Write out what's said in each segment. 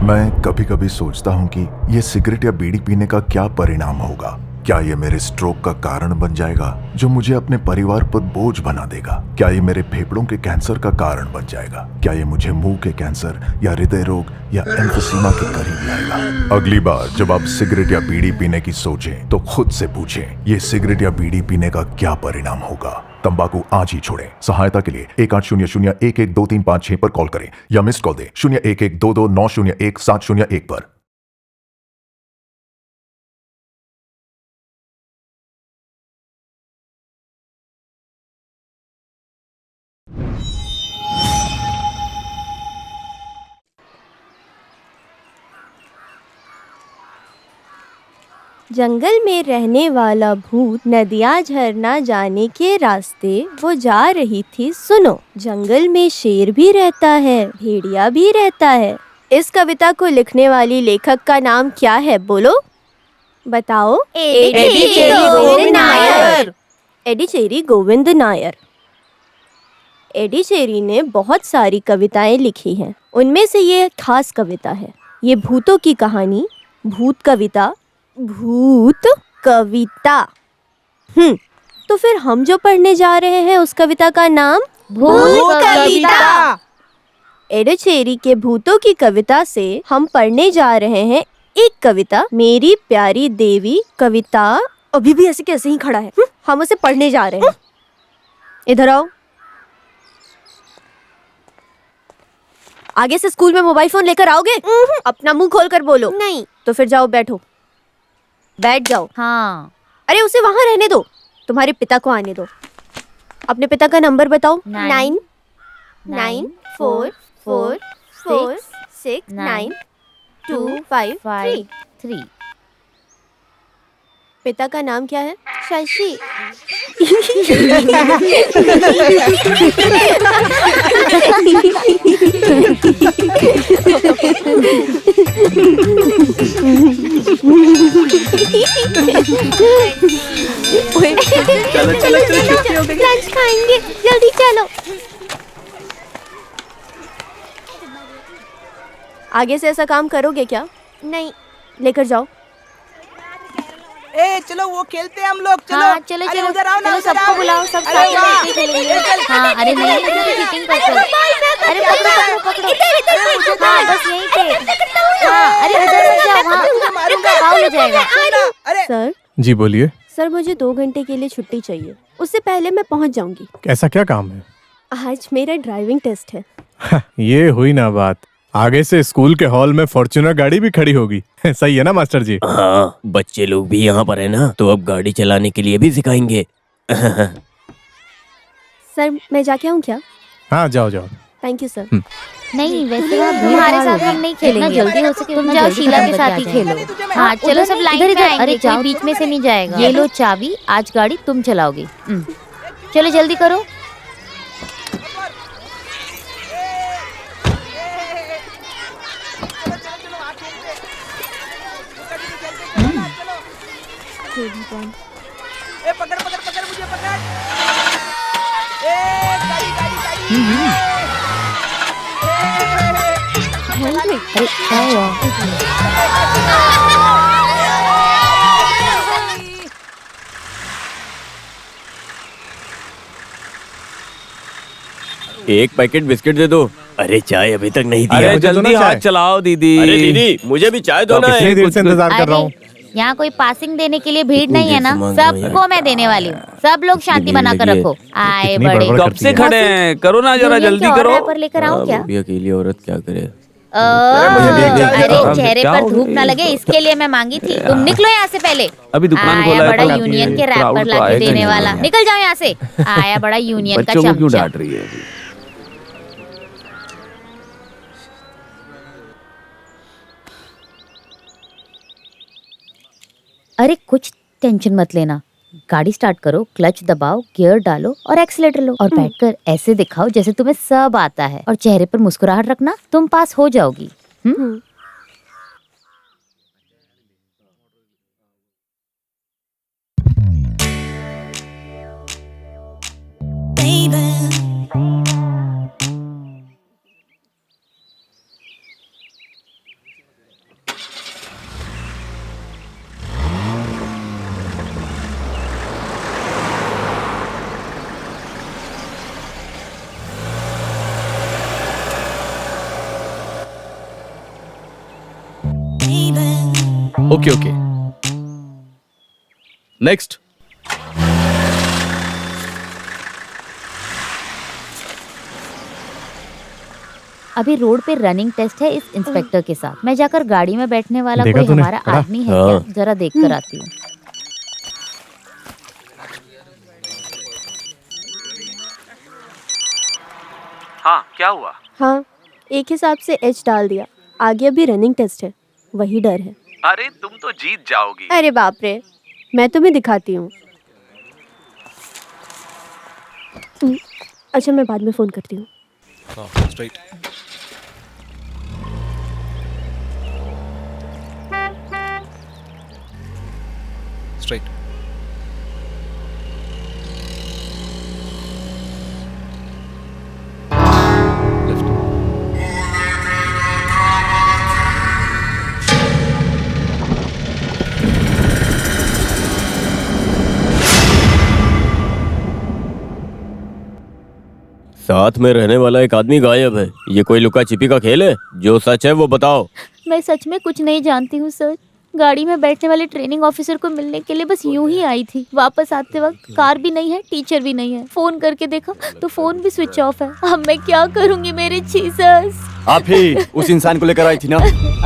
मैं कभी कभी सोचता हूँ कि ये सिगरेट या बीड़ी पीने का क्या परिणाम होगा। क्या ये मेरे स्ट्रोक का कारण बन जाएगा जो मुझे अपने परिवार पर बोझ बना देगा? क्या ये मेरे फेफड़ों के कैंसर का कारण बन जाएगा? क्या ये मुझे मुंह के कैंसर या हृदय रोग या एम्फीसीमा के करीब लाएगा? अगली बार जब आप सिगरेट या बीड़ी पीने की सोचें तो खुद से पूछें, ये सिगरेट या बीड़ी पीने का क्या परिणाम होगा? तंबाकू आज ही छोड़ें। सहायता के लिए 1800-112356 पर कॉल करें या मिस्ड कॉल दें 01122901-701 पर। जंगल में रहने वाला भूत नदियाँ झरना जाने के रास्ते वो जा रही थी। सुनो, जंगल में शेर भी रहता है, भेड़िया भी रहता है। इस कविता को लिखने वाली लेखक का नाम क्या है? बोलो, बताओ। एडीचेरी गोविंद नायर। एडीचेरी गोविंद नायर। एडीचेरी ने बहुत सारी कविताएं लिखी हैं। उनमें से ये खास कविता है। ये भूतों की कहानी, भूत कविता। तो फिर हम जो पढ़ने जा रहे हैं उस कविता का नाम भूत कविता। एडीचेरी के भूतों की कविता से हम पढ़ने जा रहे हैं एक कविता, मेरी प्यारी देवी कविता। अभी भी ऐसे कैसे ही खड़ा है। हम उसे पढ़ने जा रहे हैं। इधर आओ। आगे से स्कूल में मोबाइल फोन लेकर आओगे? अपना मुंह खोल कर बोलो। नहीं। तो फिर जाओ, बैठो। बैठ जाओ। हाँ। अरे उसे वहाँ रहने दो, तुम्हारे पिता को आने दो। अपने पिता का नंबर बताओ। 994469253। पिता का नाम क्या है? शशि। चलो लंच खाएंगे, जल्दी चलो। आगे से ऐसा काम करोगे क्या? नहीं। लेकर जाओ। ए चलो वो खेलते हैं हम लोग। चलो हाँ, चलो अरे चलो उधर आओ ना, चलो, उधर सबको आओ। बुलाओ, सब अरे साथ में वाह। बैठ के खेलेंगे। हाँ, अरे नहीं चीटिंग कर। अरे पकड़ो। हाँ, बस यहीं पे। हाँ, अरे उधर मत जाओ, वहाँ फाउल हो जाएगा। अरे सर। जी बोलिए। सर, मुझे 2 घंटे के लिए छुट्टी चाहिए। उससे पहले मैं पहुंच जाऊंगी। ऐसा क्या काम है? आज मेरा ड्राइविंग टेस्ट है। ये हुई ना बात। आगे से स्कूल के हॉल में फॉर्च्यूनर गाड़ी भी खड़ी होगी। सही है ना मास्टर जी? हाँ, बच्चे लोग भी यहाँ पर है ना, तो अब गाड़ी चलाने के लिए भी सिखाएंगे। सर, मैं जाके आऊँ क्या? हाँ जाओ जाओ। Thank you sir. नहीं, वैसे तुम्हारे साथ हम नहीं खेलेंगे। जल्दी हो सके तुम जाओ, शीला के साथ ही खेलो। हाँ, चलो सब लाइन में आएंगे। अरे कोई बीच में से नहीं जाएगा। ये लो चाबी, आज गाड़ी तुम चलाओगी। चलो जल्दी करो। ए पकड़ मुझे पकड़। ए गाड़ी। अरे क्या हुआ? एक पैकेट बिस्किट दे दो। अरे चाय अभी तक नहीं दिया। अरे जल्दी हाथ चलाओ दीदी। अरे दीदी, मुझे भी चाय दो ना। कितनी देर से इंतजार कर रहा हूँ। यहाँ कोई पासिंग देने के लिए भीड़ नहीं है ना, देर से मांग रहा हूँ सबको मैं देने वाली हूँ। सब लोग शांति बनाकर रखो। आए कितनी बड़े। बड़बड़ कब करती से है। खड़े हैं, करो ना जरा जल्दी करो। पर लेकर आऊँ क्या? अभी अकेली औरत क्या करे। अरे चेहरे पर धूप ना लगे इसके लिए मैं मांगी थी। तुम निकलो यहाँ से पहले। अभी दुकान खोला आया है, बड़ा पकाती यूनियन है। के रैपर क्राउड तो लाके आएगा देने नहीं वाला। यार। निकल जाओ यहाँ से। आया बड़ा यूनियन का बच्चों को क्यों चमचा। डांट रही है अभी? अरे कुछ टेंशन मत लेना। गाड़ी स्टार्ट करो, क्लच दबाओ, गियर डालो और एक्सीलेटर लो और बैठकर ऐसे दिखाओ जैसे तुम्हें सब आता है और चेहरे पर मुस्कुराहट रखना। तुम पास हो जाओगी। Okay okay, next. अभी रोड पे रनिंग टेस्ट है इस इंस्पेक्टर के साथ। मैं जाकर गाड़ी में बैठने वाला देखा कोई तूने? हमारा पढ़ा? आदमी है क्या, जरा देख कर आती हूँ। हाँ, क्या हुआ? हाँ, एक हिसाब से एच डाल दिया। आगे अभी रनिंग टेस्ट है, वही डर है। अरे तुम तो जीत जाओगी। अरे बाप रे, मैं तुम्हें दिखाती हूँ। अच्छा, मैं बाद में फोन करती हूँ। स्ट्रेट। स्ट्रेट। लेफ्ट। साथ में रहने वाला एक आदमी गायब है। ये कोई लुका छिपी का खेल है? जो सच है वो बताओ। मैं सच में कुछ नहीं जानती हूँ सर। गाड़ी में बैठने वाले ट्रेनिंग ऑफिसर को मिलने के लिए बस यूं ही आई थी। वापस आते वक्त कार भी नहीं है, टीचर भी नहीं है। फोन करके देखा तो फोन भी स्विच ऑफ है। अब मैं क्या करूँगी मेरे जीसस। आप ही उस इंसान को लेकर आई थी ना?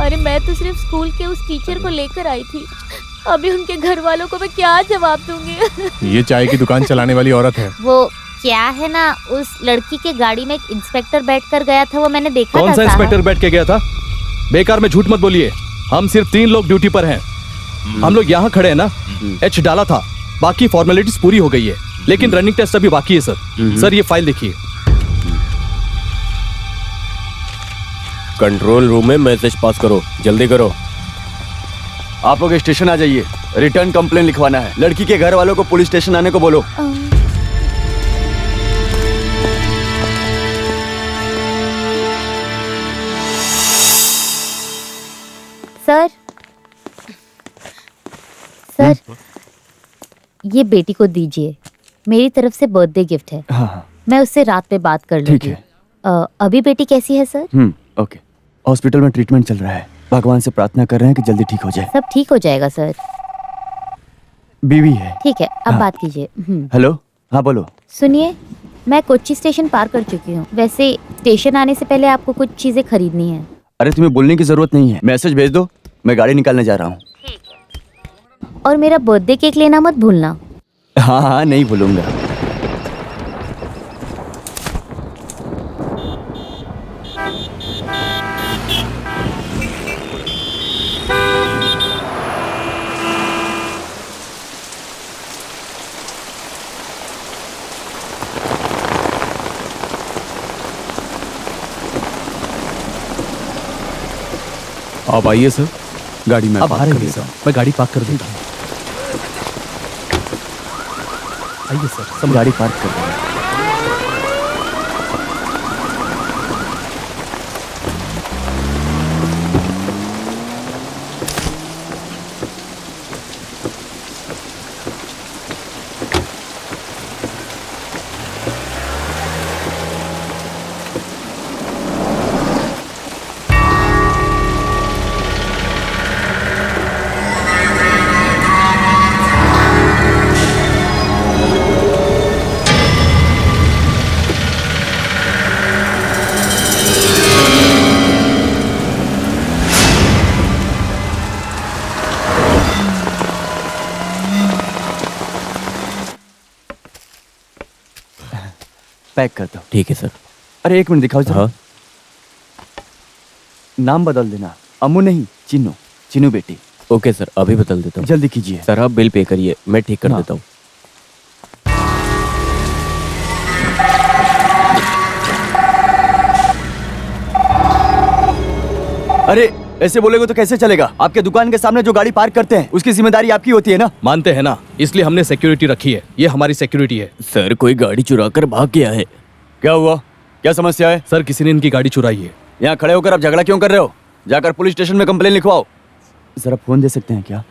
अरे मैं तो सिर्फ स्कूल के उस टीचर को लेकर आई थी। अभी उनके घर वालों को मैं क्या जवाब दूंगी? ये चाय की दुकान चलाने वाली औरत है। वो क्या है ना, उस लड़की के गाड़ी में एक इंस्पेक्टर बैठ कर गया था, वो मैंने देखा था। कौन सा साहब। इंस्पेक्टर बैठ के गया था? बेकार में झूठ मत बोलिए। हम सिर्फ 3 लोग ड्यूटी पर हैं। हम लोग यहाँ खड़े हैं ना। एच डाला था, बाकी फॉर्मेलिटीज पूरी हो गई है, लेकिन रनिंग टेस्ट अभी बाकी है सर। सर ये फाइल देखिए। कंट्रोल रूम में मैसेज पास करो, जल्दी करो। आप लोग स्टेशन आ जाइए, रिटर्न कंप्लेन लिखवाना है। लड़की के घर वालों को पुलिस स्टेशन आने को बोलो। सर, सर, ये बेटी को दीजिए, मेरी तरफ से बर्थडे गिफ्ट है। हाँ, मैं उससे रात में बात कर लूंगी। ठीक है। अभी बेटी कैसी है सर? ओके। हॉस्पिटल में ट्रीटमेंट चल रहा है। भगवान से प्रार्थना कर रहे हैं कि जल्दी ठीक हो जाए। सब ठीक हो जाएगा सर। बीवी है। ठीक है, अब हाँ। बात कीजिए। हेलो, हाँ बोलो। सुनिए, मैं कोच्चि स्टेशन पार कर चुकी हूँ। वैसे स्टेशन आने से पहले आपको कुछ चीजें खरीदनी है। अरे तुम्हें बोलने की जरूरत नहीं है, मैसेज भेज दो, मैं गाड़ी निकालने जा रहा हूँ। और मेरा बर्थडे केक लेना मत भूलना। हाँ हाँ, नहीं भूलूंगा। आप आइए सर, गाड़ी में आप पार्क बाहर कर आइए देता सर, हूँ। मैं गाड़ी पार्क कर देता हूँ। आइए सर, सब गाड़ी पार्क कर दो। पैक कर दो। ठीक है सर। अरे एक मिनट दिखाओ जरा। हाँ। नाम बदल देना, अम्मू नहीं, चिन्नू। चिन्नू बेटी। ओके सर, अभी बदल देता हूँ। जल्दी कीजिए। सर आप बिल पे करिए, मैं ठीक कर हाँ। देता हूँ। अरे ऐसे बोलेगे तो कैसे चलेगा? आपके दुकान के सामने जो गाड़ी पार्क करते हैं उसकी जिम्मेदारी आपकी होती है ना? मानते हैं ना, इसलिए हमने सिक्योरिटी रखी है। ये हमारी सिक्योरिटी है। सर कोई गाड़ी चुरा कर भाग गया है। क्या हुआ? क्या समस्या है? सर किसी ने इनकी गाड़ी चुराई है। यहाँ खड़े होकर आप झगड़ा क्यों कर रहे हो? जाकर पुलिस स्टेशन में कंप्लेन लिखवाओ। जरा फोन दे सकते हैं क्या?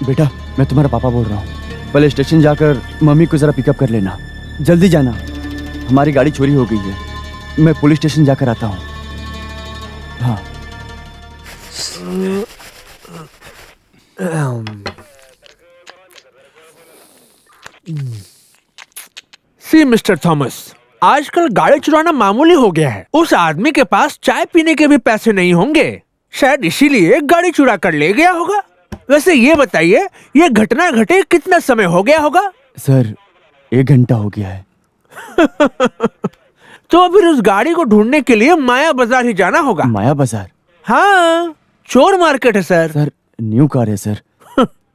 बेटा, मैं तुम्हारा पापा बोल रहा हूँ। पहले स्टेशन जाकर मम्मी को जरा पिकअप कर लेना। जल्दी जाना। हमारी गाड़ी चोरी हो गई है। मैं पुलिस स्टेशन जाकर आता हूँ। हाँ। सी मिस्टर थॉमस, आजकल गाड़ी चुराना मामूली हो गया है। उस आदमी के पास चाय पीने के भी पैसे नहीं होंगे, शायद इसीलिए गाड़ी चुरा कर ले गया होगा। वैसे ये बताइए, ये घटना घटे कितना समय हो गया होगा? सर 1 घंटा हो गया है। तो फिर उस गाड़ी को ढूंढने के लिए माया बाजार ही जाना होगा। माया बाजार? हाँ, चोर मार्केट है सर। सर न्यू कार है सर।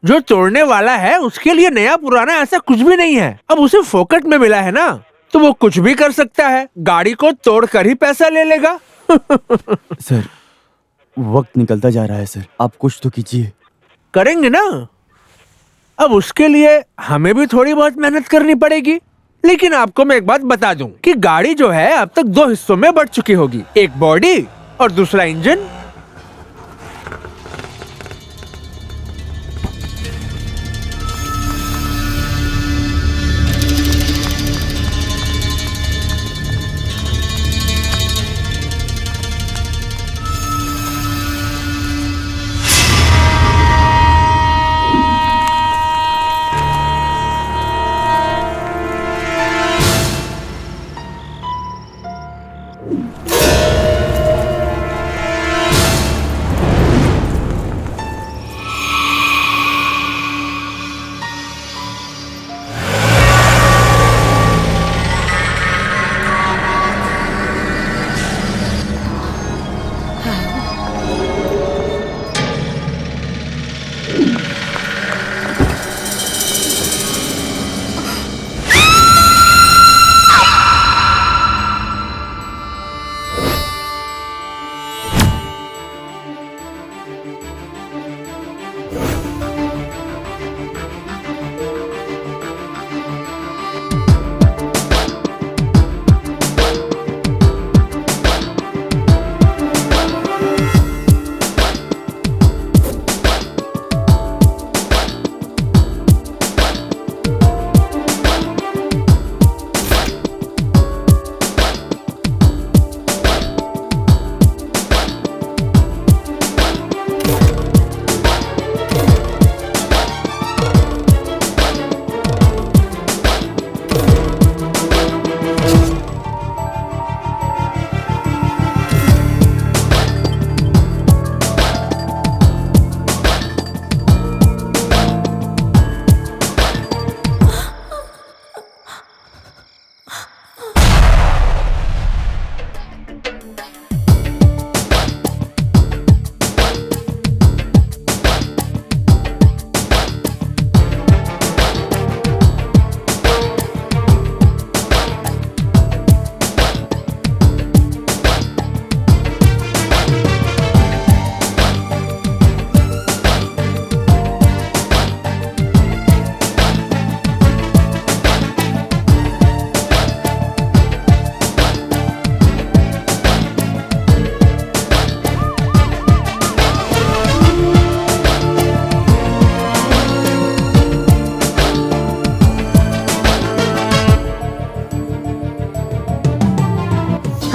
जो तोड़ने वाला है उसके लिए नया पुराना ऐसा कुछ भी नहीं है। अब उसे फोकट में मिला है ना, तो वो कुछ भी कर सकता है। गाड़ी को तोड़ कर ही पैसा ले लेगा। सर वक्त निकलता जा रहा है सर, आप कुछ तो कीजिए। करेंगे ना। अब उसके लिए हमें भी थोड़ी बहुत मेहनत करनी पड़ेगी। लेकिन आपको मैं एक बात बता दूं कि गाड़ी जो है अब तक 2 हिस्सों में बढ़ चुकी होगी, एक बॉडी और दूसरा इंजन।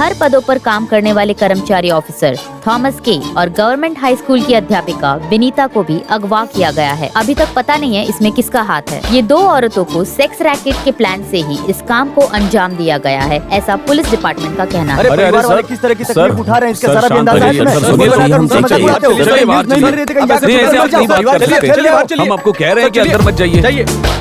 हर पदों पर काम करने वाले कर्मचारी ऑफिसर थॉमस के और गवर्नमेंट हाई स्कूल की अध्यापिका विनीता को भी अगवा किया गया है। अभी तक पता नहीं है इसमें किसका हाथ है। ये 2 औरतों को सेक्स रैकेट के प्लान से ही इस काम को अंजाम दिया गया है, ऐसा पुलिस डिपार्टमेंट का कहना है। परिवार वाले किस तरह की तकलीफ उठा रहे हैं, इसका सारा अंदाजा है। हम आपको कह रहे हैं कि अंदर मत जाइए।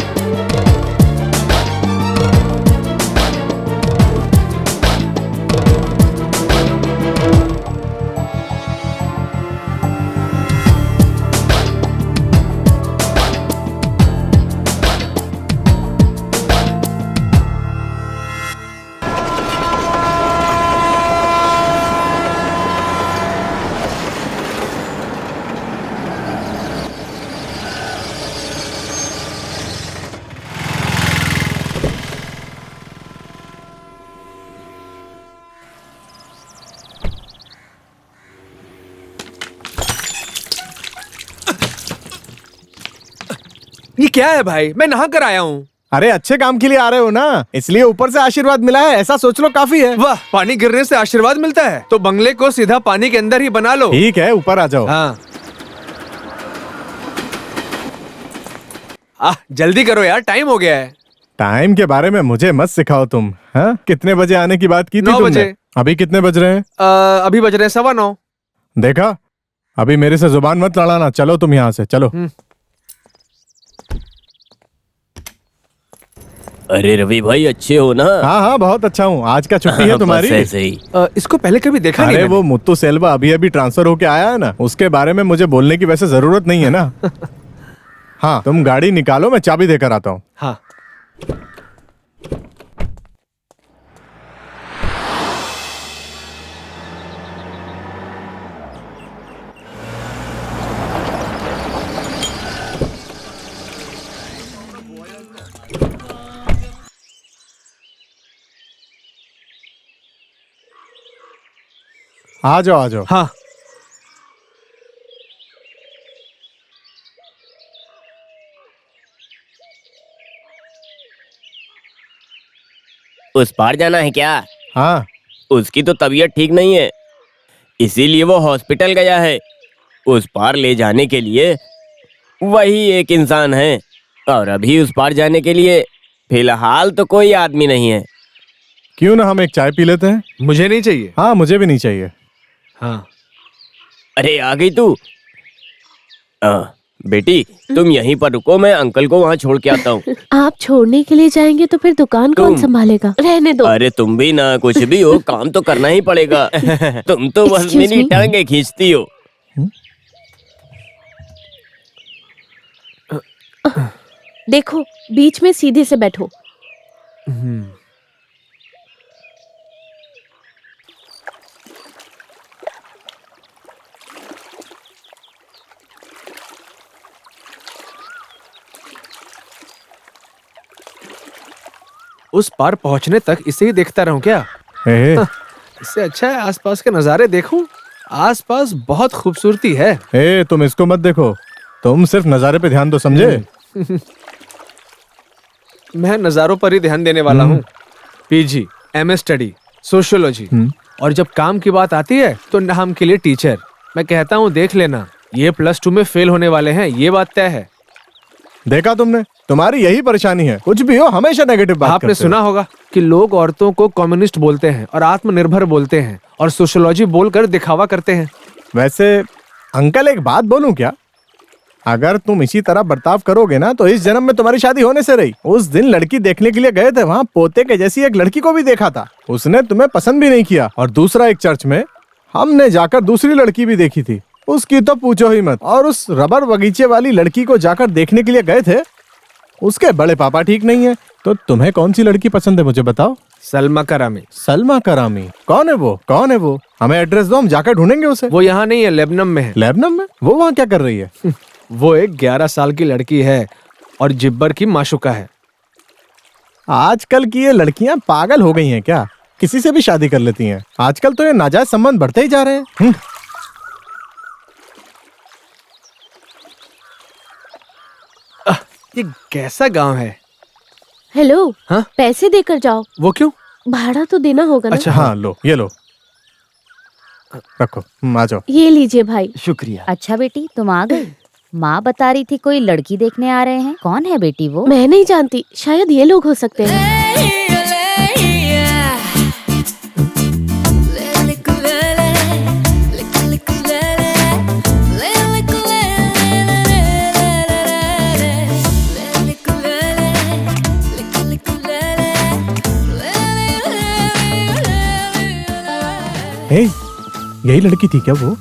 ये क्या है भाई? मैं नहा कर आया हूँ। अरे अच्छे काम के लिए आ रहे हो ना, इसलिए ऊपर से आशीर्वाद मिला है, ऐसा सोच लो काफी है। वाह, पानी गिरने से आशीर्वाद मिलता है? तो बंगले को सीधा पानी के अंदर ही बना लो। ठीक है, ऊपर आ जाओ। हाँ। जल्दी करो यार, टाइम हो गया है। टाइम के बारे में मुझे मत सिखाओ तुम। हाँ, कितने बजे आने की बात की थी 9 तुमने? बजे। अभी कितने बज रहे हैं? अभी बज रहे हैं 9:15। देखा, अभी मेरे से जुबान मत लड़ाना। चलो तुम यहाँ से, चलो। अरे रवि भाई, अच्छे हो ना? हाँ हाँ, बहुत अच्छा हूँ। आज का छुट्टी है तुम्हारी? बस ऐसे ही। इसको पहले कभी देखा नहीं अरे मैंने। वो मुत्तू सेल्वा अभी अभी ट्रांसफर होके आया है ना, उसके बारे में मुझे बोलने की वैसे जरूरत नहीं है ना। हाँ, तुम गाड़ी निकालो, मैं चाबी देकर आता हूँ। हाँ। आ जाओ, आ जाओ। हाँ। उस पार जाना है क्या? हाँ। उसकी तो तबीयत ठीक नहीं है, इसीलिए वो हॉस्पिटल गया है। उस पार ले जाने के लिए वही एक इंसान है, और अभी उस पार जाने के लिए फिलहाल तो कोई आदमी नहीं है। क्यों ना हम एक चाय पी लेते हैं? मुझे नहीं चाहिए। हाँ, मुझे भी नहीं चाहिए। हाँ। अरे आ गई तू। बेटी, तुम यहीं पर रुको, मैं अंकल को वहाँ छोड़ के आता हूँ। आप छोड़ने के लिए जाएंगे तो फिर दुकान कौन तुम- संभालेगा? रहने दो। अरे तुम भी ना, कुछ भी हो, काम तो करना ही पड़ेगा। तुम तो बस Excuse मेरी me? टांगे खींचती हो। देखो, बीच में सीधे से बैठो। उस पार पहुंचने तक इसे ही देखता रहूं क्या? ए, इससे अच्छा है आसपास के नजारे देखूं। आसपास बहुत खूबसूरती है। ए, तुम इसको मत देखो, तुम सिर्फ नजारे पे ध्यान दो, समझे? मैं नजारों पर ही ध्यान देने वाला हूँ। पीजी, एमए स्टडी, सोशियोलॉजी, और जब काम की बात आती है तो नाम के लिए टीचर। मैं कहता हूँ देख लेना, ये +2 में फेल होने वाले हैं, ये बात तय है। देखा तुमने, तुम्हारी यही परेशानी है, कुछ भी हो हमेशा नेगेटिव बात आपने करते हो। सुना होगा कि लोग औरतों को कम्युनिस्ट बोलते हैं और आत्मनिर्भर बोलते हैं और सोशियोलॉजी बोलकर दिखावा करते हैं। वैसे अंकल, एक बात बोलूं क्या? अगर तुम इसी तरह बर्ताव करोगे ना तो इस जन्म में तुम्हारी शादी होने से रही। उस दिन लड़की देखने के लिए गए थे, वहाँ पोते के जैसी एक लड़की को भी देखा था, उसने तुम्हें पसंद भी नहीं किया। और दूसरा, एक चर्च में हमने जाकर दूसरी लड़की भी देखी थी, उसकी तो पूछो ही मत। और उस रबर बगीचे वाली लड़की को जाकर देखने के लिए गए थे, उसके बड़े पापा ठीक नहीं है। तो तुम्हें कौन सी लड़की पसंद है, मुझे बताओ। सलमा करामी। सलमा करामी? कौन है वो? कौन है वो? हमें एड्रेस दो, हम जाकर ढूंढेंगे उसे। वो यहाँ नहीं है, लेबनान में है। लेबनान में? वो वहाँ क्या कर रही है? वो एक 11 साल की लड़की है और जिब्बर की माशुका है। आजकल की ये लड़कियां पागल हो गई हैं क्या? किसी से भी शादी कर लेती हैं। आजकल तो ये नाजायज संबंध बढ़ते ही जा रहे हैं। ये कैसा गांव है? हेलो। हाँ? पैसे देकर जाओ। वो क्यों? भाड़ा तो देना होगा ना। अच्छा, हाँ, लो, ये लो, रखो, आ जाओ। ये लीजिए भाई। शुक्रिया। अच्छा बेटी, तुम आ गई। माँ बता रही थी कोई लड़की देखने आ रहे हैं। कौन है बेटी वो? मैं नहीं जानती, शायद ये लोग हो सकते हैं। हे, यही लड़की थी क्या वो?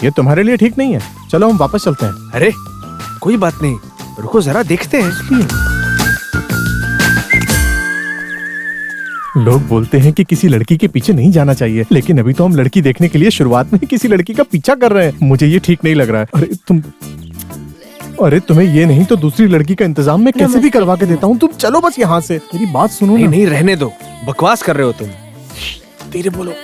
ये तुम्हारे लिए ठीक नहीं है, चलो हम वापस चलते हैं। अरे कोई बात नहीं, रुको जरा देखते हैं। लोग बोलते हैं कि किसी लड़की के पीछे नहीं जाना चाहिए, लेकिन अभी तो हम लड़की देखने के लिए शुरुआत में ही किसी लड़की का पीछा कर रहे हैं। मुझे ये ठीक नहीं लग रहा है। अरे तुम्हें ये नहीं तो दूसरी लड़की का इंतजाम मैं कैसे भी करवा के देता हूँ। तुम चलो बस यहाँ से, मेरी बात सुनो नहीं ना। नहीं, रहने दो, बकवास कर रहे हो तुम। धीरे बोलो।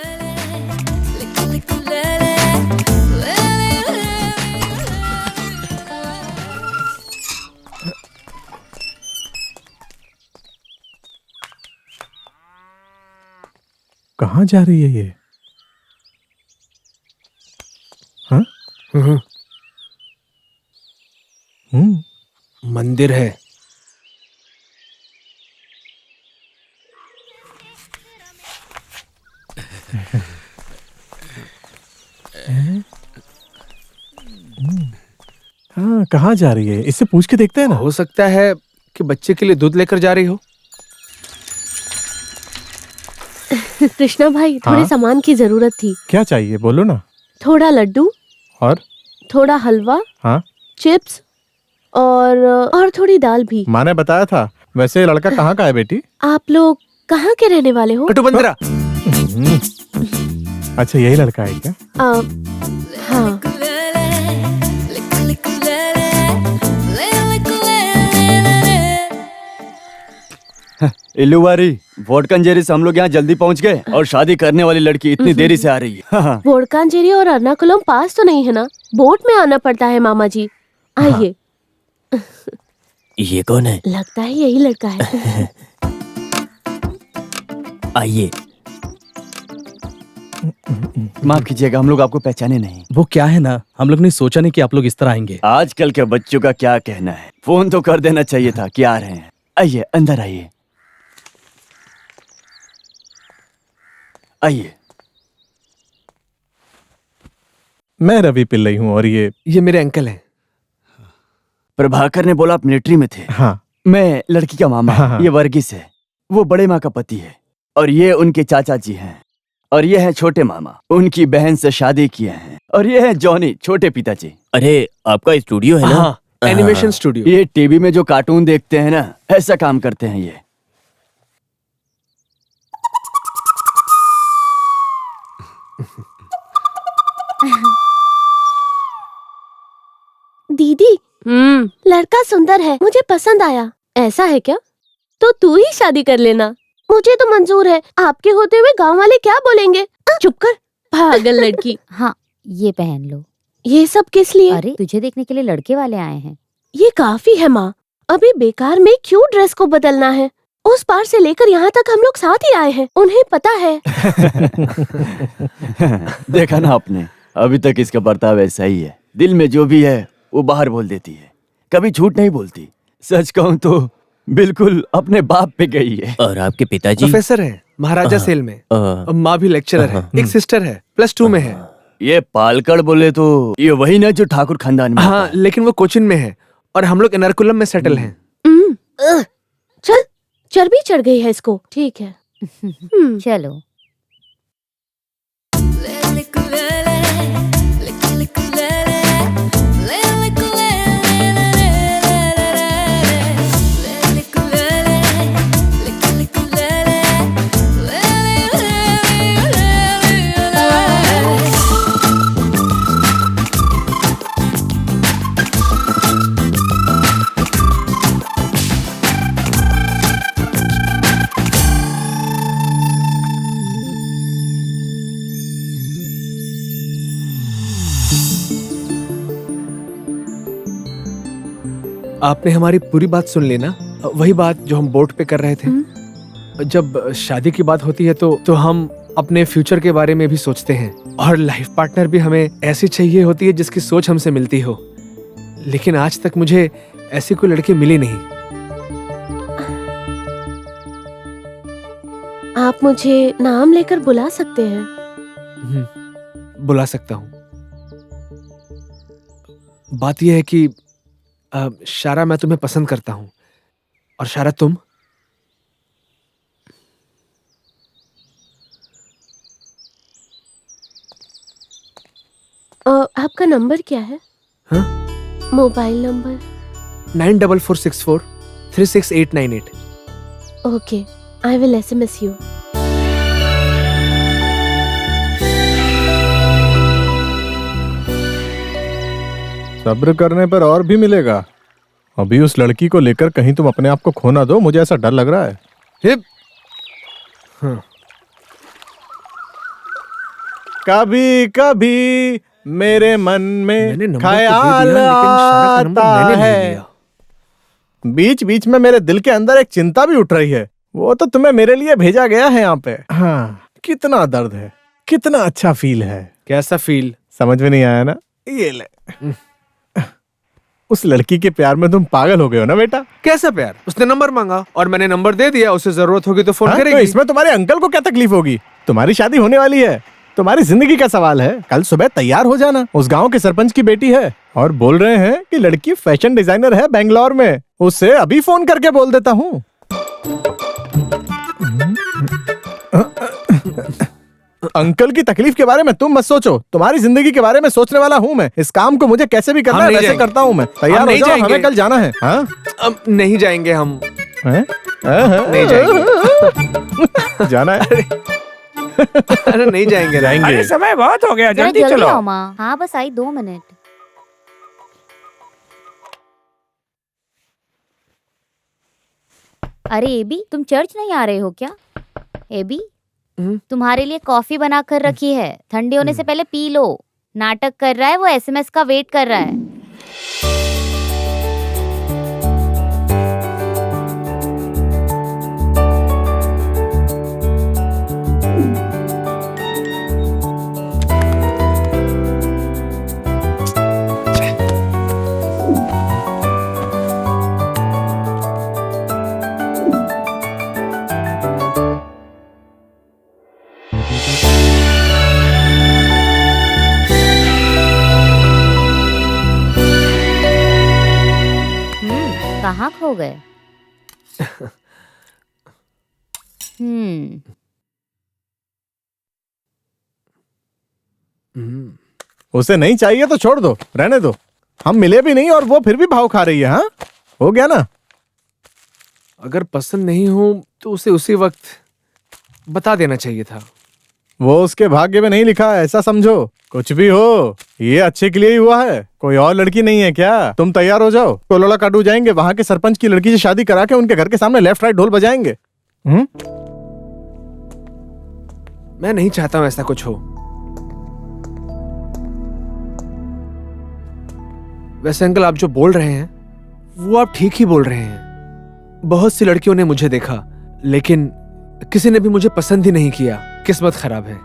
कहाँ जा रही है ये? हाँ? मंदिर है। हाँ, कहाँ जा रही है? इससे पूछ के देखते हैं ना। हो सकता है कि बच्चे के लिए दूध लेकर जा रही हो। कृष्णा भाई, थोड़े हाँ? सामान की जरूरत थी। क्या चाहिए बोलो ना। थोड़ा लड्डू और थोड़ा हलवा, हाँ, चिप्स और थोड़ी दाल भी। माँ ने बताया था। वैसे ये लड़का कहाँ का है बेटी? आप लोग कहाँ के रहने वाले हो? कटुबंदरा। अच्छा, यही लड़का है क्या? हाँ। इल्लुवारी, वोडकंजेरी से हम लोग यहाँ जल्दी पहुँच गए और शादी करने वाली लड़की इतनी देरी से आ रही है। हाँ। वोडकांजेरी और अर्नाकुलम पास तो नहीं है ना? बोट में आना पड़ता है मामा जी। आइए। ये कौन है? लगता है यही लड़का है। आइए। माफ कीजिएगा, हम लोग आपको पहचाने नहीं। वो क्या है ना, हम लोग ने सोचा नहीं कि आप लोग इस तरह आएंगे। आजकल के बच्चों का क्या कहना है, फोन तो कर देना चाहिए था कि आ रहे हैं। आइए, अंदर आइए। आइए। मैं रवि पिल्लई हूँ और ये मेरे अंकल हैं। प्रभाकर ने बोला आप मिलिट्री में थे। हाँ। मैं लड़की का मामा। हाँ। ये वर्गीस है, वो बड़े माँ का पति है। और ये उनके चाचा जी हैं। और ये है छोटे मामा, उनकी बहन से शादी किए हैं। और ये है जॉनी, छोटे पिताजी। अरे, आपका स्टूडियो है ना? हाँ, एनिमेशन स्टूडियो। ये टीवी में जो कार्टून देखते हैं ना, ऐसा काम करते हैं ये। दीदी, लड़का सुंदर है, मुझे पसंद आया। ऐसा है क्या? तो तू ही शादी कर लेना। मुझे तो मंजूर है। आपके होते हुए गांव वाले क्या बोलेंगे? चुप कर, पागल लड़की। हाँ, ये पहन लो। ये सब किस लिए? अरे, तुझे देखने के लिए लड़के वाले आए हैं। ये काफी है माँ। अभी बेकार में क्यों ड्रेस को बदलना है? उस पार से लेकर यहाँ तक हम लोग साथ ही आए हैं, उन्हें पता है। देखा ना आपने, अभी तक इसका बर्ताव ऐसा ही है। दिल में जो भी है वो बाहर बोल देती है, कभी झूठ नहीं बोलती। सच कहूँ तो बिल्कुल अपने बाप पे गई है। और आपके पिताजी? प्रोफेसर हैं महाराजा सेल में। माँ भी लेक्चरर है। एक सिस्टर है, +2 में है। ये पालकड़ बोले तो ये वही ना जो ठाकुर खानदान में। हाँ, लेकिन वो कोचिन में है और हम लोग एर्नाकुलम में सेटल हैं। चल, चर्बी चढ़ गई है इसको। ठीक है। चलो। आपने हमारी पूरी बात सुन ली ना? वही बात जो हम बोट पे कर रहे थे। जब शादी की बात होती है तो हम अपने फ्यूचर के बारे में भी सोचते हैं। और लाइफ पार्टनर भी हमें ऐसी चाहिए होती है जिसकी सोच हमसे मिलती हो। लेकिन आज तक मुझे ऐसी कोई लड़की मिली नहीं। आप मुझे नाम लेकर बुला सकते हैं। बुला सकता हूँ। बात यह है कि शारा, मैं तुम्हें पसंद करता हूँ। और शारा, तुम? आपका नंबर क्या है? हाँ? Mobile number? 9446436898। Okay, I will SMS you. सब्र करने पर और भी मिलेगा। अभी उस लड़की को लेकर कहीं तुम अपने आप को खो ना दो, मुझे ऐसा डर लग रहा है। हाँ। कभी कभी मेरे मन में मैंने नंबर ख्याल तो दे दिया, लेकिन शारा का नंबर मैंने नहीं है। लिया। बीच बीच में मेरे दिल के अंदर एक चिंता भी उठ रही है। वो तो तुम्हें मेरे लिए भेजा गया है यहाँ पे। हाँ, कितना दर्द है, कितना अच्छा फील है। कैसा फील? समझ में नहीं आया ना? ये ले। उस लड़की के प्यार में तुम पागल हो गए हो ना बेटा? कैसा प्यार? उसने नंबर मांगा और मैंने नंबर दे दिया। उसे जरूरत होगी तो फोन हाँ, करेगी। तो इसमें तुम्हारे अंकल को क्या तकलीफ होगी? तुम्हारी शादी होने वाली है, तुम्हारी जिंदगी का सवाल है। कल सुबह तैयार हो जाना। उस गांव के सरपंच की बेटी है और बोल रहे हैं कि लड़की फैशन डिजाइनर है बेंगलोर में। उससे अभी फोन करके बोल देता हूँ। अंकल की तकलीफ के बारे में तुम मत सोचो, तुम्हारी जिंदगी के बारे में सोचने वाला हूँ मैं। इस काम को मुझे कैसे भी करना है वैसे करता हूँ मैं। तैयार हो जाओ, हमें कल जाना है। हाँ? अब नहीं जाएंगे हम। नहीं जाएंगे। जाना है? अरे नहीं जाएंगे। जाएंगे। समय बहुत हो गया, जल्दी चलो। आओ माँ। हाँ बस आई 2 मिनट। अरे एबी, तुम चर्च नहीं आ रहे हो क्या? एबी, तुम्हारे लिए कॉफी बना कर रखी है, ठंडे होने से पहले पी लो। नाटक कर रहा है वो, SMS का वेट कर रहा है। कहाँ खो गए? उसे नहीं चाहिए तो छोड़ दो, रहने दो। हम मिले भी नहीं और वो फिर भी भाव खा रही है। हाँ, हो गया ना? अगर पसंद नहीं हो तो उसे उसी वक्त बता देना चाहिए था। वो उसके भाग्य में नहीं लिखा है, ऐसा समझो। कुछ भी हो, ये अच्छे के लिए ही हुआ है। कोई और लड़की नहीं है क्या? तुम तैयार हो जाओ, कोलोला काटू जाएंगे। वहां के सरपंच की लड़की से शादी करा के उनके घर के सामने लेफ्ट राइट ढोल बजाएंगे। मैं नहीं चाहता हूं ऐसा कुछ हो। वैसे अंकल, आप जो बोल रहे हैं वो आप ठीक ही बोल रहे हैं। बहुत सी लड़कियों ने मुझे देखा, लेकिन किसी ने भी मुझे पसंद ही नहीं किया। किस्मत खराब है।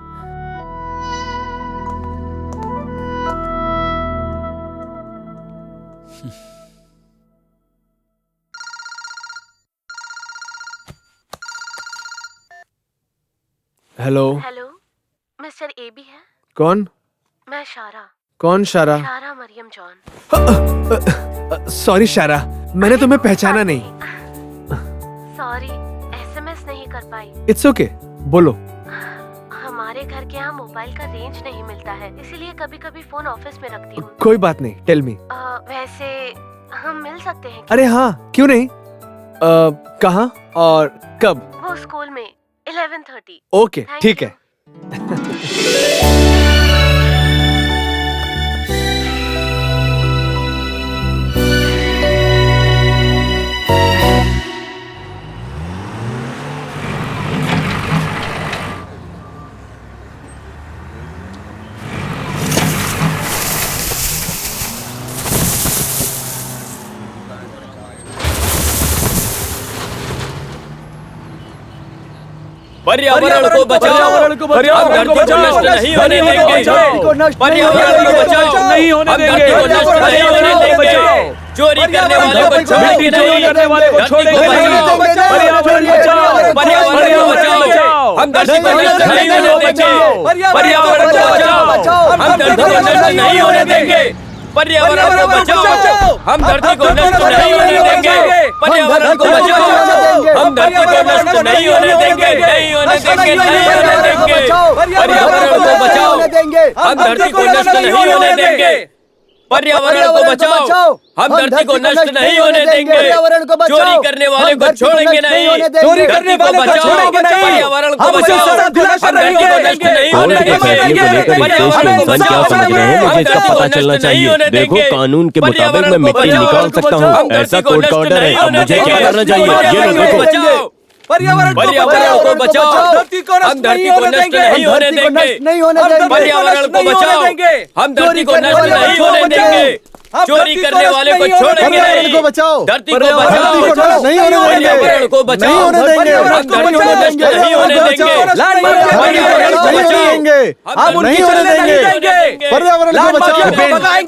हेलो हेलो, मिस्टर एबी है? कौन? मैं शारा। कौन शारा? शारा मरियम जॉन। सॉरी शारा, मैंने तुम्हें पहचाना नहीं। सॉरी, SMS नहीं कर पाई। इट्स ओके, बोलो। हमारे घर के यहाँ मोबाइल का रेंज नहीं मिलता है, इसीलिए कभी कभी फोन ऑफिस में रखती हूँ। कोई बात नहीं, टेल मी। वैसे हम मिल सकते हैं? अरे हाँ, क्यों नहीं। कहाँ और कब? वो स्कूल में 11:30। ओके, ठीक है। पर्यावरण को बचाओ, पर्यावरण को नष्ट नहीं होने देंगे। पर्यावरण को बचाओ, नहीं होने देंगे। नहीं होने देंगे। चोरी करने वाले को छोड़ेंगे नहीं। पर्यावरण बचाओ, पर्यावरण को बचाओ, हम धरती को नष्ट नहीं होने देंगे। पर्यावरण को बचाओ, हम धरती को नष्ट नहीं होने देंगे। पर्यावरण को बचाओ, हम धरती को नष्ट नहीं होने देंगे। पर्यावरण को बचाओ, हम धरती को नष्ट नहीं होने देंगे। नहीं होने देंगे, नहीं होने देंगे। पर्यावरण को बचाओ, हम धरती को नष्ट नहीं होने देंगे। पर्यावरण को बचाओ, हम धरती को नष्ट नहीं होने देंगे। चोरी करने वाले को छोड़ेंगे नहीं। चोरी करने वाले को छोड़ेंगे नहीं। पर्यावरण को बचाओ, हम धरती को नष्ट नहीं होने देंगे। पर्यावरण को बचाओ, मुझे इसका पता चलना चाहिए। देखो, कानून के मुताबिक मैं मिट्टी निकाल सकता हूँ। ऐसा कोर्ट का ऑर्डर है। अब मुझे क्या करना चाहिए? ये लो देखो। पर्यावरण को बचाओ। धरती को हम धरती को नष्ट नहीं होने देंगे। पर्यावरण को बचाओ। हम धरती को नष्ट नहीं होने देंगे। चोरी करने वाले को छोड़ेंगे नहीं। धरती को बचाओ। नहीं होने देंगे। पर्यावरण को बचाओ। हम धरती को नष्ट नहीं होने देंगे। आप नहीं होने देंगे। पर्यावरण को बचाओ।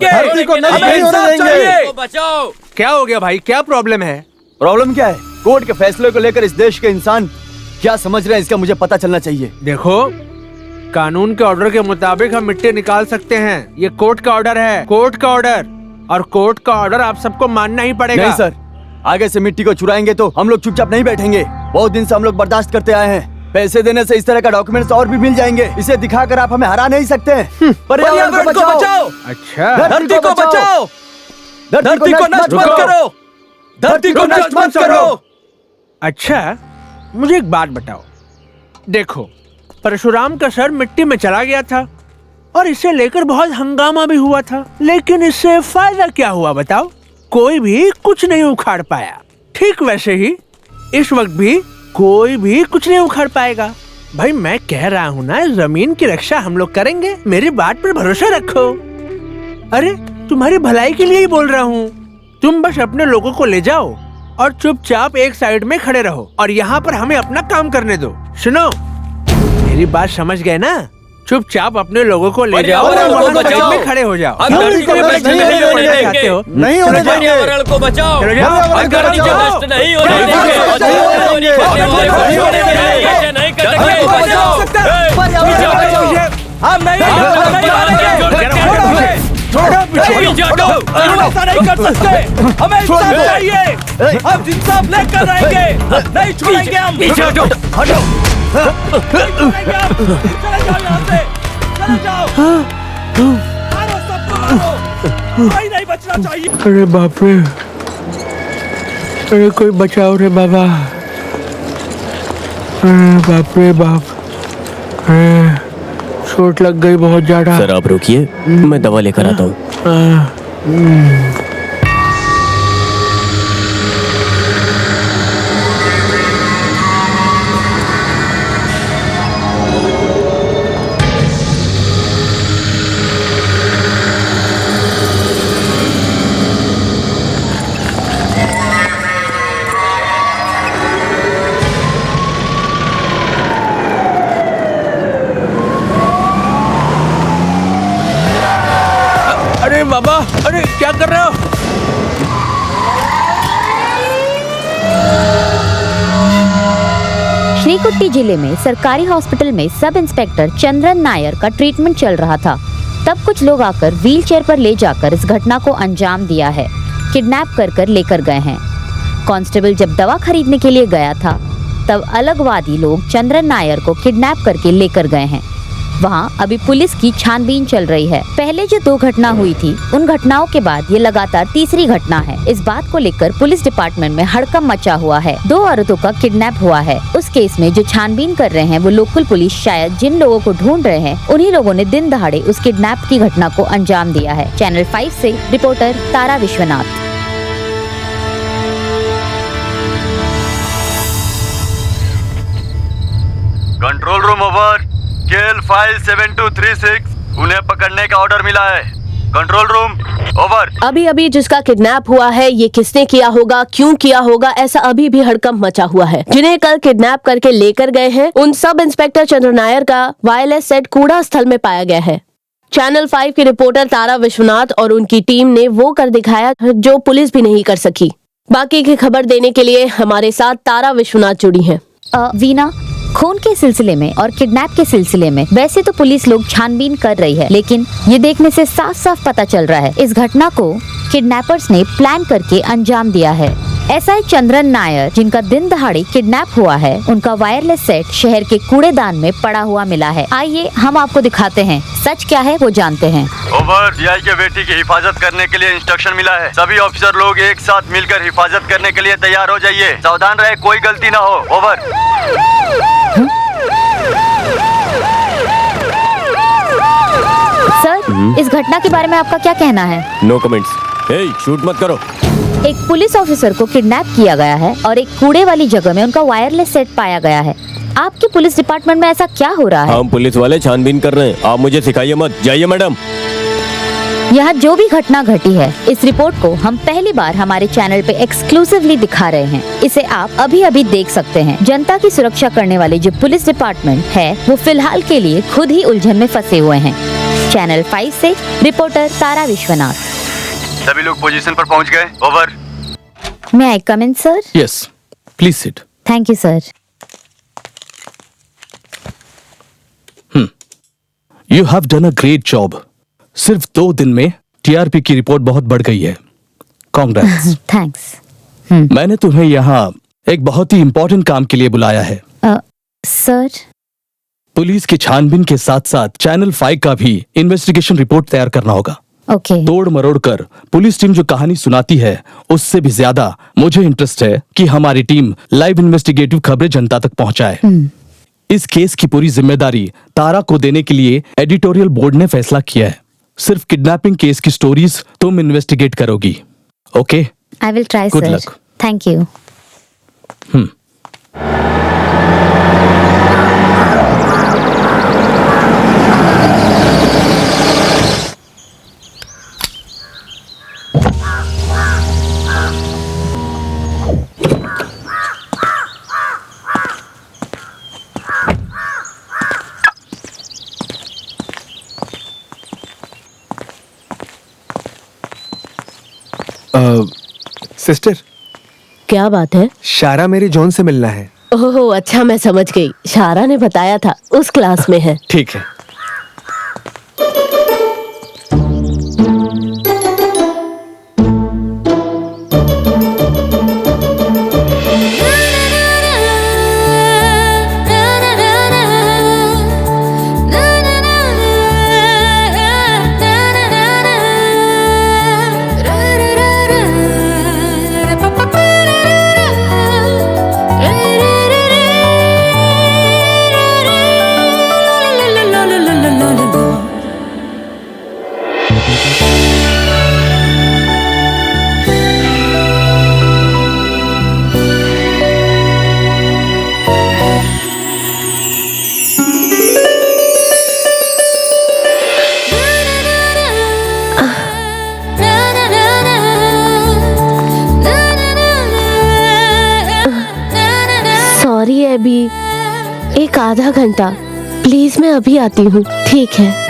धरती को नष्ट नहीं होने देंगे। बचाओ। क्या हो गया भाई, क्या प्रॉब्लम है? प्रॉब्लम क्या है? कोर्ट के फैसले को लेकर इस देश के इंसान क्या समझ रहे हैं, इसका मुझे पता चलना चाहिए। देखो, कानून के ऑर्डर के मुताबिक हम मिट्टी निकाल सकते हैं। ये कोर्ट का ऑर्डर है, कोर्ट का ऑर्डर, और कोर्ट का ऑर्डर आप सबको मानना ही पड़ेगा। नहीं सर, आगे से मिट्टी को चुराएंगे तो हम लोग चुपचाप नहीं बैठेंगे। बहुत दिन से हम लोग बर्दाश्त करते आए हैं। पैसे देने से इस तरह का डॉक्यूमेंट्स और भी मिल जाएंगे। इसे दिखाकर आप हमें हरा नहीं सकते। पर्यावरण को बचाओ। अच्छा, धरती को बचाओ। धरती को नष्ट मत करो। धरती को नष्ट मत करो। अच्छा, मुझे एक बात बताओ। देखो, परशुराम का सर मिट्टी में चला गया था और इसे लेकर बहुत हंगामा भी हुआ था, लेकिन इससे फायदा क्या हुआ बताओ? कोई भी कुछ नहीं उखाड़ पाया। ठीक वैसे ही इस वक्त भी कोई भी कुछ नहीं उखाड़ पाएगा। भाई मैं कह रहा हूँ ना, जमीन की रक्षा हम लोग करेंगे। मेरी बात पर भरोसा रखो। अरे तुम्हारी भलाई के लिए ही बोल रहा हूँ। तुम बस अपने लोगों को ले जाओ और चुपचाप एक साइड में खड़े रहो और यहाँ पर हमें अपना काम करने दो। सुनो, मेरी बात समझ गए ना? चुपचाप अपने लोगों को ले जाओ और वहाँ साइड में खड़े हो जाओ। हम धरती को नष्ट नहीं होने देंगे। नहीं होने देंगे। पर्यावरण को बचाओ। चलो जाओ। हम धरती को नष्ट नहीं होने देंगे। चोरी करने वाले को छोड़ेंगे नहीं। ऐसे नहीं करेंगे। हम नहीं छोड़ो पीछे। ऐसा नहीं कर सकते। हमें इंसाफ चाहिए। हम इंसाफ लेकर रहेंगे। नहीं छोड़ेंगे हम। पीछे हटो। चले जाओ यहाँ से। चले जाओ। मारो सबको मारो। कोई नहीं बचना चाहिए। अरे बाप रे, अरे कोई बचाओ रे बाबा। अरे बाप रे बाप, अरे चोट लग गई बहुत ज्यादा। सर आप रुकिए, मैं दवा लेकर आता हूँ। अरे बाबा, अरे क्या कर रहे हो? श्रीकुट्टी जिले में सरकारी हॉस्पिटल में सब इंस्पेक्टर चंद्रन नायर का ट्रीटमेंट चल रहा था। तब कुछ लोग आकर व्हीलचेयर पर ले जाकर इस घटना को अंजाम दिया है। किडनैप कर लेकर गए हैं। कांस्टेबल जब दवा खरीदने के लिए गया था तब अलगवादी लोग चंद्रन नायर को किडनैप करके लेकर गए हैं। वहाँ अभी पुलिस की छानबीन चल रही है। पहले जो 2 घटना हुई थी उन घटनाओं के बाद ये लगातार तीसरी घटना है। इस बात को लेकर पुलिस डिपार्टमेंट में हड़कंप मचा हुआ है। 2 औरतों का किडनैप हुआ है। उस केस में जो छानबीन कर रहे हैं वो लोकल पुलिस शायद जिन लोगों को ढूंढ रहे हैं उन्हीं लोगों ने दिन दहाड़े उस किडनैप की घटना को अंजाम दिया है। चैनल 5 से reporter Tara Vishwanath. Control room over. KL file 7236, उन्हें पकड़ने का ऑर्डर मिला है। Control room over. अभी जिसका किडनैप हुआ है ये किसने किया होगा, क्यों किया होगा, ऐसा अभी भी हड़कंप मचा हुआ है। जिन्हें कल किडनैप करके लेकर गए हैं उन सब इंस्पेक्टर चंद्र नायर का वायरलेस सेट कूड़ा स्थल में पाया गया है। चैनल 5 की रिपोर्टर तारा विश्वनाथ और उनकी टीम ने वो कर दिखाया जो पुलिस भी नहीं कर सकी। बाकी की खबर देने के लिए हमारे साथ तारा विश्वनाथ जुड़ी हैं। वीना, खून के सिलसिले में और किडनैप के सिलसिले में वैसे तो पुलिस लोग छानबीन कर रही है, लेकिन ये देखने से साफ साफ पता चल रहा है इस घटना को किडनैपर्स ने प्लान करके अंजाम दिया है। एसआई चंद्रन नायर जिनका दिन दहाड़े किडनैप हुआ है, उनका वायरलेस सेट शहर के कूड़ेदान में पड़ा हुआ मिला है। आइए हम आपको दिखाते हैं सच क्या है वो जानते हैं। ओवर। सीआई के बेटी की हिफाजत करने के लिए इंस्ट्रक्शन मिला है। सभी ऑफिसर लोग एक साथ मिलकर हिफाजत करने के लिए तैयार हो जाइए। सावधान रहे, कोई गलती ना हो। ओवर। सर, इस घटना के बारे में आपका क्या कहना है? No comments. शूट मत करो। एक पुलिस ऑफिसर को किडनैप किया गया है और एक कूड़े वाली जगह में उनका वायरलेस सेट पाया गया है। आपके पुलिस डिपार्टमेंट में ऐसा क्या हो रहा है? हम पुलिस वाले छानबीन कर रहे हैं, आप मुझे सिखाइए मत। जाइए मैडम। यहाँ जो भी घटना घटी है, इस रिपोर्ट को हम पहली बार हमारे चैनल पे एक्सक्लूसिवली दिखा रहे हैं। इसे आप अभी अभी देख सकते हैं। जनता की सुरक्षा करने वाले जो पुलिस डिपार्टमेंट है वो फिलहाल के लिए खुद ही उलझन में फंसे हुए हैं। चैनल 5 से रिपोर्टर तारा विश्वनाथ। सभी लोग पोजीशन पर पहुंच गए। Over. May I come in sir? Yes, please sit. Thank you sir. You have done a great job. सिर्फ 2 दिन में टीआरपी की रिपोर्ट बहुत बढ़ गई है। कांग्रेट्स। थैंक्स। मैंने तुम्हें यहाँ एक बहुत ही इम्पोर्टेंट काम के लिए बुलाया है। सर? पुलिस की छानबीन के साथ साथ चैनल 5 का भी इन्वेस्टिगेशन रिपोर्ट तैयार करना होगा। ओके। तोड़ मरोड़ कर पुलिस टीम जो कहानी सुनाती है, उससे भी ज्यादा मुझे इंटरेस्ट है कि हमारी टीम लाइव इन्वेस्टिगेटिव खबरें जनता तक पहुंचाए। इस केस की पूरी जिम्मेदारी तारा को देने के लिए एडिटोरियल बोर्ड ने फैसला किया है। सिर्फ किडनैपिंग केस की स्टोरीज तुम इन्वेस्टिगेट करोगी। Okay? I will try Good sir. luck. Thank you. Sister, क्या बात है? शारा मेरी जॉन से मिलना है। ओहो अच्छा, मैं समझ गई। शारा ने बताया था उस क्लास में है। ठीक है। सॉरी अभी, एक आधा घंटा प्लीज, मैं अभी आती हूँ। ठीक है।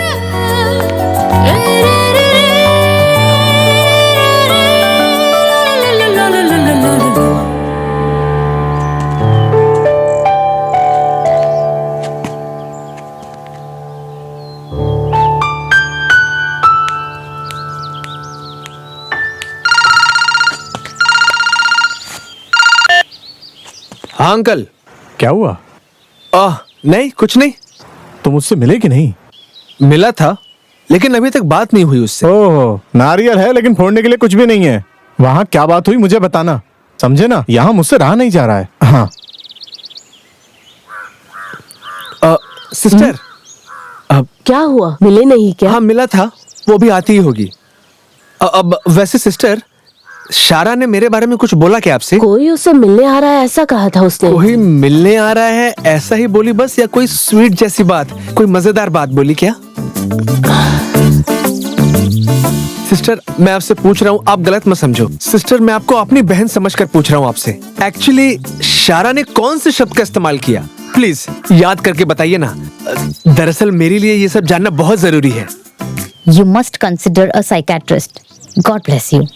हाँ अंकल। क्या हुआ? नहीं कुछ नहीं। तुम उससे मिले कि नहीं? मिला था, लेकिन अभी तक बात नहीं हुई उससे। ओह, नारियल है लेकिन फोड़ने के लिए कुछ भी नहीं है। वहाँ क्या बात हुई मुझे बताना, समझे ना? यहाँ मुझसे रहा नहीं जा रहा है। हाँ। सिस्टर, क्या हुआ? मिले नहीं क्या? हाँ मिला था, वो भी आती ही होगी। अब वैसे सिस्टर, शारा ने मेरे बारे में कुछ बोला क्या आपसे? कोई उससे मिलने आ रहा है ऐसा कहा था उसने। कोई मिलने आ रहा है ऐसा ही बोली बस, या कोई स्वीट जैसी बात, कोई मजेदार बात बोली क्या? सिस्टर मैं आपसे पूछ रहा हूँ, आप गलत मत समझो। सिस्टर मैं आपको अपनी बहन समझकर पूछ रहा हूँ आपसे। एक्चुअली शारा ने कौन से शब्द का इस्तेमाल किया, प्लीज याद करके बताइए ना। दरअसल मेरे लिए ये सब जानना बहुत जरूरी है। You must consider a psychiatrist. God bless you.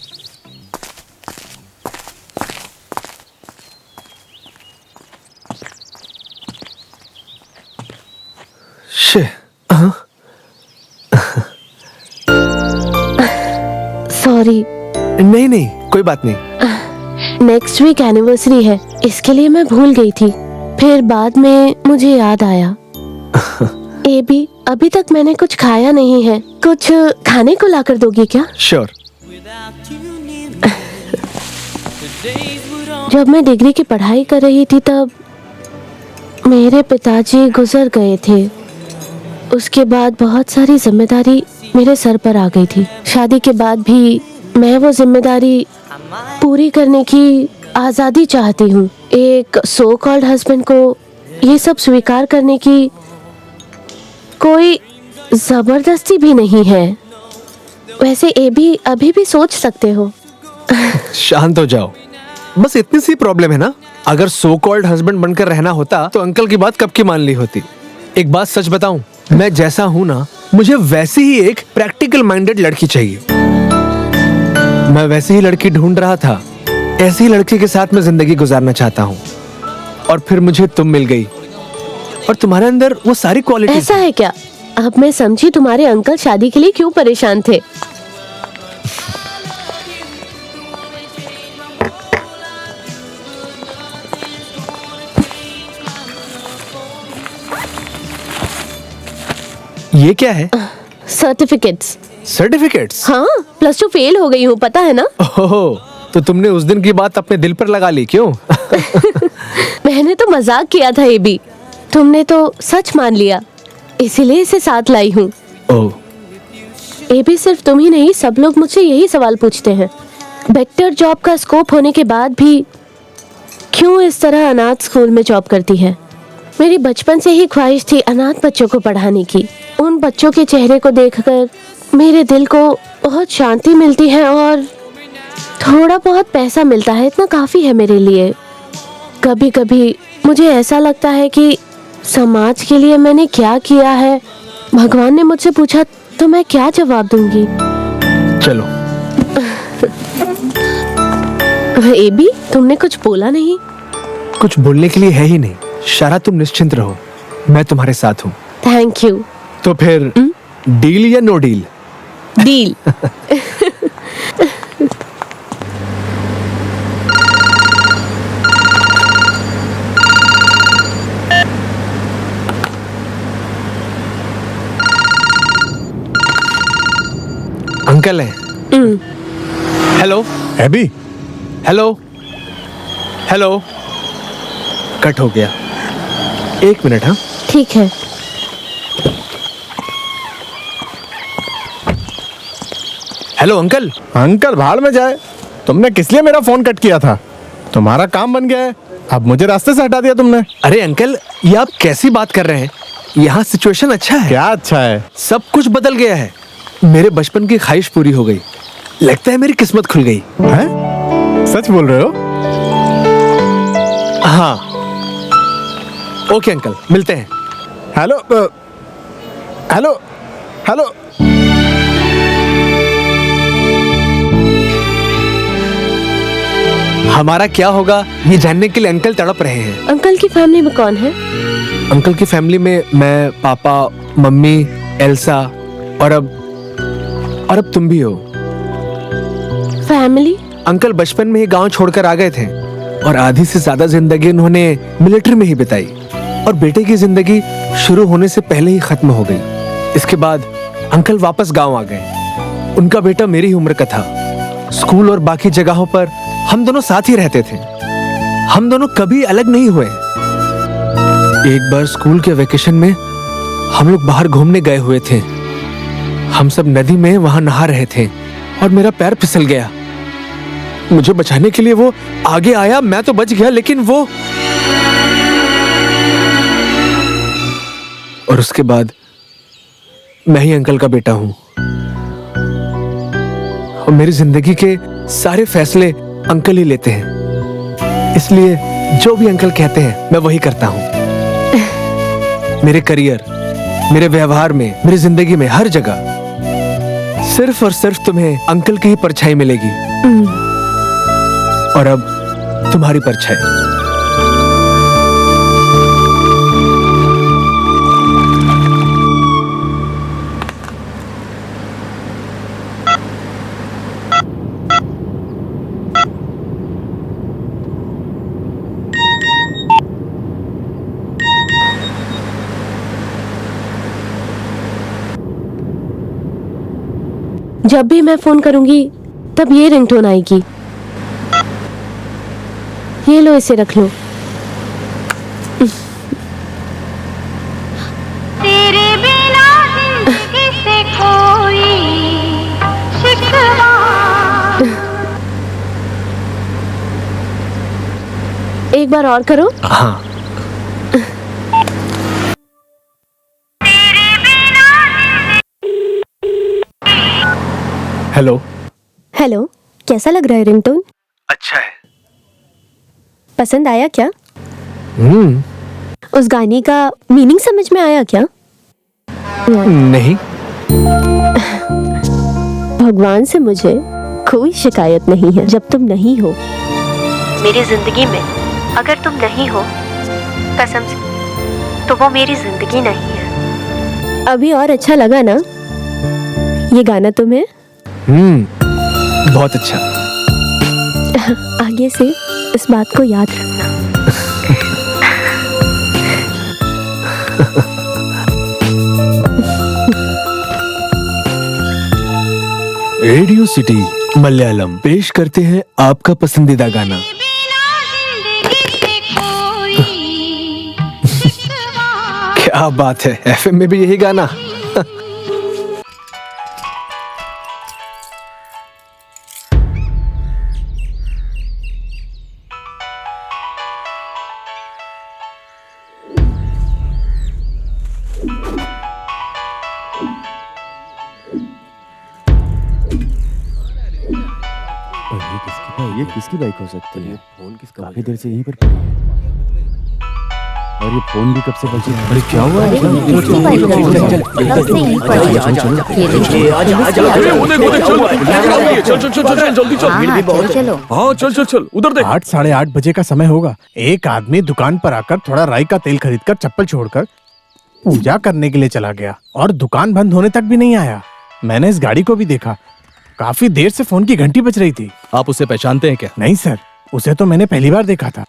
Sorry. नहीं नहीं कोई बात नहीं। नेक्स्ट वीक एनिवर्सरी है, इसके लिए मैं भूल गई थी। फिर बाद में मुझे याद आया। एबी, अभी तक मैंने कुछ खाया नहीं है, कुछ खाने को लाकर दोगी क्या? श्योर। जब मैं डिग्री की पढ़ाई कर रही थी तब मेरे पिताजी गुजर गए थे। उसके बाद बहुत सारी जिम्मेदारी मेरे सर पर आ गई थी। शादी के बाद भी मैं वो जिम्मेदारी पूरी करने की आजादी चाहती हूँ। एक सो कॉल्ड हस्बैंड को ये सब स्वीकार करने की कोई जबरदस्ती भी नहीं है। वैसे ये भी अभी भी सोच सकते हो। शांत हो जाओ, बस इतनी सी प्रॉब्लम है ना। अगर सो कॉल्ड हस्बैंड बनकर रहना होता तो अंकल की बात कब की मान ली होती। एक बात सच बताऊं, मैं जैसा हूं ना, मुझे वैसी ही एक प्रैक्टिकल माइंडेड लड़की चाहिए। मैं वैसी ही लड़की ढूंढ रहा था, ऐसी ही लड़की के साथ मैं जिंदगी गुजारना चाहता हूँ। और फिर मुझे तुम मिल गई और तुम्हारे अंदर वो सारी क्वालिटी। ऐसा है क्या? अब मैं समझी तुम्हारे अंकल शादी के लिए क्यों परेशान थे। ये क्या है? सर्टिफिकेट्स। सर्टिफिकेट्स? हाँ, +2 फेल हो गई हूँ, पता है ना। ओह, तो तुमने उस दिन की बात अपने दिल पर लगा ली क्यों? मैंने तो मजाक किया था, ये भी तुमने तो सच मान लिया, इसीलिए इसे साथ लाई हूँ। ओह, ये भी सिर्फ तुम ही नहीं, सब लोग मुझसे यही सवाल पूछते हैं। बेटर जॉब का स्कोप होने के बाद भी क्यों इस तरह अनाथ स्कूल में जॉब करती है। मेरी बचपन से ही ख्वाहिश थी अनाथ बच्चों को पढ़ाने की। उन बच्चों के चेहरे को देखकर मेरे दिल को बहुत शांति मिलती है और थोड़ा बहुत पैसा मिलता है, इतना काफी है मेरे लिए। कभी कभी मुझे ऐसा लगता है कि समाज के लिए मैंने क्या किया है। भगवान ने मुझसे पूछा तो मैं क्या जवाब दूंगी। चलो। ए बी, तुमने कुछ बोला नहीं? कुछ बोलने के लिए है ही नहीं। शारा, तुम निश्चिंत रहो, मैं तुम्हारे साथ हूँ। Thank you. तो फिर डील या नो डील? डील। अंकल है। Hello AB. Hello hello. Cut हो गया। 1 मिनट। हाँ ठीक है। Hello uncle. अंकल भाड़ में जाए, तुमने किस लिए मेरा फोन कट किया था? तुम्हारा काम बन गया है, अब मुझे रास्ते से हटा दिया तुमने। अरे अंकल, ये आप कैसी बात कर रहे हैं? यहाँ सिचुएशन अच्छा है। क्या अच्छा है? सब कुछ बदल गया है। मेरे बचपन की ख्वाहिश पूरी हो गई। लगता है मेरी किस्मत खुल गई है? सच बोल रहे हो? हाँ। ओके अंकल, मिलते हैं। Hello hello hello. हमारा क्या होगा ये जानने के लिए अंकल तड़प रहे हैं। अंकल की फैमिली में कौन है? अंकल की फैमिली में मैं, पापा, मम्मी, एल्सा और अब तुम भी हो। फैमिली? अंकल बचपन में ही गांव छोड़कर आ गए थे और आधी से ज्यादा जिंदगी उन्होंने मिलिट्री में ही बिताई और बेटे की जिंदगी शुरू होने से पहले ही खत्म हो गई। इसके बाद अंकल वापस गांव आ गए। उनका बेटा मेरी ही उम्र का था। स्कूल और बाकी जगहों पर हम दोनों साथ ही रहते थे। हम दोनों कभी अलग नहीं हुए। एक बार स्कूल के वेकेशन में हम लोग बाहर घूमने गए हुए थे। हम सब नदी में वहां नहा रहे थे और मेरा पैर फिसल गया। मुझे बचाने के लिए वो आगे आया, मैं तो बच गया, लेकिन वो और उसके बाद मैं ही अंकल का बेटा हूं और मेरी जिंदगी के सारे फैसले अंकल ही लेते हैं। इसलिए जो भी अंकल कहते हैं मैं वही करता हूं। मेरे करियर, मेरे व्यवहार में, मेरी जिंदगी में, हर जगह सिर्फ और सिर्फ तुम्हें अंकल की ही परछाई मिलेगी और अब तुम्हारी परछाई। जब भी मैं फोन करूंगी तब ये रिंगटोन आएगी। ये लो, इसे रख लो। तेरे बिना जिंदगी से कोई शिकवा एक बार और करो। हाँ। हेलो। हेलो, कैसा लग रहा है रिंगटोन? अच्छा है। पसंद आया क्या? हम्म। उस गाने का मीनिंग समझ में आया क्या? नहीं। भगवान से मुझे कोई शिकायत नहीं है। जब तुम नहीं हो मेरी जिंदगी में, अगर तुम नहीं हो कसम से, तो वो मेरी जिंदगी नहीं है। अभी और अच्छा लगा ना ये गाना तुम्हें? बहुत अच्छा। आगे से इस बात को याद रखना। रेडियो सिटी मलयालम पेश करते हैं आपका पसंदीदा गाना। क्या बात है, एफएम में भी यही गाना। ये किसकी बाइक हो सकती है? फोन किसका? काफी देर से यहीं पर पड़ी है और ये फोन भी कब से बची है? अरे क्या हुआ? चल उधर देख। 8 साढ़े 8 बजे का समय होगा। एक आदमी दुकान पर आकर थोड़ा राई का तेल खरीदकर चप्पल छोड़कर पूजा करने के लिए चला गया और दुकान बंद होने तक भी नहीं आया। मैंने इस गाड़ी को भी देखा, काफी देर से फोन की घंटी बज रही थी। आप उसे पहचानते हैं क्या? नहीं सर, उसे तो मैंने पहली बार देखा था।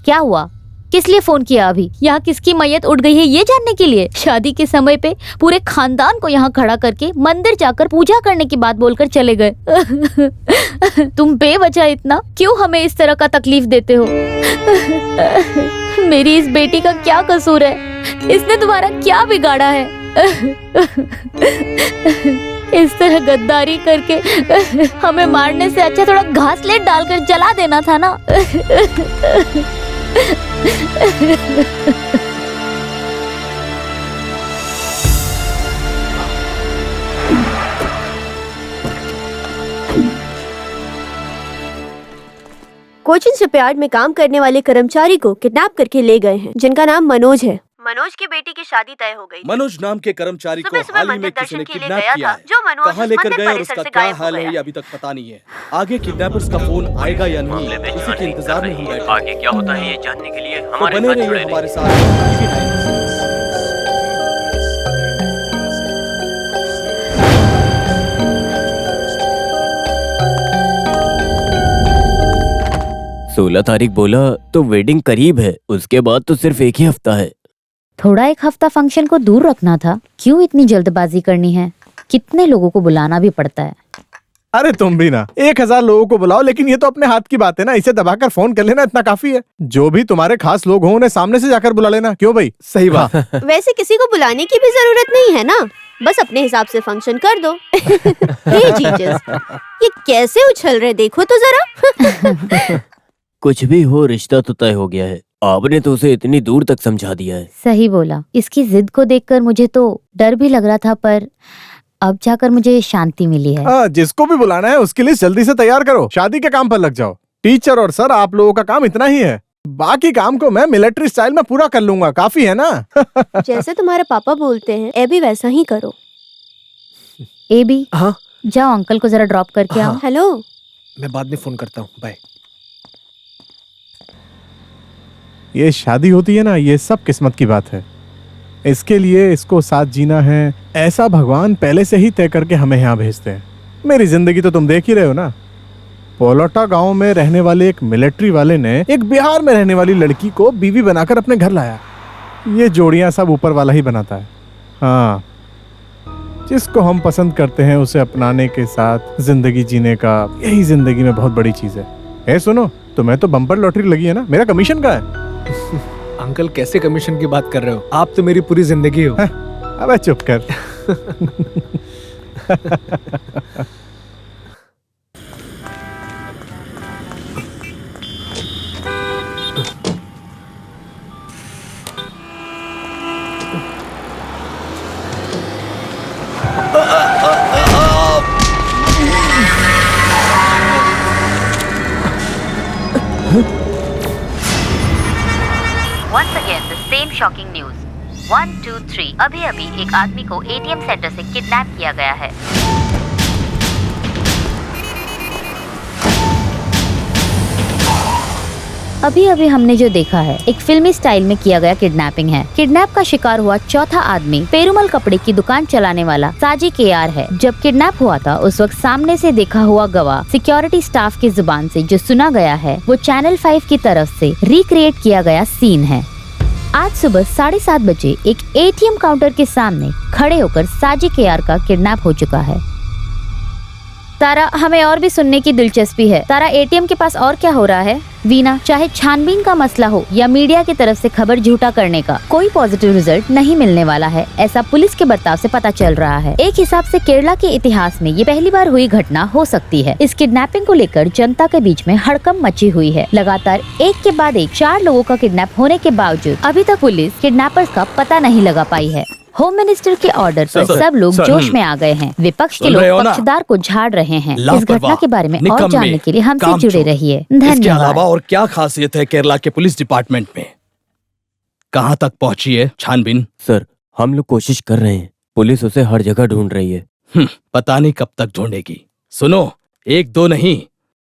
क्या हुआ? किस लिए फोन किया अभी? यहाँ किसकी मैयत उठ गई है ये जानने के लिए? शादी के समय पे पूरे खानदान को यहाँ खड़ा करके मंदिर जाकर पूजा करने की बात बोलकर चले गए। तुम बेवजह इतना क्यों हमें इस तरह का तकलीफ देते हो? मेरी इस बेटी का क्या कसूर है? इसने तुम्हारा क्या बिगाड़ा है? इस तरह गद्दारी करके हमें मारने से अच्छा थोड़ा घासलेट डालकर जला देना था ना। कोचिन शिपयार्ड में काम करने वाले कर्मचारी को किडनैप करके ले गए हैं, जिनका नाम मनोज है। मनोज की बेटी की शादी तय हो गई। मनोज नाम के कर्मचारी को सुबह हाल ही में किसी ने किडनैप किया है। जो मनोज कहाँ लेकर गए और उसका क्या हाल है ये अभी तक पता नहीं है। आगे किडनैपर्स का फोन आएगा या नहीं, इसी के इंतजार में हम बैठे। आगे क्या होता है ये जानने के लिए तो बने रहिए हमारे साथ। सोलह तारीख बोला तो वेडिंग करीब है, उसके बाद तो सिर्फ एक ही हफ्ता है। थोड़ा एक हफ्ता फंक्शन को दूर रखना था, क्यों इतनी जल्दबाजी करनी है? कितने लोगों को बुलाना भी पड़ता है। अरे तुम भी ना, 1000 लोगों को बुलाओ, लेकिन ये तो अपने हाथ की बात है ना। इसे दबाकर फोन कर लेना इतना काफी है। जो भी तुम्हारे खास लोग हों उन्हें सामने से जाकर बुला लेना। क्यों भाई? सही बात। वैसे किसी को बुलाने की भी जरूरत नहीं है ना, बस अपने हिसाब से फंक्शन कर दो। हे जीजस, ये कैसे उछल रहे देखो तो जरा। कुछ भी हो, रिश्ता तो तय हो गया है। आपने तो उसे इतनी दूर तक समझा दिया है। सही बोला। इसकी जिद को देखकर मुझे तो डर भी लग रहा था, पर अब जाकर मुझे शांति मिली है। जिसको भी बुलाना है उसकी लिस्ट जल्दी से तैयार करो, शादी के काम पर लग जाओ। टीचर और सर, आप लोगों का काम इतना ही है, बाकी काम को मैं मिलिट्री स्टाइल में पूरा कर लूंगा। काफी है ना? जैसे तुम्हारे पापा बोलते हैं, ए भी वैसा ही करो। ए भी? हाँ, जाओ अंकल को जरा ड्रॉप करके आओ। हेलो, मैं बाद में फोन करता हूँ, बाय। ये शादी होती है ना, ये सब किस्मत की बात है। इसके लिए इसको साथ जीना है, ऐसा भगवान पहले से ही तय करके हमें यहाँ भेजते हैं। मेरी जिंदगी तो तुम देख ही रहे हो ना। पोलोटा गांव में रहने वाले एक मिलिट्री वाले ने एक बिहार में रहने वाली लड़की को बीवी बनाकर अपने घर लाया। ये जोड़ियां सब ऊपर वाला ही बनाता है। हाँ, जिसको हम पसंद करते हैं उसे अपनाने के साथ जिंदगी जीने का, यही जिंदगी में बहुत बड़ी चीज है। सुनो, तुम्हें तो बम्पर लॉटरी लगी है ना, मेरा कमीशन का है। अंकल कैसे कमीशन की बात कर रहे हो? आप तो मेरी पूरी जिंदगी हो। अबे चुप कर। Once again, the same shocking news. 1, 2, 3 अभी अभी एक आदमी को एटीएम सेंटर से किडनैप किया गया है। अभी अभी हमने जो देखा है एक फिल्मी स्टाइल में किया गया किडनैपिंग है। किडनैप का शिकार हुआ चौथा आदमी पेरुमल कपड़े की दुकान चलाने वाला साजी केआर है। जब किडनैप हुआ था उस वक्त सामने से देखा हुआ गवाह सिक्योरिटी स्टाफ की जुबान से जो सुना गया है वो चैनल 5 की तरफ से रिक्रिएट किया गया सीन है। आज सुबह 7:30 बजे एक एटीएम काउंटर के सामने खड़े होकर साजी केआर का किडनैप हो चुका है। तारा, हमें और भी सुनने की दिलचस्पी है। तारा, एटीएम के पास और क्या हो रहा है? वीना, चाहे छानबीन का मसला हो या मीडिया की तरफ से खबर झूठा करने का, कोई पॉजिटिव रिजल्ट नहीं मिलने वाला है, ऐसा पुलिस के बर्ताव से पता चल रहा है। एक हिसाब से केरला के इतिहास में ये पहली बार हुई घटना हो सकती है। इस किडनैपिंग को लेकर जनता के बीच में हड़कंप मची हुई है। लगातार एक के बाद एक 4 लोगों का किडनैप होने के बावजूद अभी तक पुलिस किडनैपर्स का पता नहीं लगा पाई है। होम मिनिस्टर के ऑर्डर पर सब लोग जोश में आ गए हैं। विपक्ष के लोग पक्षधर को झाड़ रहे हैं। इस घटना के बारे में और जानने के लिए हमसे जुड़े रहिए। इसके अलावा और क्या खासियत है केरला के पुलिस डिपार्टमेंट में? कहाँ तक पहुँची है छानबीन? सर, हम लोग कोशिश कर रहे हैं। पुलिस उसे हर जगह ढूंढ रही है। पता नहीं कब तक ढूंढेगी। सुनो, 1-2 नहीं,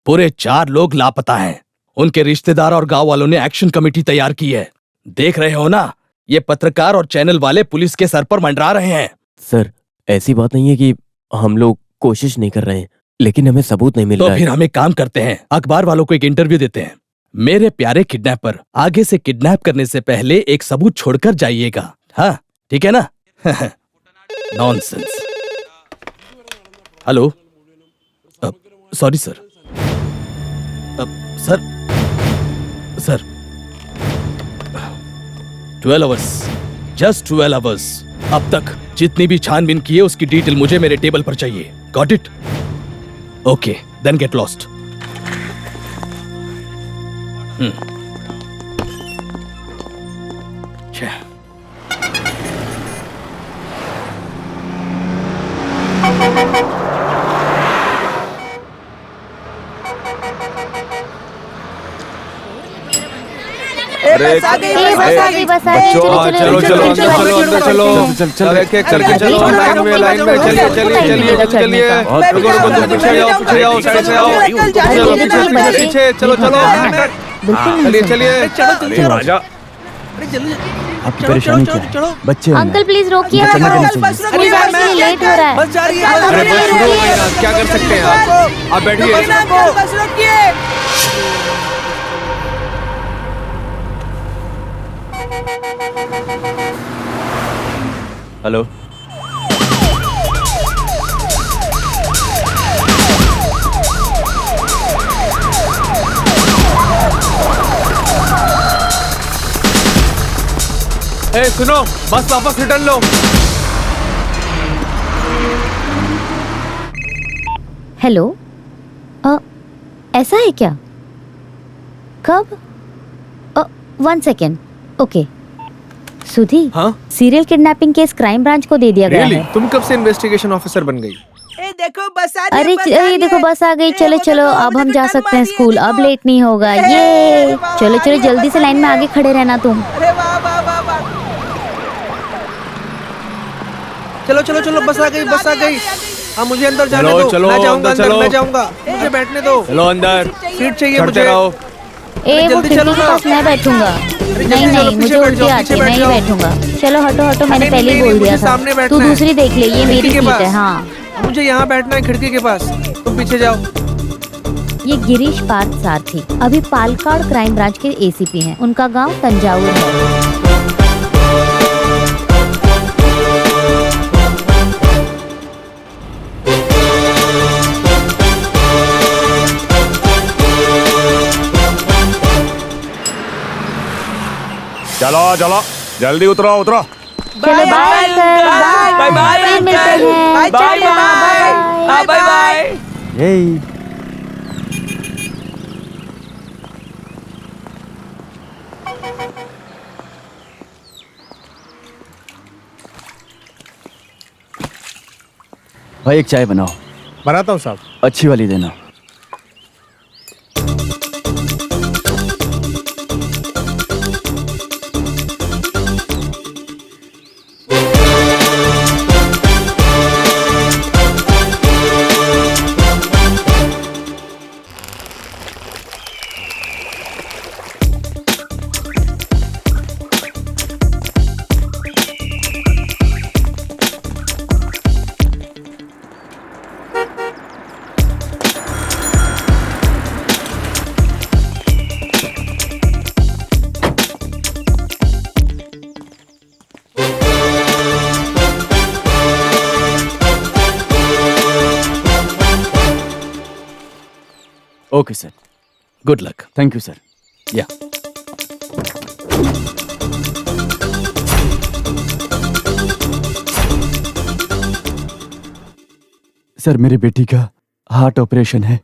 पूरे 4 लोग लापता हैं। उनके रिश्तेदार और गांव वालों ने एक्शन कमेटी तैयार की है। देख रहे हो ना, ये पत्रकार और चैनल वाले पुलिस के सर पर मंडरा रहे हैं। सर, ऐसी बात नहीं है कि हम लोग कोशिश नहीं कर रहे हैं, लेकिन हमें सबूत नहीं मिल रहा है। तो फिर हम एक काम करते हैं, अखबार वालों को एक इंटरव्यू देते हैं। मेरे प्यारे किडनैपर, आगे से किडनैप करने से पहले एक सबूत छोड़कर जाइएगा। हाँ, ठीक है ना? Nonsense. Hello, sorry sir. Sir 12 hours, just 12 hours. अब तक जितनी भी छानबीन की है उसकी डिटेल मुझे मेरे टेबल पर चाहिए। Got it? Okay, then get lost. Bus आ गई। चलो चलो चलो अंदर चलो, अंदर चलो, चल एक एक करके चलो, लाइन में चलिए चलिए चलिए चलिए। रुको रुको, तुम पीछे जाओ, पीछे जाओ, साइड से आओ, चलो पीछे पीछे, चलो चलो चलिए चलिए चलो राजा। आपकी परेशानी क्या है? बच्चे अंकल प्लीज रोकिए, स्कूल जाने के लिए लेट हो रहा है। अरे बस शुरू हो गई ना, क्या कर सकते हैं आप बैठिए। हेलो, ए सुनो, बस वापस रिटर्न लो। हेलो, ऐसा है क्या? कब? 1 सेकेंड। ओके। सुधी, हाँ? Serial kidnapping case crime branch को दे दिया गया है। तुम कब से इन्वेस्टिगेशन ऑफिसर बन गई? देखो बस आ अरे देखो बस आ गई। चलो चलो, अब हम जा सकते हैं स्कूल, अब लेट नहीं होगा। ये चलो चलो, जल्दी से लाइन में आगे खड़े रहना तुम। चलो चलो चलो, बस आ गई, बस आ गई। अब मुझे अंदर जाने दो। चलो, मैं जाऊंगा अंदर अंदर, चलो। मैं जाऊंगा, मुझे बैठने दो। चलो अंदर, सीट चाहिए मुझे। ए, वो जल्दी खिड़की चलो के ना। पास मैं बैठूंगा। नहीं नहीं, मुझे उल्टी आती है, मैं ही बैठूंगा। चलो हटो हटो, मैंने पहले ही बोल दिया था। सामने बैठना तू है। दूसरी देख ले, ये मेरी खिड़की के सीट पास। है। हाँ, मुझे यहाँ बैठना है खिड़की के पास, तुम पीछे जाओ। ये गिरीश पार्थ सारथी अभी पालक्काड क्राइम ब्रांच के एसीपी हैं। उनका गांव तंजावुर है। क्या चलो चलो जल्दी उतरो उतरो। चलो बाय अंकल, बाय बाय फिर मिलते हैं। Bye bye bye bye. भाई एक चाय बनाओ। बनाता हूँ साहब। अच्छी वाली देना। Okay sir. Good luck. Thank you sir. या सर मेरी बेटी का हार्ट ऑपरेशन है,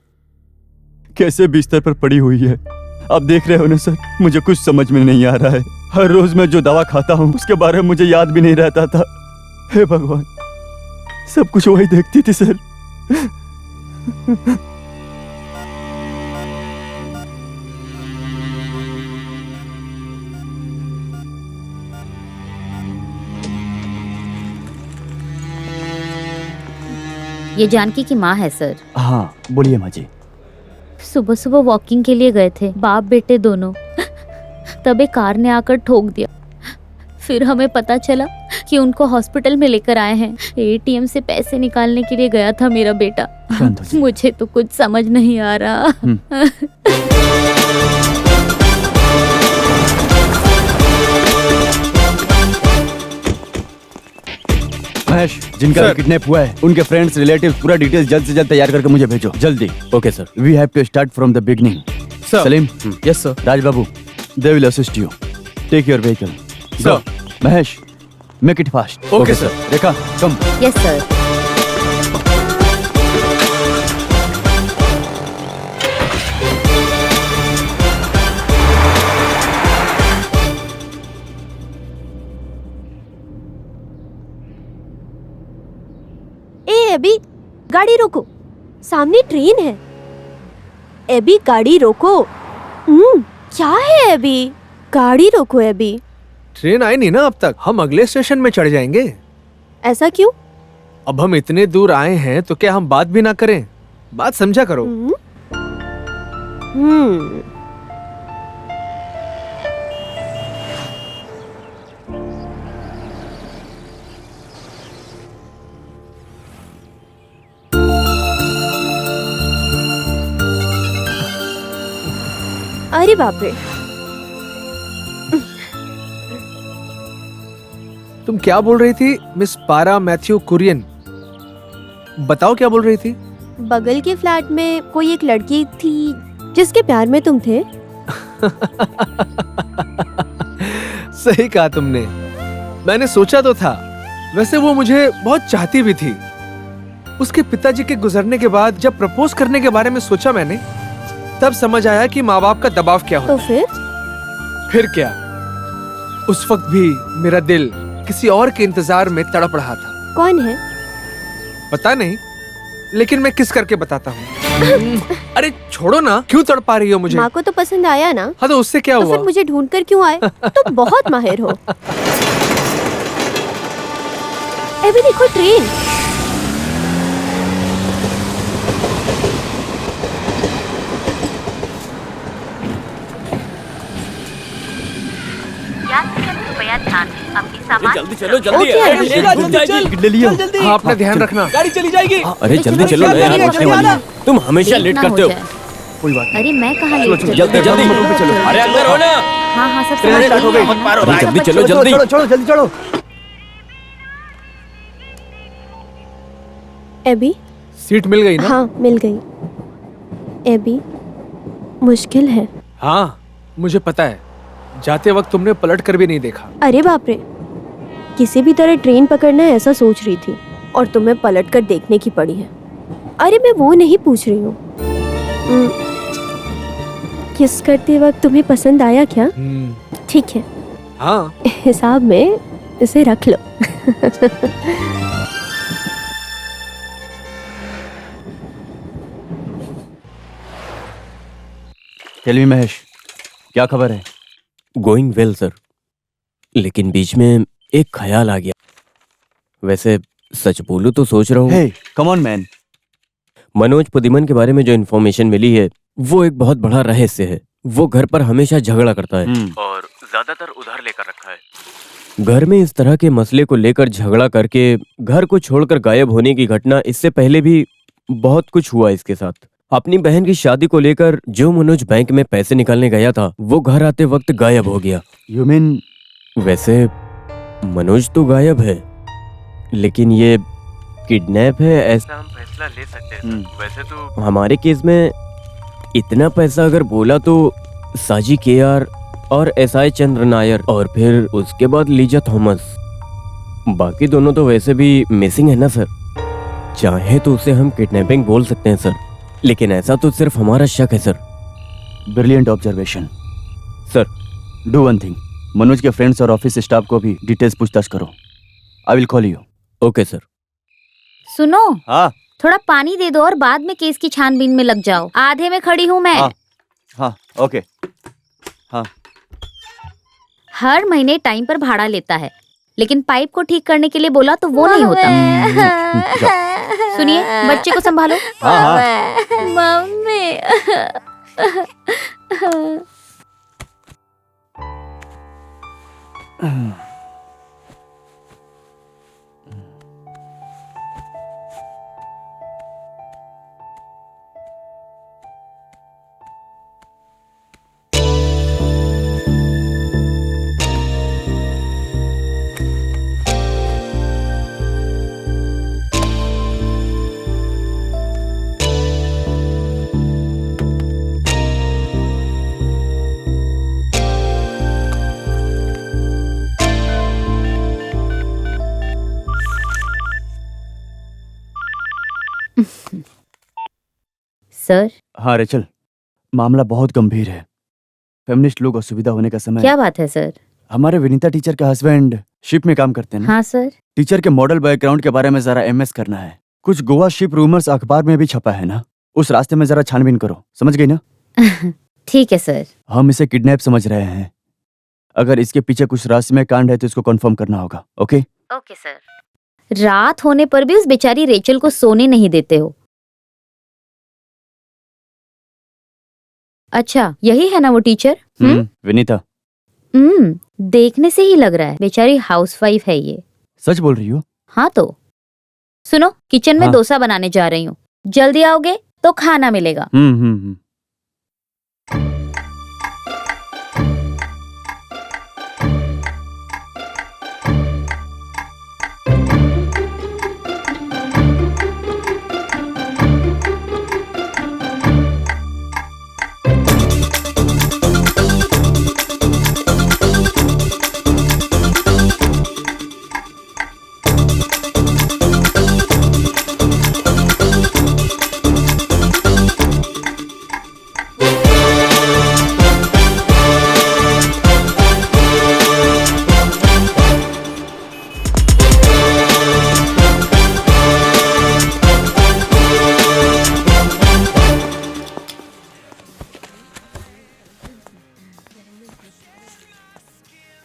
कैसे बिस्तर पर पड़ी हुई है। आप देख रहे हो ना सर, मुझे कुछ समझ में नहीं आ रहा है। हर रोज मैं जो दवा खाता हूँ उसके बारे में मुझे याद भी नहीं रहता था। हे भगवान, सब कुछ वही देखती थी सर। ये जानकी की माँ है सर। हाँ बोलिए माँ जी। सुबह सुबह वॉकिंग के लिए गए थे बाप बेटे दोनों, तब एक कार ने आकर ठोक दिया। फिर हमें पता चला कि उनको हॉस्पिटल में लेकर आए हैं। एटीएम से पैसे निकालने के लिए गया था मेरा बेटा। मुझे तो कुछ समझ नहीं आ रहा। महेश, जिनका किडनैप हुआ है उनके फ्रेंड्स रिलेटिव्स पूरा डिटेल्स जल्द से जल्द तैयार करके मुझे भेजो जल्दी। Okay sir. We have to start from the beginning. Salim. Yes sir. Raj Babu, they will assist you. Take your vehicle. Sir. Mahesh, make it fast. Okay sir. Rekha, come. Yes sir. AB, गाड़ी रोको, सामने ट्रेन है। एबी गाड़ी रोको। क्या है एबी? गाड़ी रोको एबी। ट्रेन आई नहीं ना अब तक, हम अगले स्टेशन में चढ़ जाएंगे। ऐसा क्यों? अब हम इतने दूर आए हैं तो क्या हम बात भी ना करें? बात समझा करो। अरे बाप रे, तुम क्या बोल रही थी मिस पारा मैथ्यू कुरियन? बताओ क्या बोल रही थी? बगल के फ्लैट में कोई एक लड़की थी जिसके प्यार में तुम थे। सही कहा तुमने, मैंने सोचा तो था। वैसे वो मुझे बहुत चाहती भी थी। उसके पिताजी के गुजरने के बाद जब प्रपोज करने के बारे में सोचा मैंने, तब समझ आया कि माँ बाप का दबाव क्या होता। तो फिर क्या, उस वक्त भी मेरा दिल किसी और के इंतजार में तड़प रहा था। कौन है? पता नहीं, लेकिन मैं किस करके बताता हूँ। अरे छोड़ो ना, क्यों तड़पा रही हो मुझे? माँ को तो पसंद आया ना? हाँ तो उससे क्या हुआ? फिर मुझे ढूंढ कर क्यों आए? तुम बहुत माहिर हो। अभी देखो ट्रेन। जल्दी चलो जल्दी। हाँ अपना ध्यान रखना। गाड़ी चली जाएगी। अरे जल्दी चलो यार, पहुंचने वाली है। तुम हमेशा लेट करते हो। कोई बात अरे मैं कहाँ लेट? जल्दी जल्दी चलो। अरे अंदर हो ना। हाँ हाँ सब ट्रेन स्टार्ट हो गई। अरे जल्दी चलो जल्दी। चलो जल्दी चलो। एबी, सीट मिल गई ना? हाँ मिल गई। एबी, मुश्किल है। हाँ मुझे पता है, जाते वक्त तुमने पलट कर भी नहीं देखा। अरे बाप रे, किसी भी तरह ट्रेन पकड़ना है ऐसा सोच रही थी और तुम्हें पलट कर देखने की पड़ी है। अरे मैं वो नहीं पूछ रही हूँ, किस करते वक्त तुम्हें पसंद आया क्या? ठीक है, हाँ हिसाब में इसे रख लो। टेल मी महेश, क्या खबर है? गोइंग वेल सर, लेकिन बीच में एक ख्याल आ गया। वैसे सच बोलूं तो सोच रहा हूँ। हे कम ऑन मैन। मनोज पुदिमन के बारे में जो इन्फॉर्मेशन मिली है वो एक बहुत बड़ा रहस्य है। वो घर पर हमेशा झगड़ा करता है और ज्यादातर उधार लेकर रखा है। घर में इस तरह के मसले को लेकर झगड़ा करके घर को छोड़कर गायब होने की घटना इससे पहले भी बहुत कुछ हुआ इसके साथ। अपनी बहन की शादी को लेकर जो मनोज बैंक में पैसे निकालने गया था वो घर आते वक्त गायब हो गया। You mean? वैसे मनोज तो गायब है, लेकिन ये किडनैप है ऐसा हम फैसला ले सकते हैं। वैसे तो हमारे केस में इतना पैसा अगर बोला तो साजी केआर और एसआई चंद्र नायर और फिर उसके बाद लीजा थॉमस। बाकी दोनों तो वैसे भी मिसिंग है ना सर। चाहे तो उसे हम किडनैपिंग बोल सकते हैं सर, लेकिन ऐसा तो सिर्फ हमारा शक है sir. Brilliant observation sir. Do one thing, Manoj के फ्रेंड्स और ऑफिस स्टाफ को भी डिटेल्स पूछताछ करो। I will call you. Okay sir. सुनो, हाँ थोड़ा पानी दे दो और बाद में केस की छानबीन में लग जाओ। आधे में खड़ी हूँ मैं। हाँ ओके। हाँ हर महीने टाइम पर भाड़ा लेता है, लेकिन पाइप को ठीक करने के लिए बोला तो वो नहीं होता। सुनिए, बच्चे को संभालो। मम्मी। सर। हाँ रेचल, मामला बहुत गंभीर है। फेमिनिस्ट लोग असुविधा होने का समय। क्या बात है सर? हमारे विनीता टीचर के हस्बैंड शिप में काम करते हैं ना? हाँ सर। टीचर के मॉडल बैकग्राउंड के बारे में जरा एमएस करना है। कुछ गोवा शिप रूमर्स अखबार में भी छपा है ना, उस रास्ते में जरा छानबीन करो। समझ गई ना? ठीक है सर। हम इसे किडनैप समझ रहे हैं। अगर इसके पीछे कुछ रहस्यमय कांड है तो इसको कंफर्म करना होगा। ओके? Okay sir. रात होने पर भी उस बेचारी रेचल को सोने नहीं देते हो। अच्छा, यही है ना वो टीचर? विनीता। देखने से ही लग रहा है बेचारी हाउसवाइफ है ये। सच बोल रही हो? हाँ तो सुनो, किचन में डोसा बनाने जा रही हूँ, जल्दी आओगे तो खाना मिलेगा।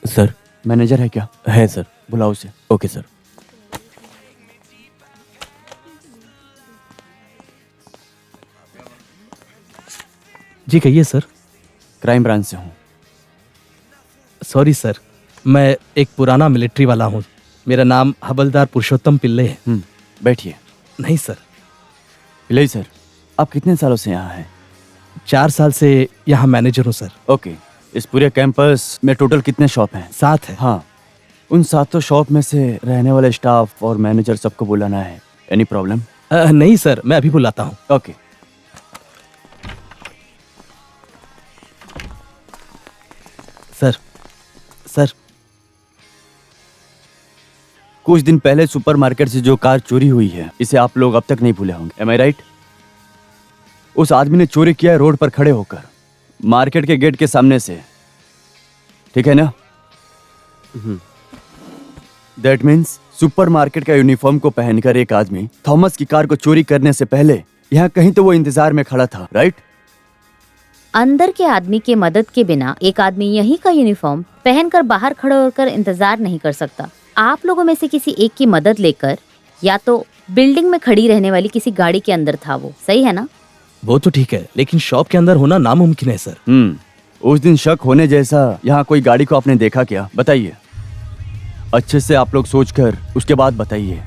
सर। मैनेजर है क्या? है सर। बुलाओ उसे। Okay sir. जी कहिए सर। क्राइम ब्रांच से हूँ। सॉरी सर, मैं एक पुराना मिलिट्री वाला हूँ। मेरा नाम हवलदार पुरुषोत्तम पिल्ले है। बैठिए। नहीं सर। पिल्ले सर, आप कितने सालों से यहाँ हैं? 4 साल से यहाँ मैनेजर हूँ सर। ओके। इस पूरे कैंपस में टोटल कितने शॉप हैं? 7 है। हाँ, उन 7 शॉप में से रहने वाले स्टाफ और मैनेजर सबको बुलाना है। Any problem? नहीं सर, मैं अभी बुलाता हूँ। ओके। सर सर, कुछ दिन पहले सुपरमार्केट से जो कार चोरी हुई है, इसे आप लोग अब तक नहीं भूले होंगे। M I right? उस आदमी ने चोरी किया है रोड पर खड़े होकर, मार्केट के गेट के सामने से, ठीक है ना? दैट मीन्स सुपरमार्केट का यूनिफॉर्म को पहनकर एक आदमी थॉमस की कार को चोरी करने से पहले यहाँ कहीं तो वो इंतजार में खड़ा था, राइट? अंदर के आदमी के मदद के बिना एक आदमी यहीं का यूनिफॉर्म पहनकर बाहर खड़े होकर इंतजार नहीं कर सकता। आप लोगों में से किसी एक की मदद लेकर या तो बिल्डिंग में खड़ी रहने वाली किसी गाड़ी के अंदर था वो, सही है ना? वो तो ठीक है, लेकिन शॉप के अंदर होना नामुमकिन है सर। उस दिन शक होने जैसा यहाँ कोई गाड़ी को आपने देखा क्या? बताइए, अच्छे से आप लोग सोचकर उसके बाद बताइए।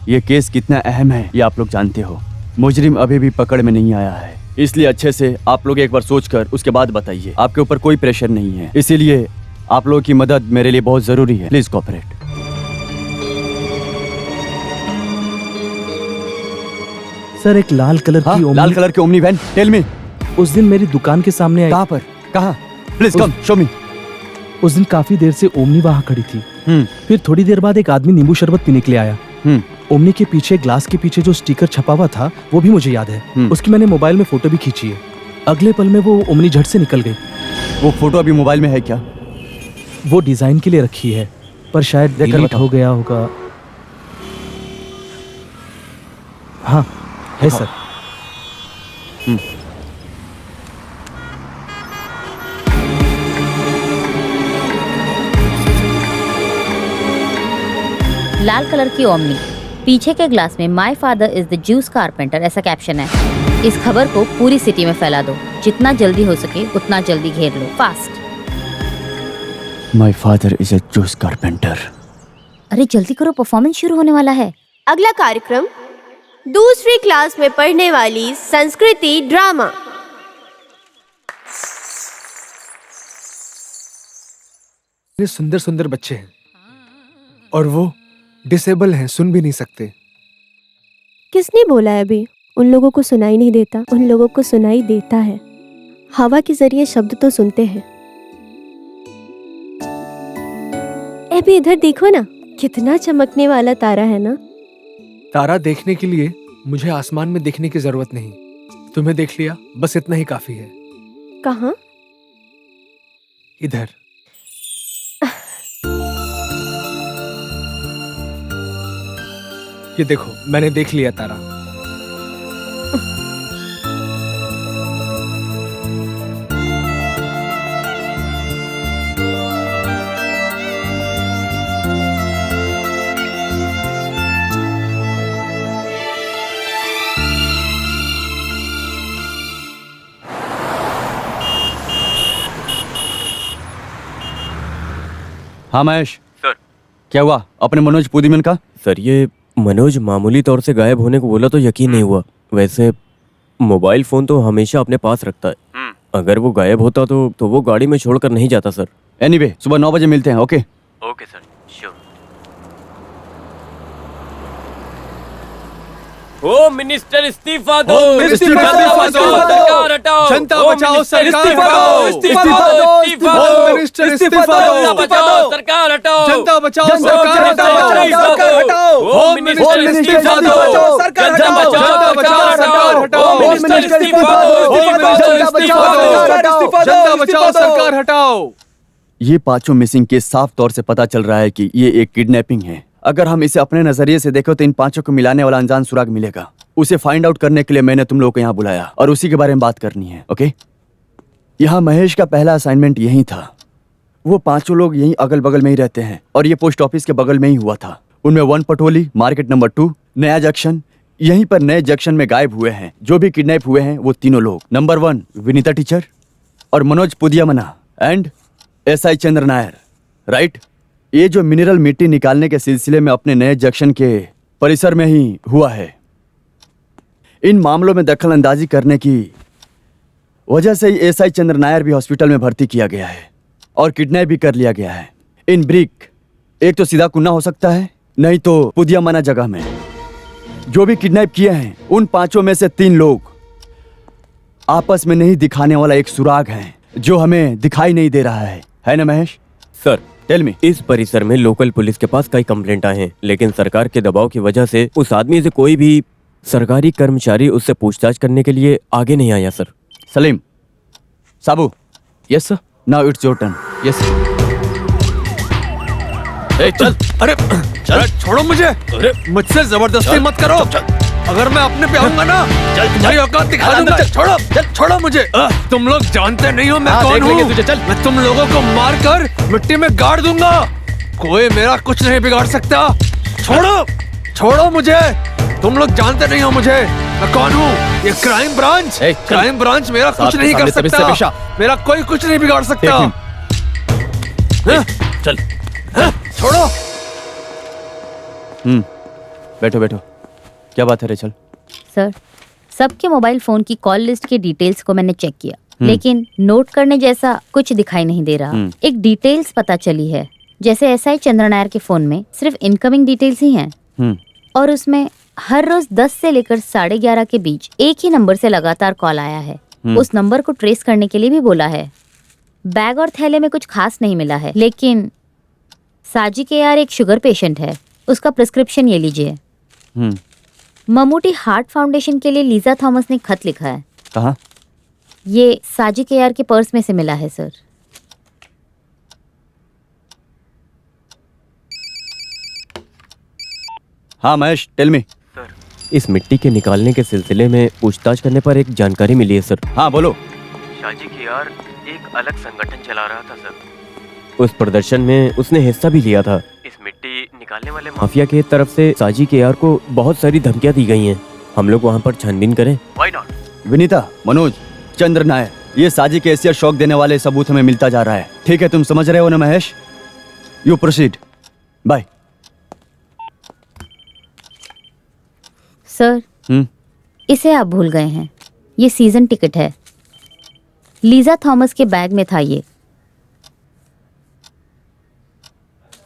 ये केस कितना अहम है ये आप लोग जानते हो। मुजरिम अभी भी पकड़ में नहीं आया है, इसलिए अच्छे से आप लोग एक बार सोचकर उसके बाद बताइए। आपके ऊपर कोई प्रेशर नहीं है, इसीलिए आप लोगों की मदद मेरे लिए बहुत जरूरी है। Please cooperate. सर, एक लाल कलर की ओमनी, लाल कलर की ओमनी वैन, टेल मी। उस दिन मेरी दुकान के सामने आई। कहाँ पर? कहाँ? प्लीज कम शो मी। उस दिन काफी देर से ओमनी वहाँ खड़ी थी। फिर थोड़ी देर बाद एक आदमी नींबू शरबत पीने के लिए आया। ओमनी के पीछे, ग्लास के पीछे जो स्टिकर छपा हुआ था वो भी मुझे याद है। उसकी मैंने मोबाइल में फोटो भी खींची है। अगले पल में वो ओमनी झट से निकल गई। वो फोटो अभी मोबाइल में है क्या? वो डिजाइन के लिए रखी है, पर शायद डिलीट हो गया होगा। हाँ है सर। लाल कलर की ओमनी, पीछे के ग्लास में my father is the juice carpenter ऐसा कैप्शन है। इस खबर को पूरी सिटी में फैला दो, जितना जल्दी हो सके उतना जल्दी घेर लो, fast. My father is a juice carpenter. अरे जल्दी करो, परफॉर्मेंस शुरू होने वाला है। अगला कार्यक्रम दूसरी क्लास में पढ़ने वाली संस्कृति ड्रामा। सुंदर सुंदर बच्चे हैं और वो डिसेबल हैं, सुन भी नहीं सकते। किसने बोला है अभी? उन लोगों को सुनाई नहीं देता, उन लोगों को सुनाई देता है। हवा के जरिए शब्द तो सुनते हैं। अभी इधर देखो ना, कितना चमकने वाला तारा है ना। तारा देखने के लिए मुझे आसमान में देखने की जरूरत नहीं, तुम्हें देख लिया बस इतना ही काफी है। कहाँ? इधर। ये देखो, मैंने देख लिया तारा। हाँ महेश सर। क्या हुआ अपने मनोज पुदीमन का? सर, ये मनोज मामूली तौर से गायब होने को बोला तो यकीन नहीं हुआ। वैसे मोबाइल फोन तो हमेशा अपने पास रखता है। अगर वो गायब होता तो वो गाड़ी में छोड़कर नहीं जाता सर। एनीवे, सुबह 9 बजे मिलते हैं। Okay okay sir, sure. Home minister इस्तीफा दो। सरकार हटाओ। जनता बचाओ सरकार हटाओ। इस्तीफा दो। होम मिनिस्टर इस्तीफा दो। सरकार हटाओ। जनता बचाओ सरकार हटाओ। होम मिनिस्टर इस्तीफा दो। सरकार हटाओ। जनता बचाओ सरकार हटाओ। होम मिनिस्टर इस्तीफा दो। जनता बचाओ सरकार हटाओ। ये पांचों मिसिंग केस साफ तौर से पता चल रहा है कि ये एक किडनैपिंग है। अगर हम इसे अपने नजरिए से देखें तो इन पांचों को मिलाने वाला अनजान सुराग मिलेगा। उसे फाइंड आउट करने के लिए मैंने तुम लोगों को यहाँ बुलाया और उसी के बारे में बात करनी है। ओके, यहाँ महेश का पहला असाइनमेंट यही था। वो पांचों लोग यहीं अगल बगल में ही रहते हैं और ये पोस्ट ऑफिस के बगल में ही हुआ था। उनमें 1 पटोली, मार्केट नंबर 2, नया जंक्शन, यहीं पर नए जंक्शन में गायब हुए हैं। जो भी किडनैप हुए हैं वो तीनों लोग, नंबर 1 विनीता टीचर और Manoj Pudiyamana and SI Chandra Nair, right? ये जो मिनरल मिट्टी निकालने के सिलसिले में अपने नए जंक्शन के परिसर में ही हुआ है। इन मामलों में दखल अंदाजी करने की वजह से ही SI चंद्र नायर भी हॉस्पिटल में भर्ती किया गया है और किडनैप भी कर लिया गया है। इन ब्रिक एक तो सीधा कुन्ना हो सकता है, नहीं तो पुदियामना जगह में। जो भी किडनैप किए हैं उन पांचों में से 3 लोग आपस में नहीं दिखाने वाला एक सुराग है जो हमें दिखाई नहीं दे रहा है। है ना महेश? Sir, tell me. इस परिसर में लोकल पुलिस के पास कई कंप्लेंट आए हैं, लेकिन सरकार के दबाव की वजह से उस आदमी से कोई भी सरकारी कर्मचारी उससे पूछताछ करने के लिए आगे नहीं आया sir. Salim, Sabu. Yes sir. Now it's your turn. Yes. चल। अरे चल, छोड़ो मुझे। अरे मुझसे जबरदस्ती मत करो। अगर मैं अपने पे आऊंगा ना, तुम्हारी औकात दिखा दूंगा। छोड़ो, छोड़ो मुझे। तुम लोग जानते नहीं हो मैं कौन हूँ। मैं तुम लोगों को मार कर मिट्टी में गाड़ दूंगा। कोई मेरा कुछ नहीं बिगाड़ सकता। छोड़ो, छोड़ो मुझे। तुम लोग जानते नहीं हो मुझे, मैं कौन हूँ। ये क्राइम ब्रांच, क्राइम ब्रांच मेरा कुछ नहीं कर सकता। मेरा कोई कुछ नहीं बिगाड़ सकता। चल। छोड़ो। बैठो बैठो। क्या बात है रेचल? सर, सबके मोबाइल फोन की कॉल लिस्ट के डिटेल्स को मैंने चेक किया, लेकिन नोट करने जैसा कुछ दिखाई नहीं दे रहा। एक डिटेल्स पता चली है, जैसे एसआई चंद्रनायर के फोन में सिर्फ इनकमिंग डिटेल्स ही हैं, और उसमें हर रोज 10 से लेकर 11:30 के बीच एक ही नंबर से लगातार कॉल आया है। उस नंबर को ट्रेस करने के लिए भी बोला है। बैग और थैले में कुछ खास नहीं मिला है, लेकिन साजी के यार एक शुगर पेशेंट है, उसका प्रिस्क्रिप्शन ये लीजिए। ममूटी हार्ट फाउंडेशन के लिए लीजा थॉमस ने खत लिखा है। कहाँ? ये साजी के यार के पर्स में से मिला है सर। हाँ महेश, टेल मी। सर, इस मिट्टी के निकालने के सिलसिले में पूछताछ करने पर एक जानकारी मिली है सर। हाँ बोलो। साजी के यार एक अलग संगठन चला रहा था सर। उस प्रदर्शन में उसने हिस्सा भी लिया था। इस मिट्टी निकालने वाले माफिया की तरफ से साजी के यार को बहुत सारी धमकियां दी गई हैं। हम लोग वहां पर छानबीन करें? Why not? विनीता, मनोज, चंद्र नायर, ये साजी के हैसियत शौक देने वाले सबूत हमें मिलता जा रहा है। ठीक है, तुम समझ रहे हो ना Mahesh? You proceed. Bye. Sir, इसे आप भूल गए हैं। ये सीजन टिकट है। लीजा थॉमस के बैग में था ये,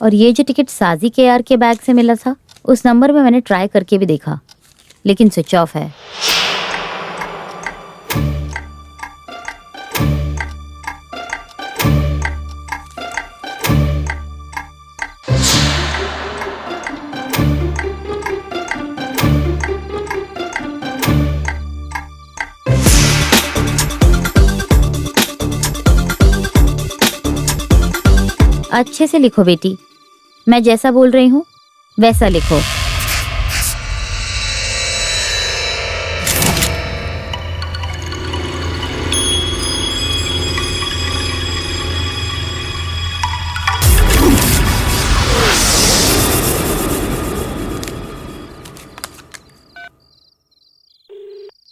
और ये जो टिकट साजी के यार के बैग से मिला था, उस नंबर में मैंने ट्राई करके भी देखा, लेकिन स्विच ऑफ है। अच्छे से लिखो बेटी, मैं जैसा बोल रही हूँ वैसा लिखो।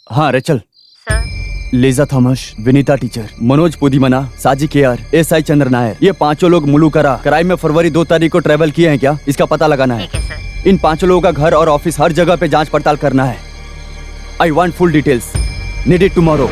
हाँ Rachel. Lisa Thomas, Vineeta teacher, Manoj Pudimana, Saji KR, SI Chandra Nair, ये पांचों लोग मुलुकरा क्राइम में फरवरी 2 तारीख को ट्रेवल किए हैं क्या? इसका पता लगाना है। इन पांचों लोगों का घर और ऑफिस हर जगह पे जांच पड़ताल करना है। I want full details. Need it tomorrow.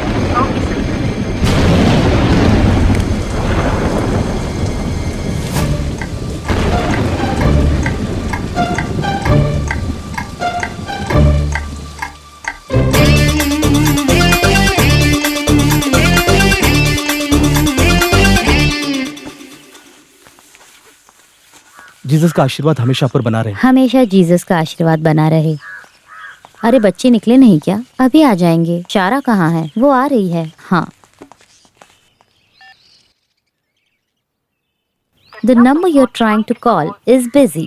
Jesus का आशीर्वाद हमेशा पर बना रहे। हमेशा जीसस का आशीर्वाद बना रहे। अरे बच्चे निकले नहीं क्या? अभी आ जाएंगे। चारा कहाँ है? वो आ रही है। हाँ। The number you're trying to call is busy.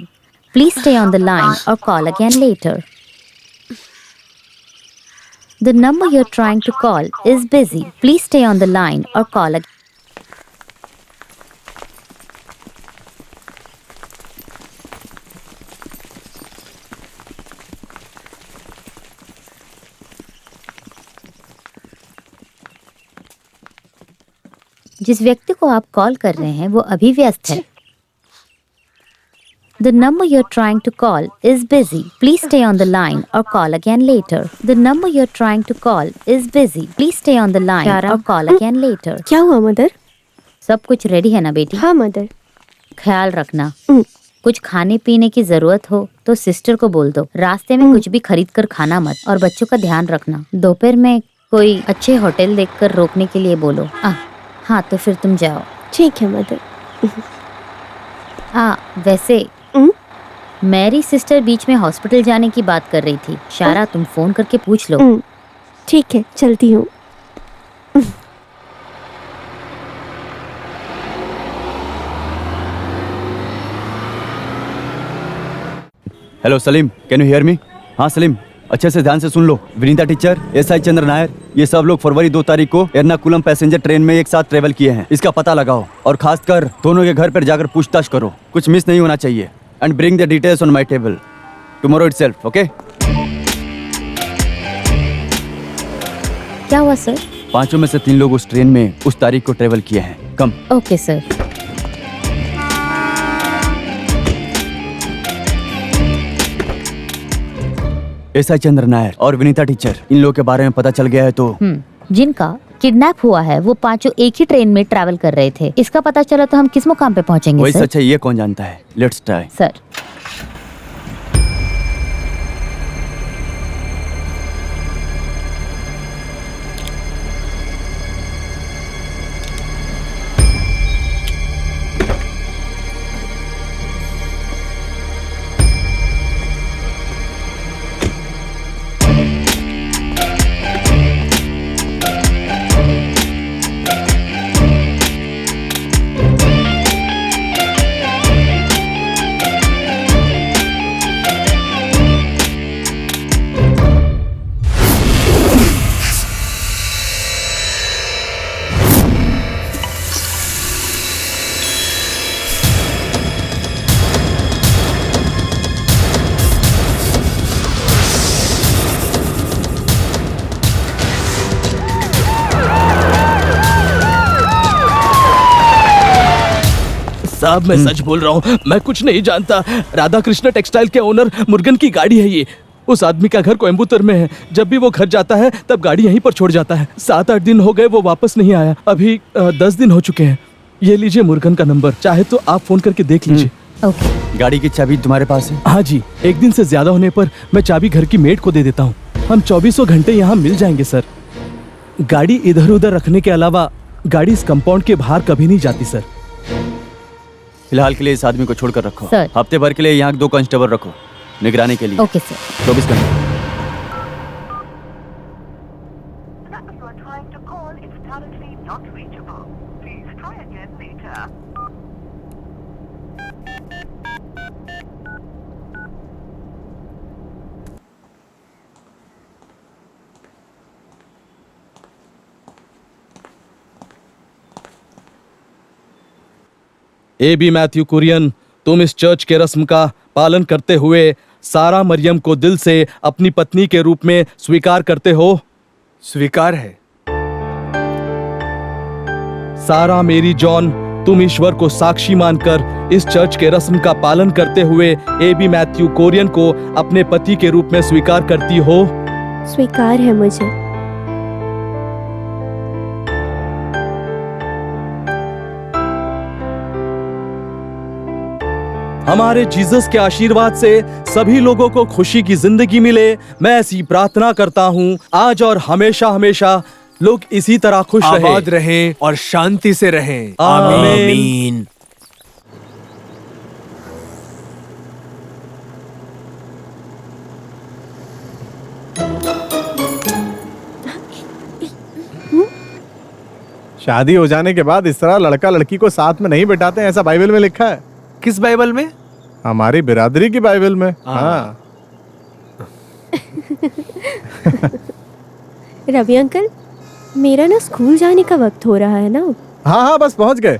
Please stay on the line or call again later. The number you're trying to call is busy. Please stay on the line or call again. जिस व्यक्ति को आप call कर रहे हैं वो अभी व्यस्त है। The number you're trying to call is busy. Please stay on the line or call again later. The number you're trying to call is busy. Please stay on the line or call again later. क्या हुआ mother? सब कुछ ready है ना बेटी? हाँ mother. ख्याल रखना। कुछ खाने पीने की जरूरत हो तो सिस्टर को बोल दो। रास्ते में कुछ भी खरीद कर खाना मत, और बच्चों का ध्यान रखना। दोपहर में कोई अच्छे होटल देखकर रोकने के लिए बोलो। हाँ तो फिर तुम जाओ। ठीक है मदर। हाँ वैसे मेरी सिस्टर बीच में हॉस्पिटल जाने की बात कर रही थी। शारा तुम फोन करके पूछ लो। ठीक है, चलती हूँ। Hello Salim, can you hear me? हाँ सलीम, अच्छे से ध्यान से सुन लो। विनीता टीचर, एसआई चंद्र नायर, ये सब लोग फरवरी 2 तारीख को एर्नाकुलम पैसेंजर ट्रेन में एक साथ ट्रेवल किए हैं। इसका पता लगाओ और खासकर दोनों के घर पर जाकर पूछताछ करो। कुछ मिस नहीं होना चाहिए। And bring the details on my table tomorrow itself, okay? क्या हुआ सर? 5 में से 3 लोग उस ट्रेन में उस तारीख को ट्रेवल किए हैं। Come. Okay sir. SI Chandra Nair और विनीता टीचर, इन लोगों के बारे में पता चल गया है तो जिनका किडनैप हुआ है वो पांचों एक ही ट्रेन में ट्रैवल कर रहे थे। इसका पता चला तो हम किस मुकाम पे पहुंचेंगे? वही सर? सच है, ये कौन जानता है। Let's try. सर साहब मैं सच बोल रहा हूँ, मैं कुछ नहीं जानता। राधा कृष्ण टेक्सटाइल के ओनर मुर्गन की गाड़ी है ये। उस आदमी का घर कोयम्बटूर में है। जब भी वो घर जाता है तब गाड़ी यहीं पर छोड़ जाता है। 7-8 दिन हो गए वो वापस नहीं आया। अभी 10 दिन हो चुके हैं। ये लीजिए मुर्गन का नंबर, चाहे तो आप फोन करके देख लीजिए। ओके। गाड़ी की चाबी तुम्हारे पास है? हाँ जी, एक दिन से ज्यादा होने पर मैं चाबी घर की मेड को दे देता हूँ। हम 24 घंटे यहाँ मिल जाएंगे सर। गाड़ी इधर उधर रखने के अलावा गाड़ी इस कंपाउंड के बाहर कभी नहीं जाती सर। फिलहाल के लिए इस आदमी को छोड़कर रखो। सर। हफ्ते भर के लिए यहाँ 2 कांस्टेबल रखो निगरानी के लिए। Okay sir. 24 घंटे। A.B. मैथ्यू कुरियन, तुम इस चर्च के रस्म का पालन करते हुए सारा मरियम को दिल से अपनी पत्नी के रूप में स्वीकार करते हो? स्वीकार है। सारा मेरी जॉन, तुम ईश्वर को साक्षी मानकर इस चर्च के रस्म का पालन करते हुए A.B. मैथ्यू कुरियन को अपने पति के रूप में स्वीकार करती हो? स्वीकार है मुझे। हमारे जीसस के आशीर्वाद से सभी लोगों को खुशी की जिंदगी मिले, मैं ऐसी प्रार्थना करता हूँ। आज और हमेशा हमेशा लोग इसी तरह खुश रहें, आबाद रहें और शांति से रहें। आमीन। शादी हो जाने के बाद इस तरह लड़का लड़की को साथ में नहीं बिठाते, ऐसा बाइबल में लिखा है। किस बाइबल में? हमारी बिरादरी की बाइबल में। हाँ। रवि अंकल, मेरा ना स्कूल जाने का वक्त हो रहा है ना। हाँ हाँ, बस पहुंच गए।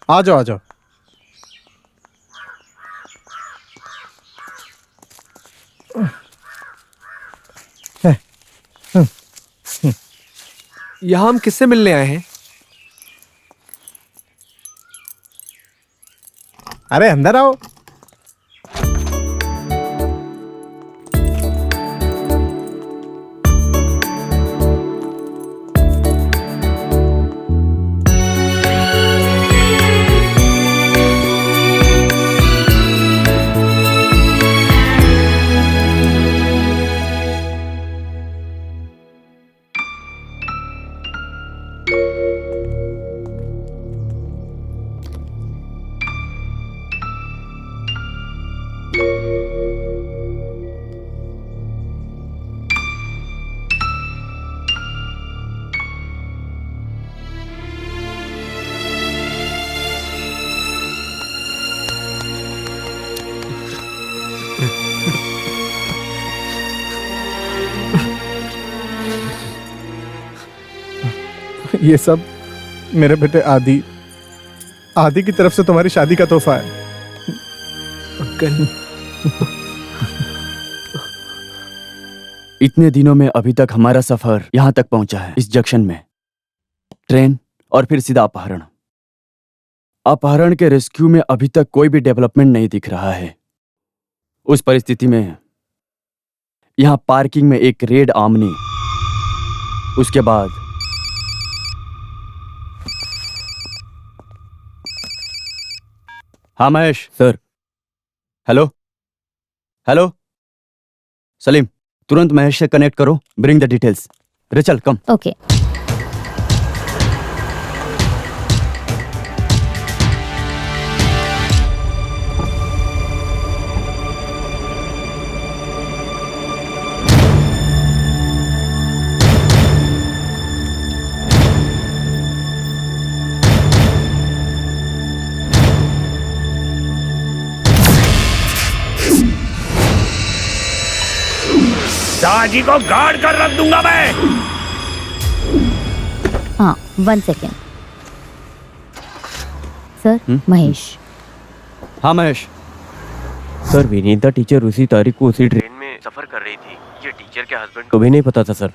आ जाओ आ जाओ। यहाँ हम किससे मिलने आए हैं? अरे अंदर आओ। ये सब मेरे बेटे आदि की तरफ से तुम्हारी शादी का तोहफा है। अंकल, इतने दिनों में अभी तक हमारा सफर यहाँ तक पहुंचा है, इस जंक्शन में ट्रेन और फिर सीधा अपहरण। अपहरण के रेस्क्यू में अभी तक कोई भी डेवलपमेंट नहीं दिख रहा है। उस परिस्थिति में यहाँ पार्किंग में एक रेड आमनी, उसके बाद हाँ Mahesh sir. Hello hello Salim, तुरंत महेश से कनेक्ट करो, bring the details. Rachel come. Okay. Shahji को गार्ड कर रख दूंगा मैं। हाँ 1 सेकेंड सर। महेश। हाँ महेश। सर विनीता टीचर उसी तारीख को उसी ट्रेन में सफर कर रही थी। ये टीचर के हस्बैंड को भी नहीं पता था सर।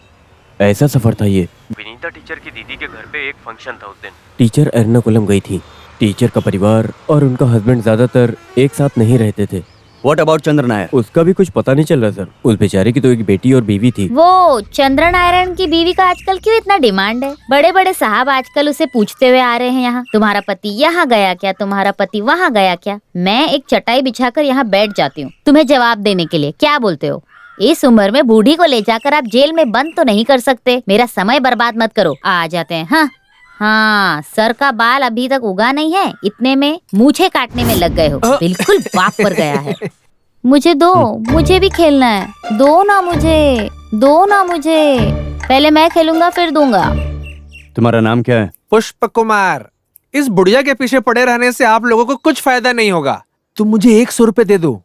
ऐसा सफर था ये। विनीता टीचर की दीदी के घर पे एक फंक्शन था उस दिन। टीचर एर्नाकुलम गई थी। टीचर का परिवार और उनका हस्बैंड ज्यादातर एक साथ नहीं रहते थे। व्हाट अबाउट चंद्र नायर? उसका भी कुछ पता नहीं चल रहा सर। उस बेचारे की तो एक बेटी और बीवी थी। वो चंद्र नारायण की बीवी का आजकल क्यों इतना डिमांड है? बड़े बड़े साहब आजकल उसे पूछते हुए आ रहे हैं यहाँ, तुम्हारा पति यहाँ गया क्या, तुम्हारा पति वहाँ गया क्या। मैं एक चटाई बिछाकर यहाँ बैठ जाती हूँ तुम्हें जवाब देने के लिए। क्या बोलते हो? इस उम्र में बूढ़ी को ले जाकर आप जेल में बंद तो नहीं कर सकते। मेरा समय बर्बाद मत करो। आ जाते हैं। हाँ हाँ, सर का बाल अभी तक उगा नहीं है, इतने में मूछें काटने में लग गए हो। बिल्कुल बाप पर गया है। मुझे दो, मुझे भी खेलना है। दो ना मुझे, दो ना मुझे। पहले मैं खेलूंगा फिर दूंगा। तुम्हारा नाम क्या है? पुष्प कुमार। इस बुढ़िया के पीछे पड़े रहने से आप लोगों को कुछ फायदा नहीं होगा। तुम मुझे 100 रुपए दे दो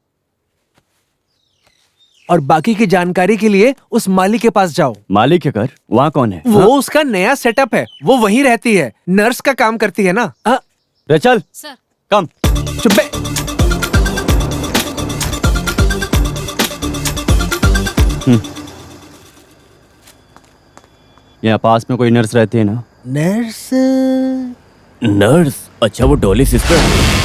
और बाकी की जानकारी के लिए उस माली के पास जाओ। माली के घर? वहाँ कौन है? वो उसका नया सेटअप है, वो वहीं रहती है, नर्स का काम करती है ना। चल सर कम। चुप बे। यहाँ पास में कोई नर्स रहती है ना? नर्स? नर्स? अच्छा वो डॉली सिस्टर।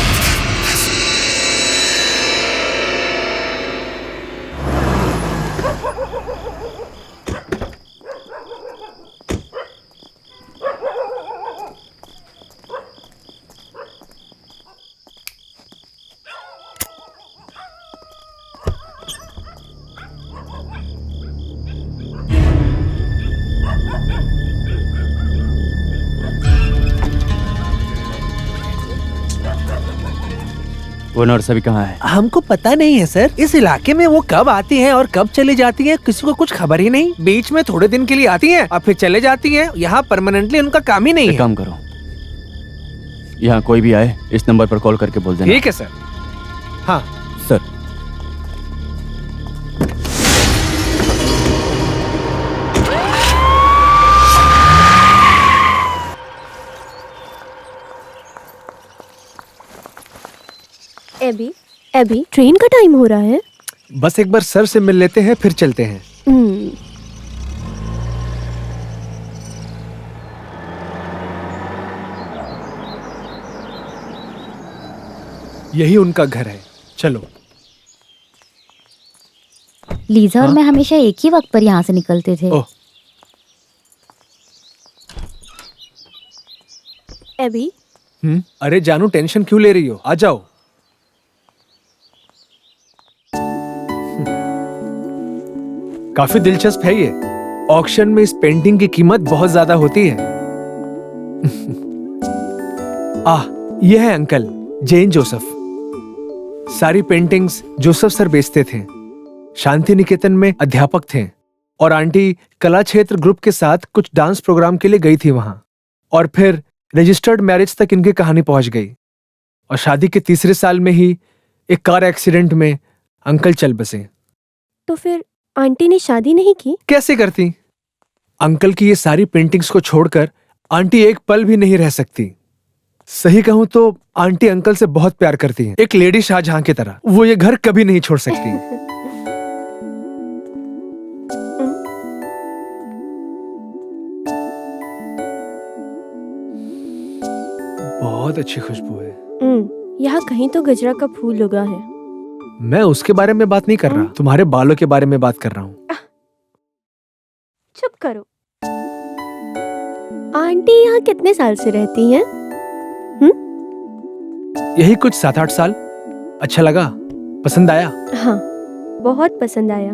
वो नर्स अभी कहाँ है? हमको पता नहीं है सर। इस इलाके में वो कब आती हैं और कब चली जाती हैं, किसी को कुछ खबर ही नहीं। बीच में थोड़े दिन के लिए आती हैं और फिर चले जाती हैं। यहाँ परमानेंटली उनका काम ही नहीं है। काम करो, यहाँ कोई भी आए इस नंबर पर कॉल करके बोल देना। ठीक है सर। हाँ सर। एबी ट्रेन का टाइम हो रहा है। बस एक बार सर से मिल लेते हैं फिर चलते हैं। यही उनका घर है, चलो। लीजा और मैं हमेशा एक ही वक्त पर यहाँ से निकलते थे। एबी। अरे जानू, टेंशन क्यों ले रही हो? आ जाओ। काफी दिलचस्प है ये। ऑक्शन में इस पेंटिंग की कीमत बहुत ज्यादा होती है। ये है अंकल जैन जोसेफ। सारी पेंटिंग्स जोसेफ सर बेचते थे। शांति निकेतन में अध्यापक थे और आंटी कला क्षेत्र ग्रुप के साथ कुछ डांस प्रोग्राम के लिए गई थी वहां, और फिर रजिस्टर्ड मैरिज तक इनकी कहानी पहुंच गई। और शादी के तीसरे साल में ही एक कार एक्सीडेंट में अंकल चल बसे। तो फिर आंटी ने शादी नहीं की? कैसे करती? अंकल की ये सारी पेंटिंग्स को छोड़कर आंटी एक पल भी नहीं रह सकती। सही कहूं तो आंटी अंकल से बहुत प्यार करती हैं, एक लेडी शाहजहां की तरह। वो ये घर कभी नहीं छोड़ सकती। बहुत अच्छी खुशबू है। यहाँ कहीं तो गजरा का फूल उगा है। मैं उसके बारे में बात नहीं कर रहा, तुम्हारे बालों के बारे में बात कर रहा हूँ। चुप करो। आंटी यहाँ कितने साल से रहती हैं? यही कुछ 7-8 साल। अच्छा लगा? पसंद आया? हाँ, बहुत पसंद आया।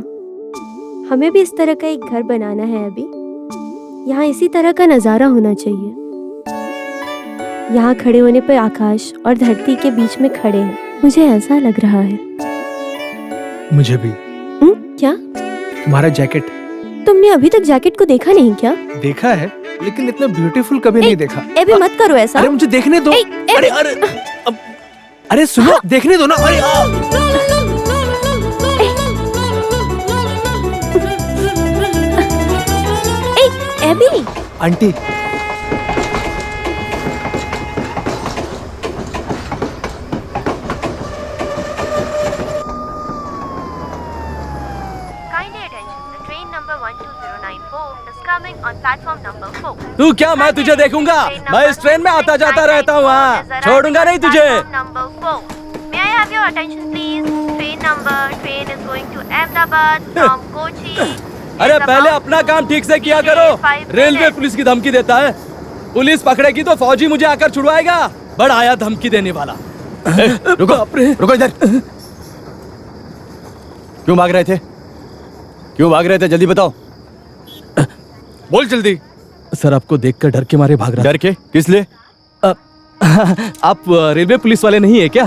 हमें भी इस तरह का एक घर बनाना है अभी। यहाँ इसी तरह का नजारा होना चाहिए। यहाँ खड़े होने पर आकाश और धरती के बीच में खड़े हैं। मुझे ऐसा लग रहा है। मुझे भी। क्या? तुम्हारा जैकेट। तुमने अभी तक जैकेट को देखा नहीं क्या? देखा है, लेकिन इतना ब्यूटीफुल कभी नहीं देखा। एबी मत करो ऐसा। अरे मुझे देखने दो। अरे सुनो, देखने दो ना। अरे एबी। आंटी। तू क्या, मैं तुझे देखूंगा? मैं इस ट्रेन में आता जाता रहता हूँ, वहाँ छोड़ूंगा नहीं तुझे। अरे पहले अपना काम ठीक से किया करो। रेलवे पुलिस की धमकी देता है। पुलिस पकड़ेगी तो फौजी मुझे आकर छुड़वाएगा। बड़ा आया धमकी देने वाला। रुको इधर। क्यों भाग रहे थे? क्यों भाग रहे थे? जल्दी बताओ। बोल जल्दी। सर, आपको देखकर डर के मारे भाग रहा। डर के? किस लिए? आप रेलवे पुलिस वाले नहीं है क्या?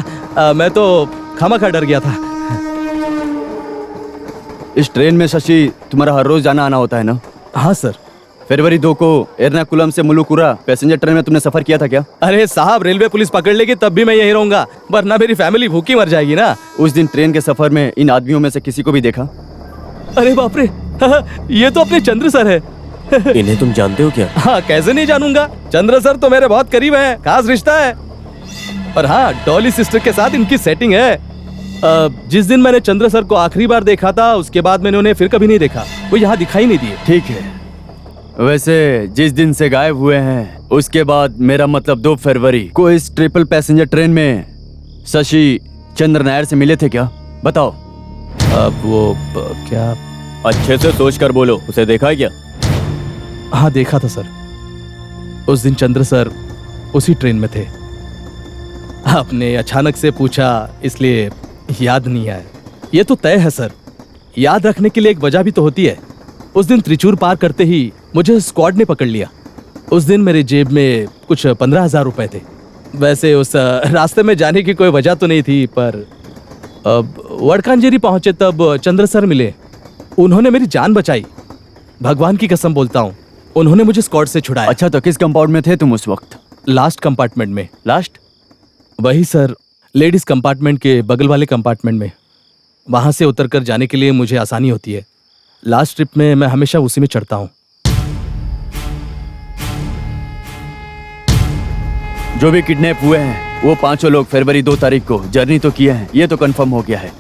मैं तो खामखा डर गया था। इस ट्रेन में शशि तुम्हारा हर रोज जाना आना होता है ना? हाँ सर। फरवरी 2 को एर्नाकुलम से मुलुकुरा पैसेंजर ट्रेन में तुमने सफर किया था क्या? अरे साहब, रेलवे पुलिस पकड़ लेगी तब भी मैं यहीं रहूंगा, वरना मेरी फैमिली भूखी मर जाएगी ना। उस दिन ट्रेन के सफर में इन आदमियों में से किसी को भी देखा? अरे बाप रे, ये तो अपने चंद्र सर है। इन्हें तुम जानते हो क्या? हाँ, कैसे नहीं जानूंगा। चंद्र सर तो मेरे बहुत करीब हैं, खास रिश्ता है। और हाँ, डॉली सिस्टर के साथ इनकी सेटिंग है। जिस दिन मैंने चंद्र सर को आखिरी बार देखा था, उसके बाद मैंने उन्हें फिर कभी नहीं देखा। वो यहाँ दिखाई नहीं दिए। ठीक है, वैसे जिस दिन से गायब हुए हैं उसके बाद, मेरा मतलब 2 फरवरी को इस ट्रिपल पैसेंजर ट्रेन में शशि चंद्र नायर से मिले थे क्या? बताओ। अब वो क्या? अच्छे से सोच कर बोलो, उसे देखा है क्या? हाँ, देखा था सर। उस दिन चंद्र सर उसी ट्रेन में थे। आपने अचानक से पूछा इसलिए याद नहीं आया। ये तो तय है सर, याद रखने के लिए एक वजह भी तो होती है। उस दिन त्रिचूर पार करते ही मुझे स्क्वाड ने पकड़ लिया। उस दिन मेरी जेब में कुछ 15,000 रुपए थे। वैसे उस रास्ते में जाने की कोई वजह तो नहीं थी, पर वडकांजेरी पहुंचे तब चंद्र सर मिले। उन्होंने मेरी जान बचाई, भगवान की कसम बोलता हूँ। उन्होंने मुझे स्क्वाड से छुड़ाया। अच्छा, तो किस कंपाउंड में थे तुम उस वक्त? लास्ट कंपार्टमेंट में। लास्ट? वही सर, लेडीज कंपार्टमेंट के बगल वाले कंपार्टमेंट में। वहां से उतरकर जाने के लिए मुझे आसानी होती है। लास्ट ट्रिप में मैं हमेशा उसी में चढ़ता हूँ। जो भी किडनैप हुए हैं वो 5 लोग फरवरी 2 तारीख को जर्नी तो किए हैं, ये तो कंफर्म हो गया है।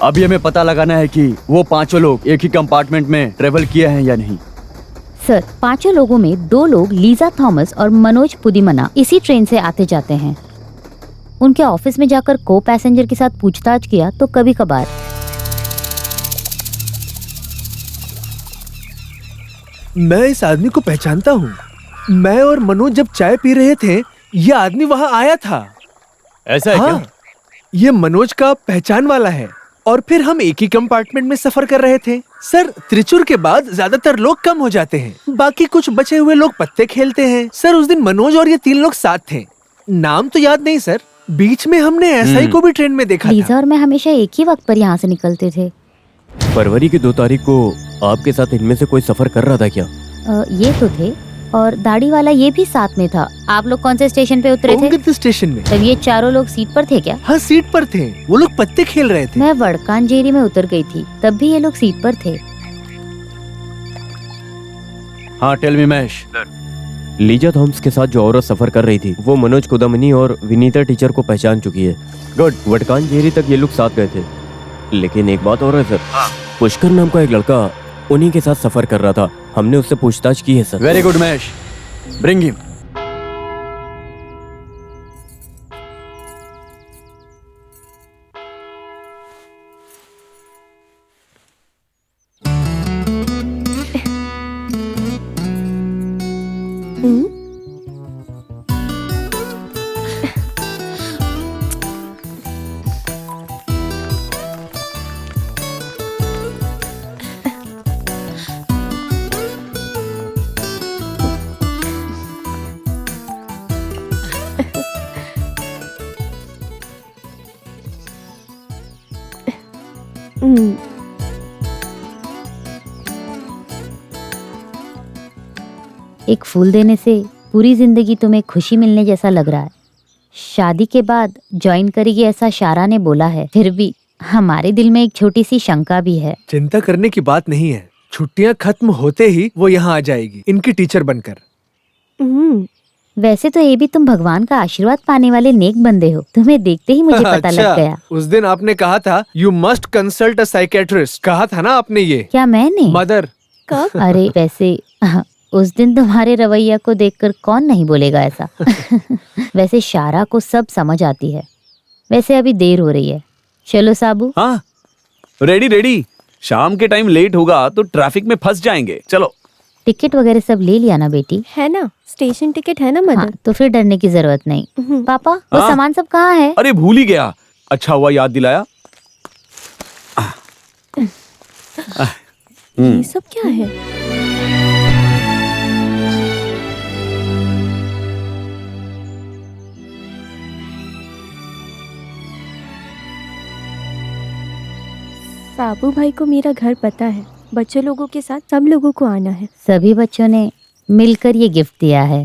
अभी हमें पता लगाना है कि वो 5 लोग एक ही कंपार्टमेंट में ट्रेवल किए हैं या नहीं। सर, 5 लोगों में 2 लोग लीजा थॉमस और मनोज पुदीमना इसी ट्रेन से आते जाते हैं। उनके ऑफिस में जाकर को पैसेंजर के साथ पूछताछ किया तो कभी कभार। मैं इस आदमी को पहचानता हूँ। मैं और मनोज जब चाय पी रहे थे, ये आदमी वहाँ आया था। ऐसा है हाँ, क्या? ये मनोज का पहचान वाला है। और फिर हम एक ही कंपार्टमेंट में सफर कर रहे थे। सर, त्रिचुर के बाद ज्यादातर लोग कम हो जाते हैं, बाकी कुछ बचे हुए लोग पत्ते खेलते हैं। सर, उस दिन मनोज और ये 3 लोग साथ थे। नाम तो याद नहीं सर। बीच में हमने एसआई को भी ट्रेन में देखा लीजा और मैं हमेशा एक ही वक्त पर यहाँ से निकलते थे। फरवरी की 2 तारीख को आपके साथ इनमें से कोई सफर कर रहा था क्या? ये तो थे, और दाढ़ी वाला ये भी साथ में था। आप लोग कौन से स्टेशन पे उतरे थे? स्टेशन में। तब ये चारों लोग सीट पर थे क्या? हाँ, सीट पर थे। वो लोग पत्ते खेल रहे थे। मैं वड़कानजेरी में उतर गई थी, तब भी ये लोग सीट पर थे। हाँ, tell me Mahesh. Lisa Thomas के साथ जो औरत सफर कर रही थी वो मनोज कुदमनी और विनीता टीचर को पहचान चुकी है। गुड। वडकानजेरी तक ये लोग साथ गए थे, लेकिन एक बात और है सर, पुष्कर नाम का एक लड़का उन्हीं के साथ सफर कर रहा था। हमने उससे पूछताछ की है sir. Very good Mahesh, bring him. एक फूल देने से पूरी जिंदगी तुम्हें खुशी मिलने जैसा लग रहा है। शादी के बाद ज्वाइन करेगी ऐसा शारा ने बोला है, फिर भी हमारे दिल में एक छोटी सी शंका भी है। चिंता करने की बात नहीं है, छुट्टियां खत्म होते ही वो यहाँ आ जाएगी, इनकी टीचर बनकर। वैसे तो ये भी तुम भगवान का आशीर्वाद पाने वाले नेक बंदे हो, तुम्हें देखते ही मुझे पता लग गया। उस दिन आपने कहा था you must consult a psychiatrist, कहा था ना आपने ये? क्या मैंने? मदर। कब? अरे वैसे उस दिन तुम्हारे रवैया को देखकर कौन नहीं बोलेगा ऐसा। वैसे शारा को सब समझ आती है। वैसे अभी देर हो रही है, चलो साबू। हाँ, रेडी। शाम के टाइम लेट होगा तो ट्रैफिक में फंस जाएंगे। चलो। टिकट वगैरह सब ले लिया ना बेटी? है ना, स्टेशन टिकट है ना मदर? हाँ, तो फिर डरने की जरूरत नहीं। पापा, वो सामान सब कहाँ है? अरे भूल ही गया, अच्छा हुआ याद दिलाया। ये सब क्या है? साबू भाई को मेरा घर पता है, बच्चों लोगों के साथ सब लोगों को आना है। सभी बच्चों ने मिलकर ये गिफ्ट दिया है।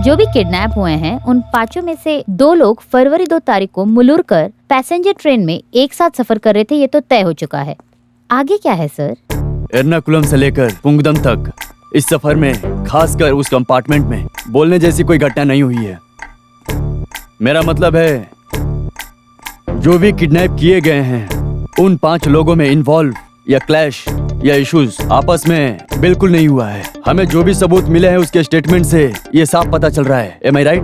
जो भी किडनैप हुए हैं उन 5 में से 2 लोग फरवरी 2 तारीख को मुलुरकर पैसेंजर ट्रेन में एक साथ सफर कर रहे थे, ये तो तय हो चुका है। आगे क्या है सर? एर्नाकुलम से लेकर पुंगदम तक इस सफर में, खासकर उस कंपार्टमेंट में, बोलने जैसी कोई घटना नहीं हुई है। मेरा मतलब है जो भी किडनैप किए गए हैं उन 5 लोगों में इन्वॉल्व या क्लैश या इश्यूज आपस में बिल्कुल नहीं हुआ है। हमें जो भी सबूत मिले हैं उसके स्टेटमेंट से ये साफ पता चल रहा है। Am I right?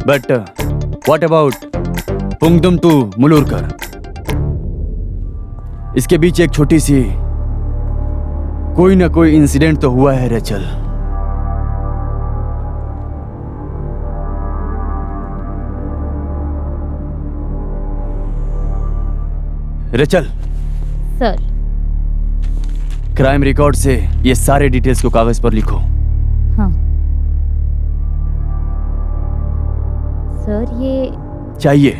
But what about Pungadam to Mulurkar? इसके बीच एक छोटी सी कोई ना कोई इंसिडेंट तो हुआ है Rachel. Rachel sir, crime record से ये सारे डिटेल्स को कागज पर लिखो। हाँ सर, ये चाहिए।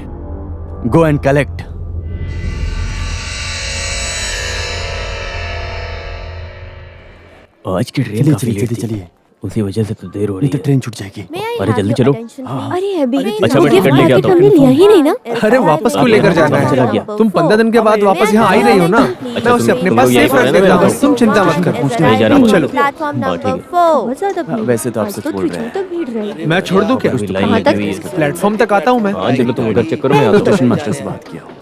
Go and collect. आज की ट्रेन काफी लेट थी, उसी वजह से तो देर हो रही है। तो ट्रेन छूट जाएगी। अरे जल्दी चलो। अरे अभी अच्छा, मैं टिकट लेके आता हूँ। हमने लिया ही नहीं ना। अरे वापस क्यों लेकर जाना है? तुम 15 दिन के बाद वापस यहाँ आ ही रही हो ना, मैं उसे अपने पास सेफ रख देता हूँ, तुम चिंता मत करो। चलो। Platform number 4। बहुत ज्यादा भीड़। वैसे तो आप सच बोल रहे हैं। तो भीड़ रहेगी। मैं छोड़ दूं क्या? कहाँ तक? प्लेटफॉर्म तक आता हूँ मैं। हाँ चलो, तुम उधर चेक करो, मैं आता स्टेशन मास्टर से बात किया।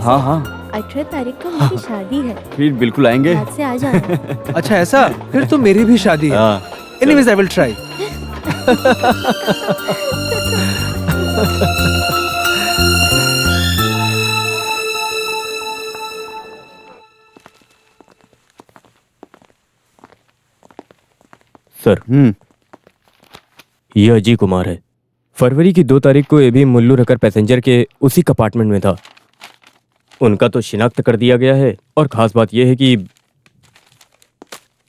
हाँ हाँ, 18 तारीख को मेरी शादी है, फिर बिल्कुल आएंगे। याद से आ जाना। अच्छा ऐसा? फिर तो मेरी भी शादी है। Anyways I will try. Sir ये अजय कुमार है। फरवरी की 2 तारीख को ये भी मुल्लू रखकर पैसेंजर के उसी कंपार्टमेंट में था। उनका तो शिनाख्त कर दिया गया है और खास बात यह है कि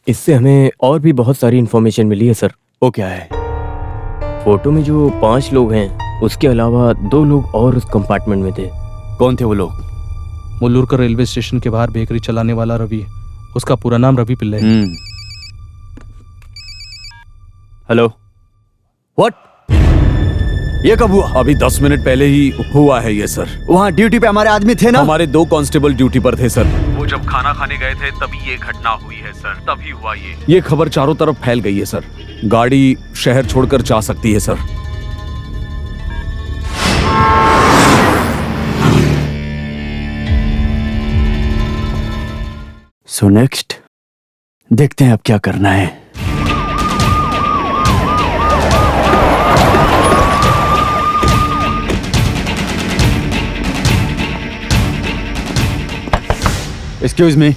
इससे हमें और भी बहुत सारी इंफॉर्मेशन मिली है सर। वो क्या है? फोटो में जो 5 लोग हैं उसके अलावा 2 लोग और उस कंपार्टमेंट में थे। कौन थे वो लोग? मुल्लूरकर रेलवे स्टेशन के बाहर बेकरी चलाने वाला रवि, उसका पूरा नाम रवि पिल्ले है। Hello, what? ये कब हुआ? अभी 10 मिनट पहले ही हुआ है ये सर। वहाँ ड्यूटी पे हमारे आदमी थे ना? हमारे 2 कांस्टेबल ड्यूटी पर थे सर। वो जब खाना खाने गए थे तभी ये घटना हुई है सर, तभी हुआ ये खबर चारों तरफ फैल गई है सर। गाड़ी शहर छोड़कर जा सकती है सर। सो नेक्स्ट देखते हैं अब क्या करना है। Excuse me.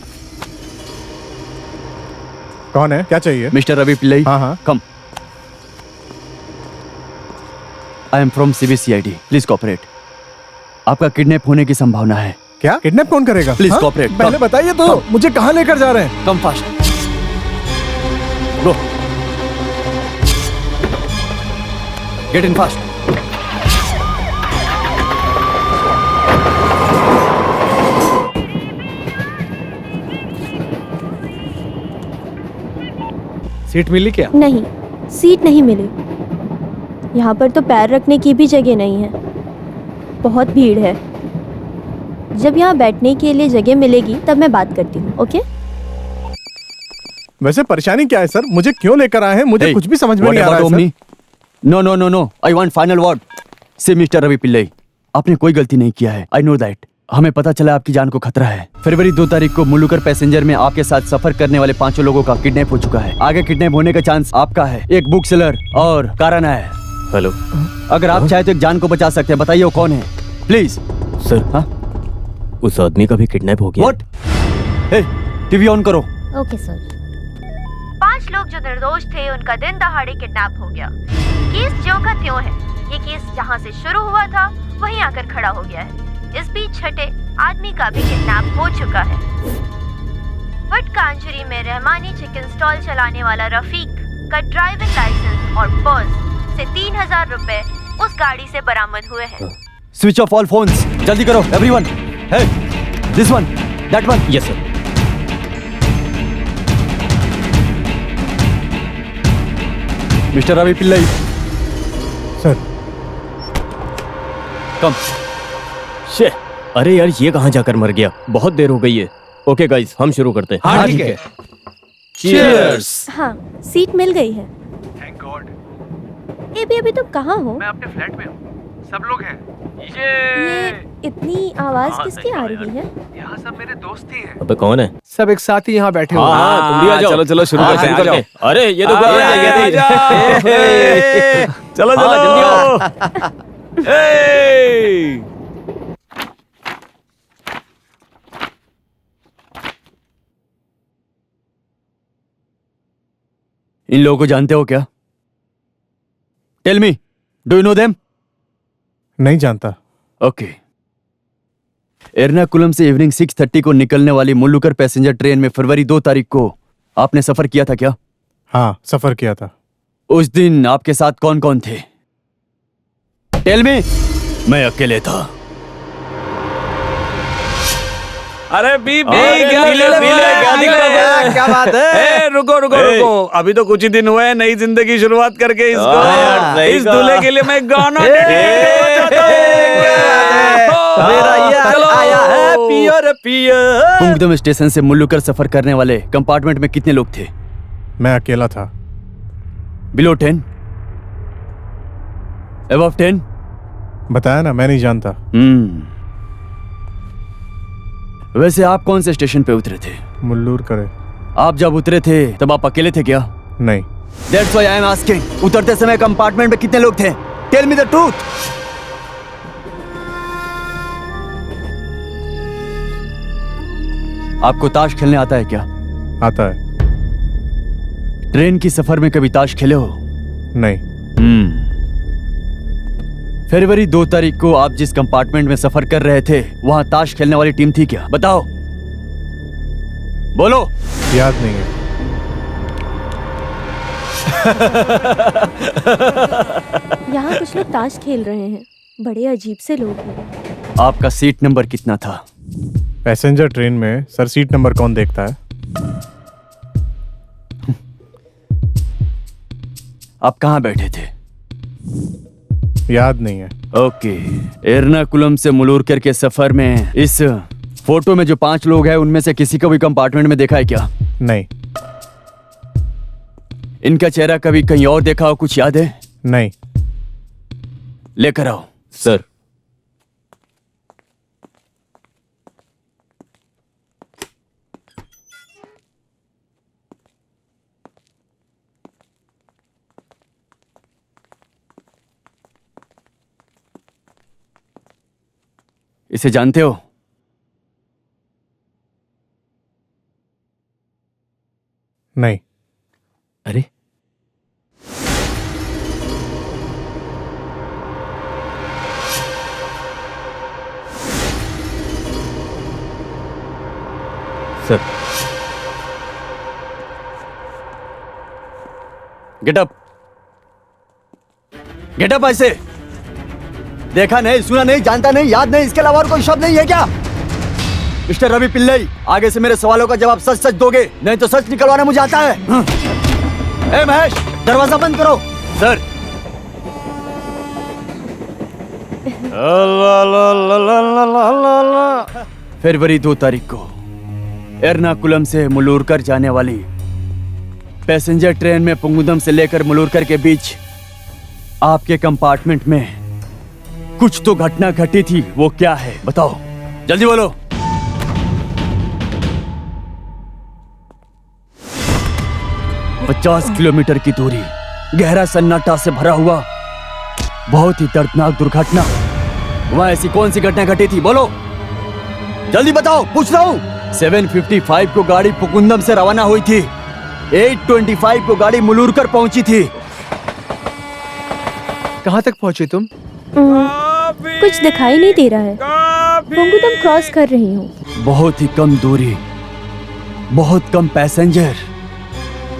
कौन है? क्या चाहिए? मिस्टर रवि पिल्लई। हाँ, come. I am from CBCID, please cooperate. आपका किडनैप होने की संभावना है। क्या? किडनैप कौन करेगा? Please cooperate. पहले बताइए तो, मुझे कहाँ लेकर जा रहे हैं? Come fast. Go. Get in fast. Seat मिली क्या? नहीं, सीट नहीं मिली। यहाँ पर तो पैर रखने की भी जगह नहीं है, बहुत भीड़ है। जब यहाँ बैठने के लिए जगह मिलेगी तब मैं बात करती हूँ, ओके? वैसे परेशानी क्या है सर? मुझे क्यों लेकर आए हैं? मुझे कुछ भी समझ में नहीं आ रहा है sir. No no no no, I want final word. से मिस्टर रवि पिल्लई, आपने कोई गलती नहीं किया है। I know that. हमें पता चला आपकी जान को खतरा है। फरवरी 2 तारीख को मुल्लूकर पैसेंजर में आपके साथ सफर करने वाले 5 लोगों का किडनैप हो चुका है। आगे किडनैप होने का चांस आपका है। एक बुक सेलर और कारण है। हेलो, अगर आप चाहे तो एक जान को बचा सकते हैं। बताइए वो कौन है प्लीज। सर हाँ, उस आदमी का भी किडनैप हो गया। व्हाट? हे, टीवी ऑन करो। Okay sir. 5 लोग जो निर्दोष थे उनका दिन दहाड़े किडनैप हो गया। केस ज्यों का त्यों है। ये केस जहाँ से शुरू हुआ था वहीं आकर खड़ा हो गया है। इस बीच छठे आदमी का भी किडनैप हो चुका है। वटकांजरी में रहमानी चिकन स्टॉल चलाने वाला रफीक का ड्राइविंग लाइसेंस और पर्स से 3000 रुपए उस गाड़ी से बरामद हुए हैं। Switch off all phones. जल्दी करो everyone. Hey, this one, that one. Yes sir. Mister Ravi Pillai. Sir. Come. शे, अरे यार ये कहाँ जाकर मर गया? बहुत देर हो गई है। ओके गाइस, हम शुरू करते हैं। हाँ ठीक है। चीयर्स। हाँ, सीट मिल गई है। Thank God. ए भी अभी तुम कहाँ हो? मैं अपने फ्लैट में हूँ। सब लोग हैं। ये इतनी आवाज किसकी आ रही है? यहाँ सब मेरे दोस्त ही हैं। अबे कौन है? सब एक साथ ही यहाँ बैठे हुए हाँ, हैं। तुम भी आ जाओ। चलो चलो शुरू करते हैं। आ जाओ। अरे ये तो चलो चलो। इन लोगों को जानते हो क्या? Tell me, do you know them? नहीं जानता। ओके। एर्नाकुलम से इवनिंग 6:30 को निकलने वाली मुल्लूकर पैसेंजर ट्रेन में फरवरी 2 तारीख को आपने सफर किया था क्या? हाँ, सफर किया था। उस दिन आपके साथ कौन कौन थे? Tell me. मैं अकेले था। अरे बीबी क्या बात है? रुको रुको रुको, अभी तो कुछ ही दिन हुए हैं नई जिंदगी शुरुआत करके। इसको इस दूल्हे के लिए मैं गाना पुंगदम स्टेशन से मुल्लूकर सफर करने वाले कंपार्टमेंट में कितने लोग थे? मैं अकेला था। बिलो 10? अबव 10? बताया ना, मैं नहीं जानता। वैसे आप कौन से स्टेशन पे उतरे थे? मुल्लूर करे। आप जब उतरे थे तब आप अकेले थे क्या? नहीं। That's why I am asking. उतरते समय कंपार्टमेंट में कितने लोग थे? Tell me the truth. आपको ताश खेलने आता है क्या? आता है। ट्रेन की सफर में कभी ताश खेले हो? नहीं। फरवरी 2 तारीख को आप जिस कंपार्टमेंट में सफर कर रहे थे वहां ताश खेलने वाली टीम थी क्या? बताओ, बोलो। याद नहीं है। यहाँ कुछ लोग ताश खेल रहे हैं, बड़े अजीब से लोग हैं। आपका सीट नंबर कितना था? पैसेंजर ट्रेन में सर सीट नंबर कौन देखता है? आप कहाँ बैठे थे? याद नहीं है। ओके। एर्नाकुलम से मुलुरकर के सफर में इस फोटो में जो 5 लोग हैं उनमें से किसी को भी कंपार्टमेंट में देखा है क्या? नहीं। इनका चेहरा कभी कहीं और देखा हो, कुछ याद है? नहीं। लेकर आओ। सर। इसे जानते हो? नहीं। अरे sir. Get up. Get up. ऐसे देखा नहीं, सुना नहीं, जानता नहीं, याद नहीं, इसके अलावा और कोई शब्द नहीं है क्या? मिस्टर रवि पिल्लई, आगे से मेरे सवालों का जवाब सच सच दोगे, नहीं तो सच निकलवाना मुझे आता है। ए महेश, दरवाजा बंद करो। सर। फरवरी 2 तारीख को एर्नाकुलम से मुलुरकर जाने वाली पैसेंजर ट्रेन में पुंगुदम से लेकर मुलुरकर के बीच आपके कंपार्टमेंट में कुछ तो घटना घटी थी, वो क्या है बताओ, जल्दी बोलो। "50 किलोमीटर की दूरी, गहरा सन्नाटा से भरा हुआ, बहुत ही दर्दनाक दुर्घटना। वहां ऐसी कौन सी घटना घटी थी, बोलो जल्दी बताओ, पूछ रहा हूं। 7:55 को गाड़ी पुकुंदम से रवाना हुई थी, 8:25 को गाड़ी मुलुरकर पहुंची थी। कहाँ तक पहुंची तुम? कुछ दिखाई नहीं दे रहा है, पुंगुदम क्रॉस कर रही हूँ। बहुत ही कम दूरी, बहुत कम पैसेंजर,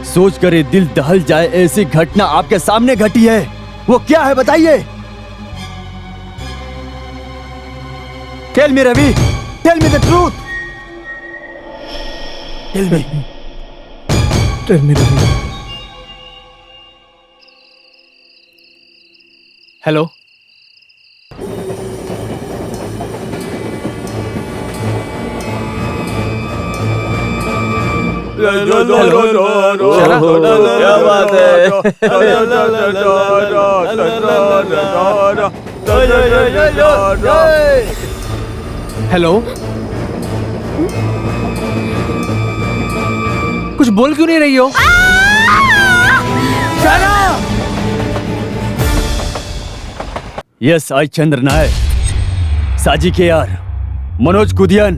सोच कर दिल दहल जाए ऐसी घटना आपके सामने घटी है, वो क्या है बताइए। Tell me Ravi, tell me the truth, tell me. Tell me Ravi. Hello. क्या बात है? हेलो। कुछ बोल क्यों नहीं रही हो? यस, आई चंद्र नायर, साजी के यार, Manoj Kudiyan,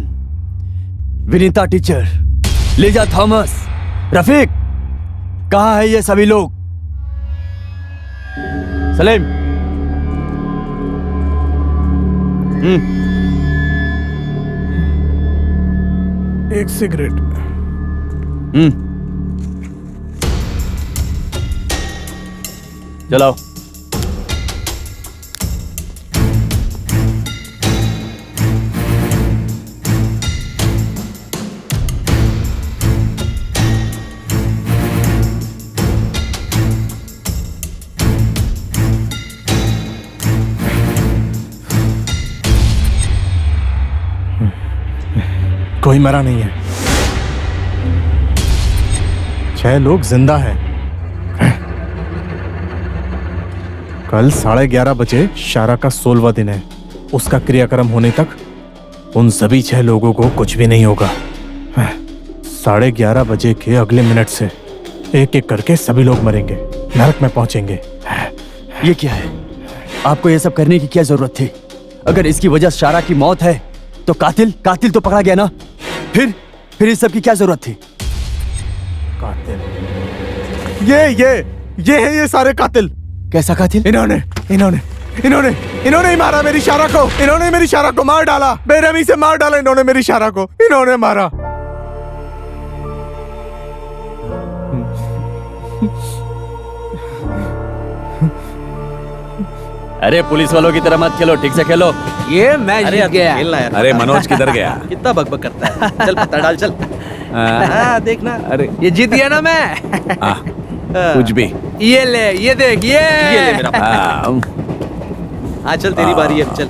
Vineeta teacher, Lisa Thomas, Rafiq, कहाँ है ये सभी लोग? सलीम। एक सिगरेट। चलाओ। कोई मरा नहीं है, 6 लोग जिंदा हैं। कल 11:30 बजे शारा का 16वां दिन है। उसका क्रियाक्रम होने तक उन सभी 6 लोगों को कुछ भी नहीं होगा। 11:30 बजे के अगले मिनट से एक एक करके सभी लोग मरेंगे, नरक में पहुंचेंगे। ये क्या है? आपको ये सब करने की क्या जरूरत थी? अगर इसकी वजह शारा की मौत है तो कातिल तो पकड़ा गया ना? फिर इस सब की क्या जरूरत थी? कातिल ये है ये सारे कातिल। कैसा कातिल? इन्होंने ही मारा मेरी शारा को। इन्होंने मेरी शारा को मार डाला, बेरहमी से मार डाला इन्होंने मेरी शारा को। इन्होंने मारा। अरे पुलिस वालों की तरह मत खेलो, ठीक से खेलो। ये मैच जीत गया। अरे मनोज किधर गया? कितना बकबक करता है। चल पत्ता डाल चल। देखना। अरे ये जीत गया ना मैं। कुछ भी। ये ले, ये देख, ये ले मेरा। हाँ चल तेरी बारी है, चल।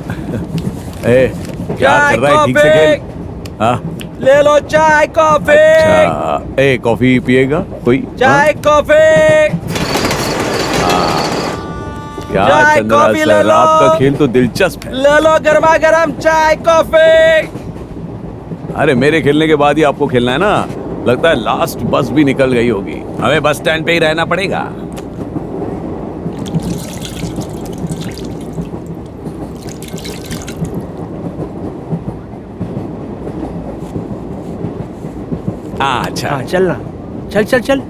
ए, क्या कर रहा है? ठीक से खेल। ले लो चाय कॉफी। अच्छा, ए कॉफी पिएगा कोई? चाय कॉफी। क्या चाय चंद्रा कॉफी ले सर, लो। आपका खेल तो दिलचस्प है। ले लो गर्मा गर्म चाय कॉफी। अरे मेरे खेलने के बाद ही आपको खेलना है ना? लगता है लास्ट बस भी निकल गई होगी। हमें बस स्टैंड पे ही रहना पड़ेगा। अच्छा चल ना, चल।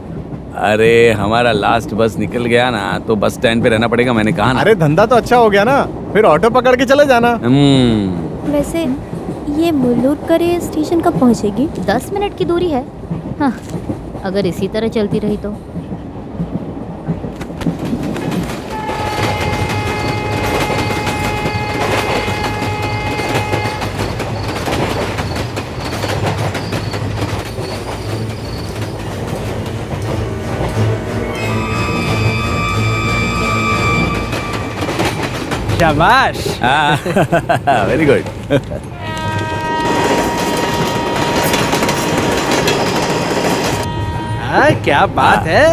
अरे हमारा लास्ट बस निकल गया ना, तो बस स्टैंड पे रहना पड़ेगा, मैंने कहा ना। अरे धंधा तो अच्छा हो गया ना, फिर ऑटो पकड़ के चले जाना। वैसे ये मुल्लूर करे स्टेशन कब पहुंचेगी? 10 मिनट की दूरी है। हाँ, अगर इसी तरह चलती रही तो। शाबाश। Very good. क्या बात है।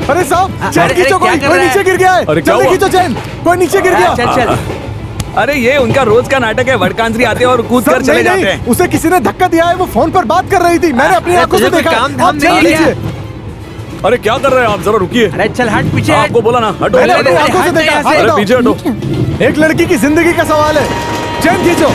अरे साहब, चैन अरे, खींचो, क्या कोई कर रहा है? नीचे गिर गया है। अरे, क्या जल्दी हुआ? खींचो चैन, कोई नीचे गिर गया। चल। अरे ये उनका रोज का नाटक है, वडकांतरी आते हैं और कूद कर चले जाते हैं। उसे किसी ने धक्का दिया है, वो फोन पर बात कर रही थी, मैंने अपनी आंखों से देखा। काम धाम आप चैन नहीं खींचिए। अरे क्या कर रहे हैं आप? जरा रुकिए। अरे चल हट पीछे। आपको बोला ना, हटो। मैंने अपनी आंखों से देखा। हाथ अरे हटाओ। पीछे हटो। एक लड़की की जिंदगी का सवाल है, चैन खींचो।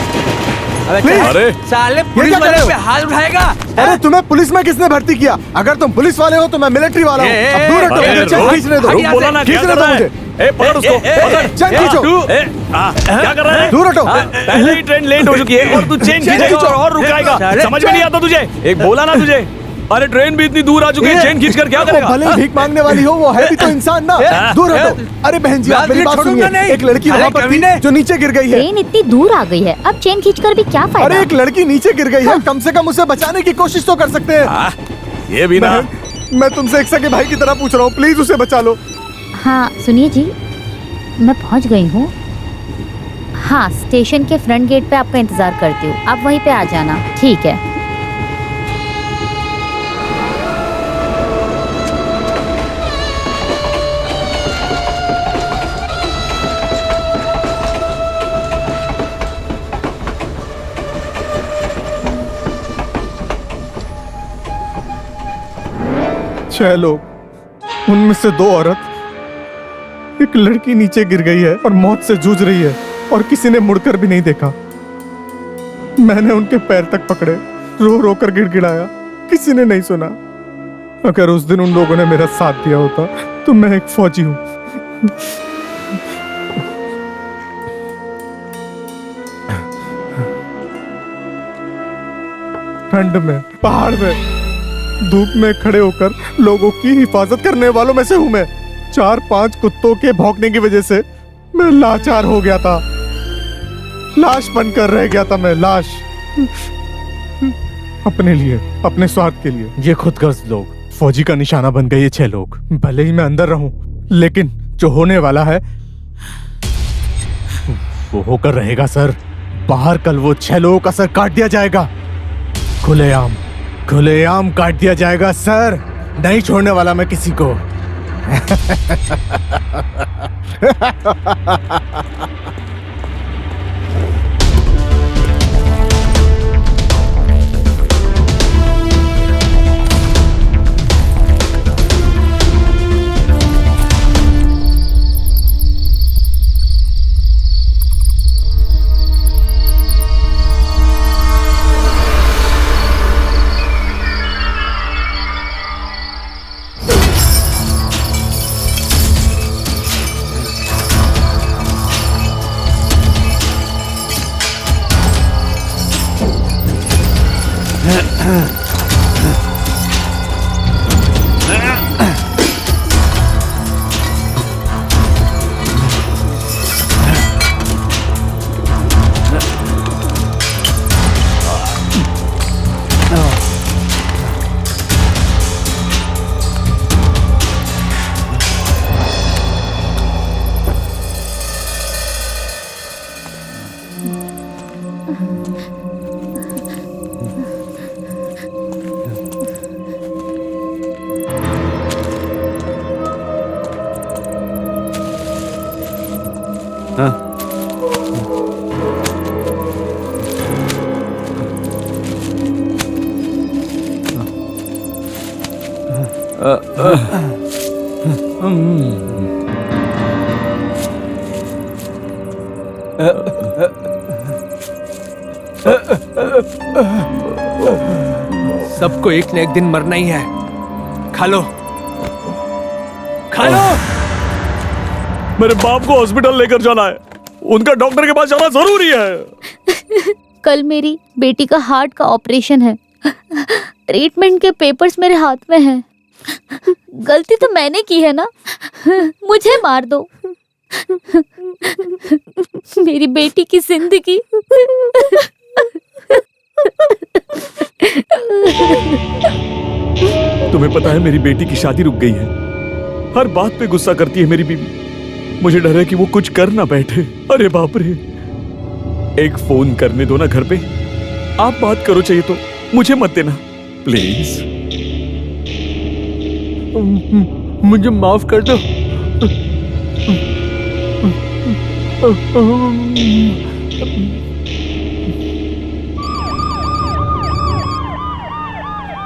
अरे साले क्या पुलिस कर वाले रहे हो? पे हाथ उठाएगा। अरे तुम्हें पुलिस में किसने भर्ती किया? अगर तुम पुलिस वाले हो तो मैं मिलिट्री वाला हूँ। अब दूर हटो, मुझे चैन खींचने दो। रुक, बोला ना, क्या खींचने कर दो रहा मुझे। है? ए पकड़ उसको, पकड़। चैन खींचो। क्या कर रहा है? दूर हटो। पहले ही ट्रेन लेट हो चुकी है और तू चेन खींचेगा और रुकाएगा। समझ में नहीं आता तुझे? एक बोला ना तुझे। अरे ट्रेन भी इतनी दूर आ चुकी है, चेन खींच कर क्या करेगा? भले ही भीख मांगने वाली हो, वो है भी तो इंसान ना। दूर हटो। अरे बहन जी, आप मेरी बात सुनिए। एक लड़की वहाँ पर थी जो नीचे गिर गई है। ट्रेन इतनी दूर आ गई है, अब चेन खींचकर भी क्या फायदा? अरे एक लड़की नीचे गिर गई है, कम से कम उसे बचाने की कोशिश तो कर सकते हैं। ये भी ना। मैं तुमसे एक सगे भाई की तरह पूछ रहा हूँ, प्लीज उसे बचा लो। हाँ सुनिए जी, मैं पहुंच गई हूँ। हाँ, स्टेशन के फ्रंट गेट पे आपका इंतजार करती हूँ, आप वहीं पे आ जाना। ठीक है। छह लोग, उनमें से 2 औरत, एक लड़की नीचे गिर गई है और मौत से जूझ रही है और किसी ने मुड़कर भी नहीं देखा। मैंने उनके पैर तक पकड़े, रो रो कर गिड़गिड़ाया, किसी ने नहीं सुना। अगर उस दिन उन लोगों ने मेरा साथ दिया होता तो मैं एक फौजी हूं। ठंड में, पहाड़ में, धूप में खड़े होकर लोगों की हिफाजत करने वालों में से हूं मैं। 4-5 कुत्तों के भौंकने की वजह से मैं लाचार हो गया था, लाश बनकर रह गया था मैं, लाश। अपने लिए, अपने स्वार्थ के लिए ये खुदगर्ज लोग फौजी का निशाना बन गए। ये 6 लोग, भले ही मैं अंदर रहूं, लेकिन जो होने वाला है वो होकर रहेगा सर। बाहर कल वो 6 लोगों का सर काट दिया जाएगा, खुलेआम काट दिया जाएगा सर। नहीं छोड़ने वाला मैं किसी को। सबको एक न एक दिन मरना ही है। खा लो, खा लो। मेरे बाप को हॉस्पिटल लेकर जाना है, उनका डॉक्टर के पास जाना जरूरी है। कल मेरी बेटी का हार्ट का ऑपरेशन है। ट्रीटमेंट के पेपर्स मेरे हाथ में हैं। गलती तो मैंने की है ना, मुझे मार दो। मेरी बेटी की जिंदगी। तुम्हें पता है मेरी बेटी की शादी रुक गई है। हर बात पे गुस्सा करती है मेरी बीवी। मुझे डर है कि वो कुछ कर ना बैठे। अरे बाप रे, एक फोन करने दो ना घर पे। आप बात करो, चाहिए तो मुझे मत देना प्लीज। मुझे माफ कर दो।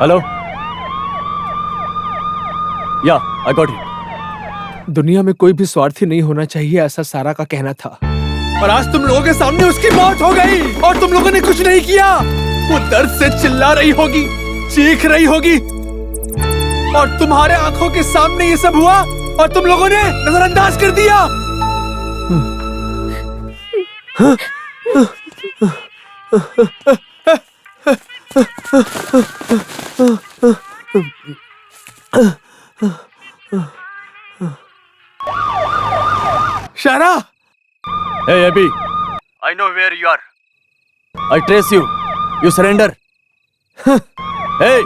हेलो, या आई गॉट इट। दुनिया में कोई भी स्वार्थी नहीं होना चाहिए, ऐसा सारा का कहना था। और आज तुम लोगों के सामने उसकी मौत हो गई और तुम लोगों ने कुछ नहीं किया। वो दर्द से चिल्ला रही होगी, चीख रही होगी, और तुम्हारे आंखों के सामने ये सब हुआ और तुम लोगों ने नजरअंदाज कर दिया। शारा, Hey Abby, I know where you are. I trace you. You surrender. Hey.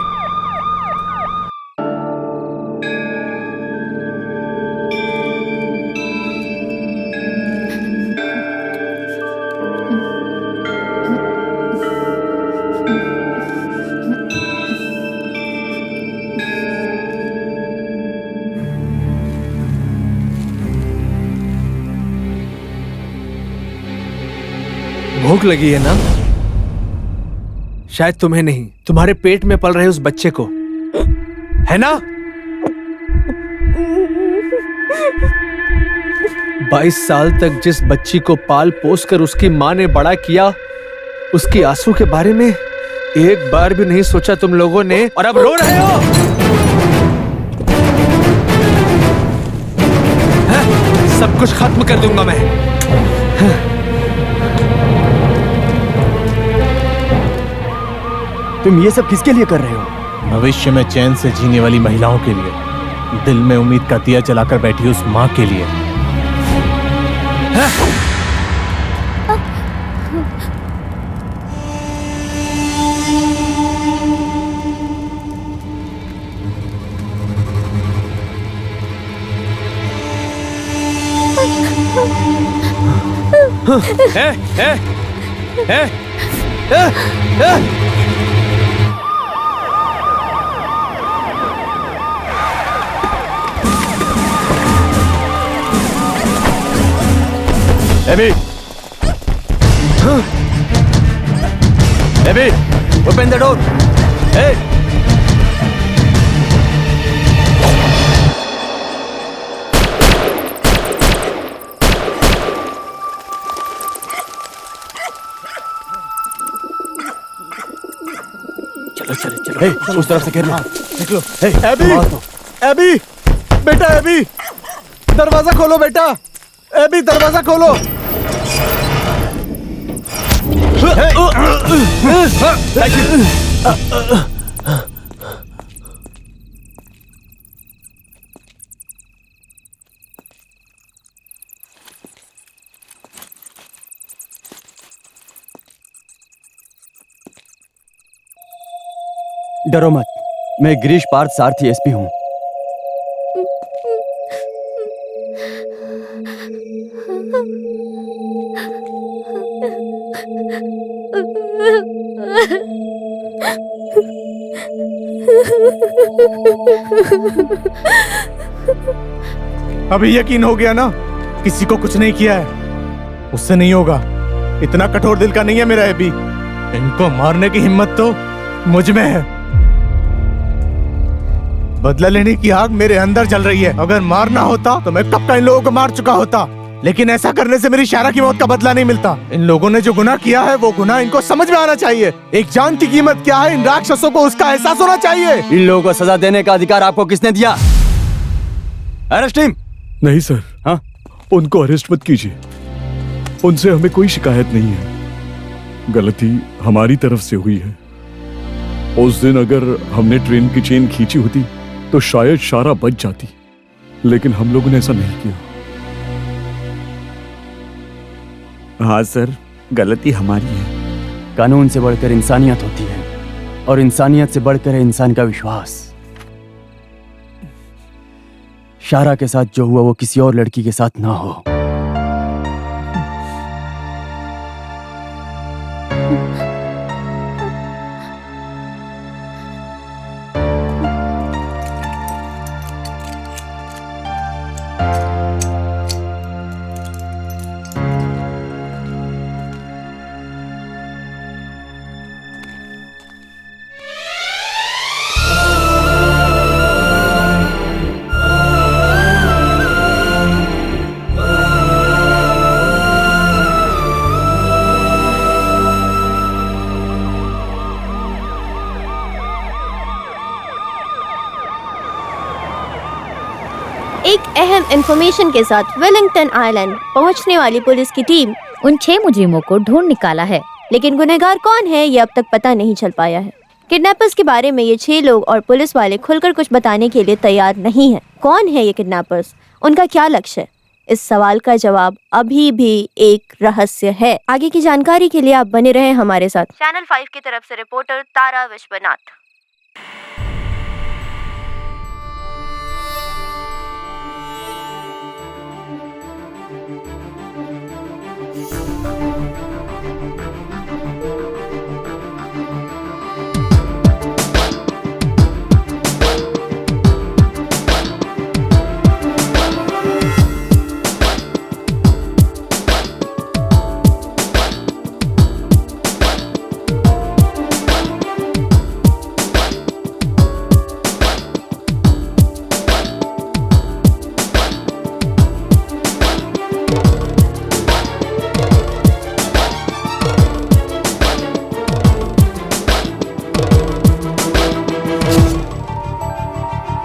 भूख लगी है ना? शायद तुम्हें नहीं, तुम्हारे पेट में पल रहे उस बच्चे को, है ना? 22 साल तक जिस बच्ची को पाल पोस कर उसकी माँ ने बड़ा किया, उसके आंसू के बारे में एक बार भी नहीं सोचा तुम लोगों ने, और अब रो रहे हो। सब कुछ खत्म कर दूंगा मैं। तुम ये सब किसके लिए कर रहे हो? भविष्य में चैन से जीने वाली महिलाओं के लिए, दिल में उम्मीद का दिया जलाकर बैठी उस माँ के लिए। Abby! Abby! Open the door! Hey! चलो चलो चलो। Hey, उस तरफ से घेरना। निकलो। Hey, AB! एबी! बेटा एबी! दरवाजा खोलो बेटा! एबी दरवाजा खोलो! Hey! डरो मत, मैं गिरीश पार्थ सारथी एसपी हूँ। अभी यकीन हो गया ना, किसी को कुछ नहीं किया है। उससे नहीं होगा, इतना कठोर दिल का नहीं है मेरा एबी। इनको मारने की हिम्मत तो मुझ में है। बदला लेने की आग मेरे अंदर जल रही है। अगर मारना होता तो मैं कब का इन लोगों को मार चुका होता, लेकिन ऐसा करने से मेरी शायरा की मौत का बदला नहीं मिलता। इन लोगों ने जो गुनाह किया है वो गुनाह इनको समझ में आना चाहिए। एक जान की कीमत क्या है इन राक्षसों को उसका एहसास होना चाहिए। इन लोगों को सजा देने का अधिकार आपको किसने दिया? Arrest team. नहीं सर, हाँ, उनको अरेस्ट मत कीजिए। उनसे हमें कोई शिकायत नहीं है। गलती हमारी तरफ से हुई है। उस दिन अगर हमने ट्रेन की चेन खींची होती तो शायद शारा बच जाती, लेकिन हम लोगों ने ऐसा नहीं किया। हाँ सर, गलती हमारी है। कानून से बढ़कर इंसानियत होती है, और इंसानियत से बढ़कर है इंसान का विश्वास। शारा के साथ जो हुआ वो किसी और लड़की के साथ ना हो। एक अहम इंफॉर्मेशन के साथ वेलिंगटन आइलैंड पहुंचने वाली पुलिस की टीम उन 6 मुजरिमों को ढूंढ निकाला है, लेकिन गुनहगार कौन है ये अब तक पता नहीं चल पाया है। किडनैपर्स के बारे में ये 6 लोग और पुलिस वाले खुलकर कुछ बताने के लिए तैयार नहीं है। कौन है ये किडनैपर्स, उनका क्या लक्ष्य है, इस सवाल का जवाब अभी भी एक रहस्य है। आगे की जानकारी के लिए आप बने रहे हमारे साथ। चैनल 5 की तरफ से रिपोर्टर तारा विश्वनाथ।